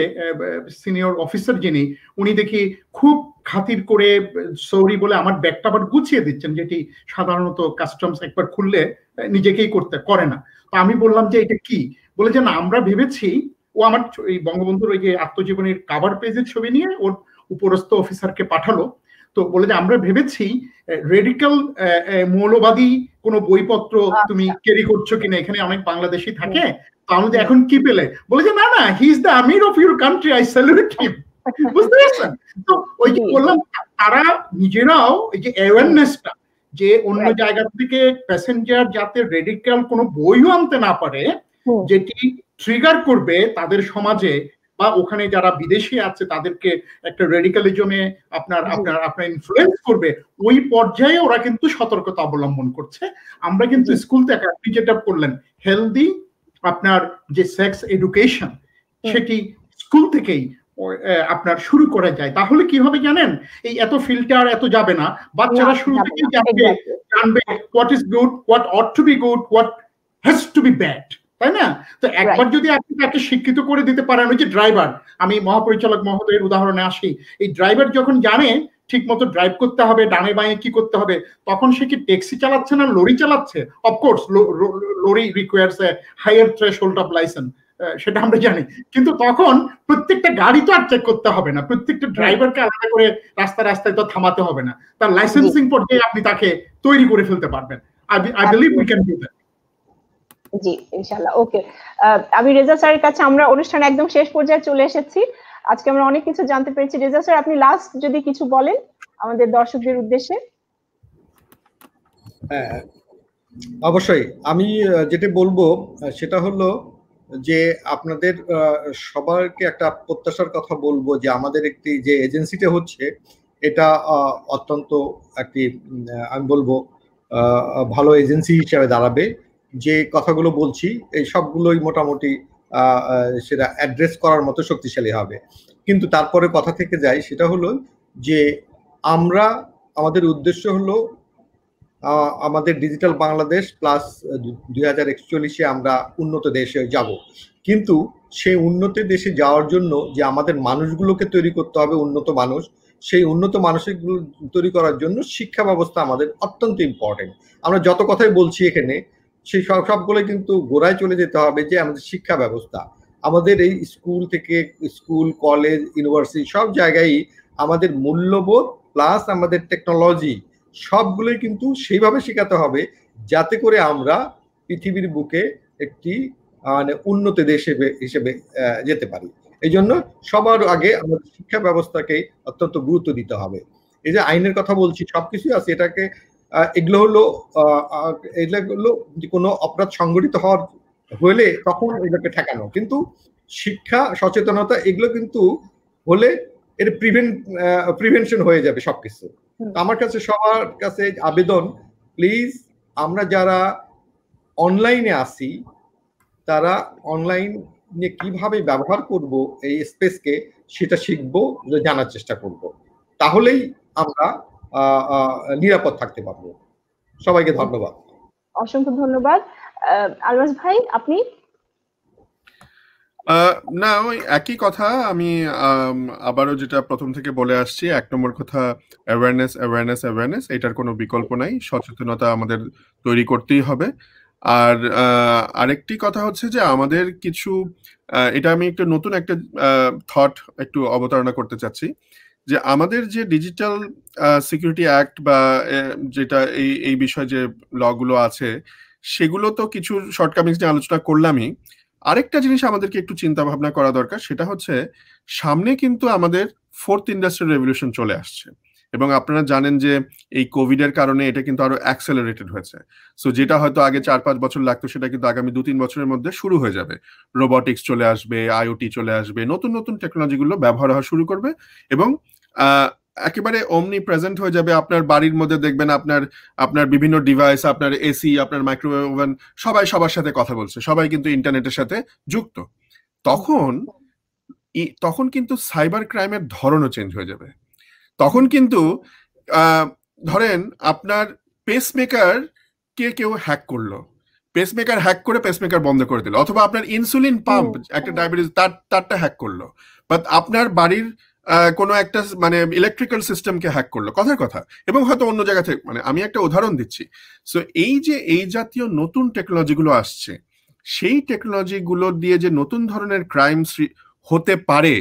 সিনিয়র অফিসার যিনি, উনি দেখি খুব খাতির করে সরি বলে আমার ব্যাগটা আবার গুছিয়ে দিচ্ছেন, যেটি সাধারণত কাস্টমস একবার খুললে নিজেকেই করে না। তো আমি বললাম যে এটা কি, বলে যে না, আমরা ভেবেছি, ও আমার এই বঙ্গবন্ধুর ওই যে আত্মজীবনীর কাভার পেজের ছবি নিয়ে ওর উপরস্থ অফিসারকে পাঠালো। তো বলে যে আমরা ভেবেছি রেডিক্যাল মৌলবাদী কোনো বইপত্র তুমি ক্যারি করছো কিনা, এখানে অনেক বাংলাদেশি থাকে, তাহলে যে এখন কি পেলে, বলে যে না, he is the amir of your country, I salute him. বুঝতে পারছেন? তো ওই যে বললাম, তারা নিজেরাও এই যে অ্যাওয়ারনেসটা, যে অন্য জায়গা থেকে প্যাসেঞ্জার যাতে রেডিক্যাল কোনো বইও আনতে না পারে, যেটি ট্রিগার করবে তাদের সমাজে বা ওখানে যারা বিদেশি আছে তাদেরকে একটা রেডিক্যালিজমে আপনার ইনফ্লুয়েন্স করবে, ওই পর্যায়ে ওরা কিন্তু সতর্কতা অবলম্বন করছে। আমরা কিন্তু স্কুল থেকে, আপনি যেটা করলেন, হেলদি আপনার যে সেক্স এডুকেশন, সেটি স্কুল থেকেই আপনার শুরু করা যায়, তাহলে কি হবে জানেন, এই এত ফিল্টার এত যাবে না, বাচ্চারা শুরু থেকেই জানবে what is good, what ought to be good, what has to be bad, তাই না? তো একবার যদি আপনি তাকে শিক্ষিত করে দিতে পারেন, ওই যে ড্রাইভার, আমি মহাপরিচালক মহোদয়ের উদাহরণে আসি, এই ড্রাইভার যখন জানে ঠিক মতো ড্রাইভ করতে হবে, ডানে বাঁয়ে কি করতে হবে, তখন সে কি ট্যাক্সি চালাচ্ছে না লরি চালাচ্ছে? Of course lorry requires a higher threshold of licence, সেটা আমরা জানি, কিন্তু তখন প্রত্যেকটা গাড়ি তো আর চেক করতে হবে না, প্রত্যেকটা ড্রাইভারকে আলাদা করে রাস্তায় তো থামাতে হবে না, তার লাইসেন্সিং পর্যায়ে আপনি তাকে তৈরি করে ফেলতে পারবেন। I believe we can do that. জি ইনশাআল্লাহ। ওকে, আমি রেজা স্যারের কাছে, আমরা অনুষ্ঠান একদম শেষ পর্যায়ে চলে এসেছি, আজকে আমরা অনেক কিছু জানতে পেরেছি। রেজা স্যার, আপনি লাস্ট যদি কিছু বলেন আমাদের দর্শকদের উদ্দেশ্যে। হ্যাঁ অবশ্যই, আমি যেটা বলবো সেটা হলো যে আপনাদের সবাইকে একটা প্রত্যাশার কথা বলবো যে আমাদের একটি যে এজেন্সিটা হচ্ছে এটা অত্যন্ত একটি আমি বলবো ভালো এজেন্সি হিসেবে দাঁড়াবে। যে কথাগুলো বলছি এই সবগুলোই মোটামুটি সেটা অ্যাড্রেস করার মতো শক্তিশালী হবে। কিন্তু তারপরে কথা থেকে যায়, সেটা হলো যে আমাদের উদ্দেশ্য হলো আমাদের ডিজিটাল বাংলাদেশ প্লাস 2041 আমরা উন্নত দেশে যাব। কিন্তু সেই উন্নত দেশে যাওয়ার জন্য যে আমাদের মানুষগুলোকে তৈরি করতে হবে, উন্নত মানুষ, সেই উন্নত মানুষগুলো তৈরি করার জন্য শিক্ষা ব্যবস্থা আমাদের অত্যন্ত ইম্পর্টেন্ট। আমরা যত কথাই বলছি এখানে, সেই সবগুলো কিন্তু গোড়ায় চলে যেতে হবে যে আমাদের শিক্ষা ব্যবস্থা, আমাদের এই স্কুল থেকে স্কুল, কলেজ, ইউনিভার্সিটি সব জায়গায় আমাদের মূল্যবোধ প্লাস আমাদের টেকনোলজি সবগুলোই কিন্তু সেইভাবে শেখাতে হবে যাতে করে আমরা পৃথিবীর বুকে একটি মানে উন্নত দেশ হিসেবে যেতে পারি। এই জন্য সবার আগে আমাদের শিক্ষা ব্যবস্থাকে অত্যন্ত গুরুত্ব দিতে হবে। এই যে আইনের কথা বলছি, সবকিছু আছে, এটাকে এগুলো হলো কোনো অপরাধ সংগঠিত হওয়ার হলে তখন এটাকে ঠেকানো, কিন্তু শিক্ষা সচেতনতা এগুলো কিন্তু হলে এর প্রিভেনশন হয়ে যাবে সবকিছু। আমার কাছে সবার কাছে আবেদন, প্লিজ আমরা যারা অনলাইনে আসি তারা অনলাইন নিয়ে কিভাবে ব্যবহার করব এই স্পেসকে সেটা শিখবো, জানার চেষ্টা করব, তাহলেই আমরা নিরাপদ থাকতে পারবো। সবাইকে ধন্যবাদ। অসংখ্য ধন্যবাদ। আলমাস ভাই, আপনি? না, ওই একই কথা, আমি আবারও যেটা প্রথম থেকে বলে আসছি, 1 নম্বর কথা অ্যাওয়ারনেস, এটার কোনো বিকল্প নাই, সচেতনতা আমাদের তৈরি করতেই হবে। আর আরেকটি কথা হচ্ছে যে আমাদের কিছু এটা আমি একটু নতুন একটা থট একটু অবতারণা করতে চাচ্ছি, যে আমাদের যে ডিজিটাল সিকিউরিটি অ্যাক্ট বা যেটা এই বিষয়ে যে লগুলো আছে সেগুলো তো কিছু শর্টকামিংস নিয়ে আলোচনা করলামই। আরেকটা জিনিস আমাদেরকে একটু চিন্তা ভাবনা করা দরকার, সেটা হচ্ছে সামনে কিন্তু আমাদের 4th ইন্ডাস্ট্রিয়াল রেভলিউশন চলে আসছে, এবং আপনারা জানেন যে এই কোভিড এর কারণে এটা কিন্তু আরো অ্যাক্সেলারেটেড হয়েছে। সো যেটা হয়তো আগে 4-5 বছর লাগতো সেটা কিন্তু আগামী 2-3 বছরের মধ্যে শুরু হয়ে যাবে। রোবোটিক্স চলে আসবে, আইওটি চলে আসবে, নতুন নতুন টেকনোলজি গুলো ব্যবহার হওয়া শুরু করবে, এবং একেবারে অমনি প্রেজেন্ট হয়ে যাবে। আপনার বাড়ির মধ্যে দেখবেন আপনার বিভিন্ন ডিভাইস, আপনার এসি, আপনার মাইক্রোওয়েভ ওভেন, সবাই সবার সাথে কথা বলছে, সবাই কিন্তু ইন্টারনেটের সাথে যুক্ত। তখন কিন্তু সাইবার ক্রাইমের ধরনও চেঞ্জ হয়ে যাবে। তখন কিন্তু ধরেন আপনার পেসমেকার কেউ হ্যাক করলো, পেসমেকার হ্যাক করে পেসমেকার বন্ধ করে দিল, অথবা আপনার ইনসুলিন পাম্প, একটা ডায়াবেটিস তারটা হ্যাক করলো, বাট আপনার বাড়ির কোনো একটা মানে ইলেকট্রিক্যাল সিস্টেমকে হ্যাক করলো, কথার কথা, এবং হয়তো অন্য জায়গা থেকে, মানে আমি একটা উদাহরণ দিচ্ছি। সো এই জাতীয় নতুন টেকনোলজিগুলো আসছে, সেই টেকনোলজিগুলো দিয়ে যে নতুন ধরনের ক্রাইম হতে পারে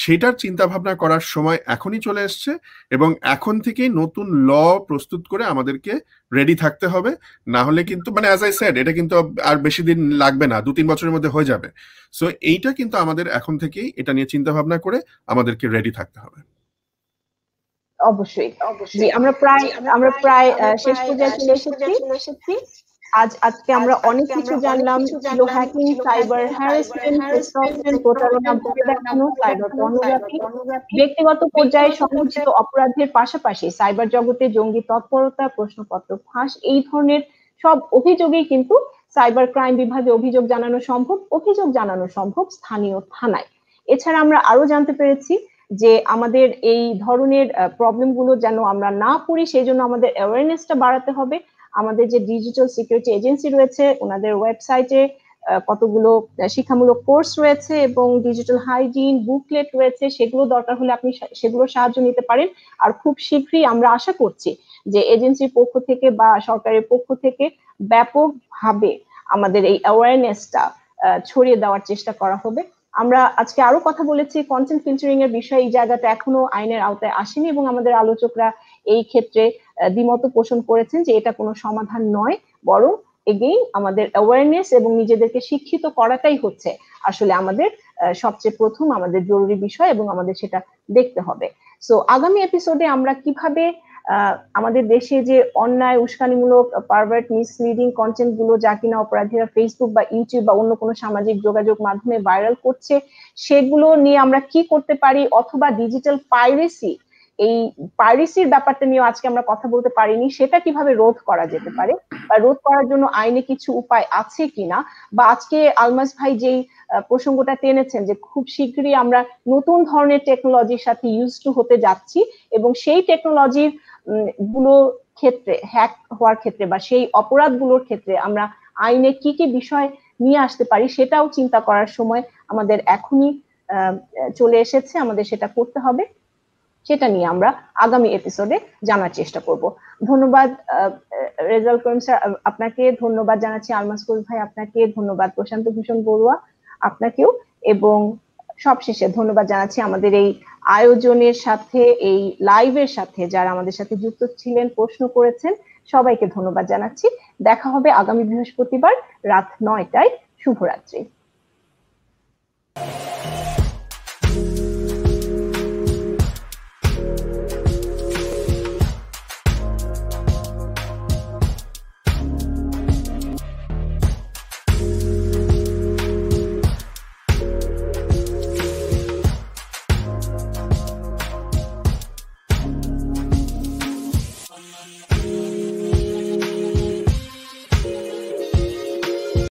সেটার চিন্তা ভাবনা করার সময় এখনই চলে এসছে, এবং এখন থেকেই নতুন ল প্রস্তুত করে আমাদেরকে রেডি থাকতে হবে। না হলে কিন্তু মানে অ্যাজ আই সেড, এটা কিন্তু আর বেশি দিন লাগবে না, 2-3 বছরের মধ্যে হয়ে যাবে। সো এইটা কিন্তু আমাদের এখন থেকেই এটা নিয়ে চিন্তা ভাবনা করে আমাদেরকে রেডি থাকতে হবে। অবশ্যই। জি, আমরা প্রায় শেষ পর্যায়ে চলে এসেছি। আজকে আমরা অনেক কিছু জানলাম, হ্যাকিং, সাইবার হ্যারাসমেন্ট, এক্সটর্শন, প্রতারণা, ভয় দেখানো, সাইবার পর্নোগ্রাফি, ব্যক্তিগত পর্যায়ে সংঘটিত অপরাধের পাশাপাশি সাইবার জগতে জঙ্গি তৎপরতা, প্রশ্নপত্র ফাঁস, এই ধরনের সব অভিযোগেই কিন্তু সাইবার ক্রাইম বিভাগে অভিযোগ জানানো সম্ভব স্থানীয় থানায়। এছাড়া আমরা আরো জানতে পেরেছি যে আমাদের এই ধরনের প্রবলেমগুলো যেন আমরা না পড়ি, সেই জন্য আমাদের অ্যাওয়ারনেসটা বাড়াতে হবে। আমাদের যে ডিজিটাল সিকিউরিটি এজেন্সি রয়েছে ওনাদের ওয়েবসাইটে কতগুলো শিক্ষামূলক কোর্স রয়েছে এবং ডিজিটাল হাইজিন বুকলেট রয়েছে, সেগুলো দরকার হলে আপনি সেগুলো সাহায্য নিতে পারেন। আর খুব শীঘ্রই আমরা আশা করছি যে এজেন্সির পক্ষ থেকে বা সরকারের পক্ষ থেকে ব্যাপকভাবে আমাদের এই অ্যাওয়ারনেসটা ছড়িয়ে দেওয়ার চেষ্টা করা হবে। আমরা আজকে আরো কথা বলেছি কন্টেন্ট ফিল্টারিং এর বিষয়ে, এই জায়গাটা এখনো আইনের আওতায় আসেনি এবং আমাদের আলোচকরা এই ক্ষেত্রে দ্বিমত পোষণ করেছেন যে এটা কোনো সমাধান নয়, বরং এগেইন আমাদের অ্যাওয়ারনেস এবং নিজেদেরকে শিক্ষিত করাটাই হচ্ছে আসলে আমাদের সবচেয়ে প্রথম আমাদের জরুরি বিষয় এবং আমাদের সেটা দেখতে হবে। সো আগামী এপিসোডে আমরা কিভাবে আমাদের দেশে যে অন্যায় উস্কানিমূলক পারভার্ট মিসলিডিং কন্টেন্ট গুলো যা কিনা অপরাধীরা ফেসবুক বা ইউটিউব বা অন্য কোনো সামাজিক যোগাযোগ মাধ্যমে ভাইরাল করছে সেগুলো নিয়ে আমরা কি করতে পারি, অথবা ডিজিটাল পাইরেসি, এই পাইরেসির ব্যাপারটা নিয়ে আজকে আমরা কথা বলতে পারিনি, সেটা কিভাবে রোধ করা যেতে পারে বা রোধ করার জন্য আইনে কিছু উপায় আছে কিনা, বা আজকে আলমাস ভাই যেই প্রসঙ্গটা টেনেছেন যে খুব শীঘ্রই আমরা নতুন ধরনের টেকনোলজির সাথে ইউজ টু হতে যাচ্ছি এবং সেই টেকনোলজির গুলোর ক্ষেত্রে হ্যাক হওয়ার ক্ষেত্রে বা সেই অপরাধগুলোর ক্ষেত্রে আমরা আইনে কি কি বিষয় নিয়ে আসতে পারি সেটাও চিন্তা করার সময় আমাদের এখনই চলে এসেছে, আমাদের সেটা করতে হবে। সেটা নিয়ে আমরা আগামী এপিসোডে জানার চেষ্টা করব। ধন্যবাদ রেজাল করিম স্যার আপনাকে, ধন্যবাদ জানাচ্ছি আলমাসকুল ভাই আপনাকে, ধন্যবাদ প্রশান্ত ভূষণ বড়ুয়া আপনাকেও, এবং সবশেষে ধন্যবাদ জানাচ্ছি আমাদের এই আয়োজনের সাথে এই লাইভের সাথে যারা আমাদের সাথে যুক্ত ছিলেন প্রশ্ন করেছেন সবাইকে ধন্যবাদ জানাচ্ছি। দেখা হবে আগামী বৃহস্পতিবার রাত 9টায়। শুভরাত্রি।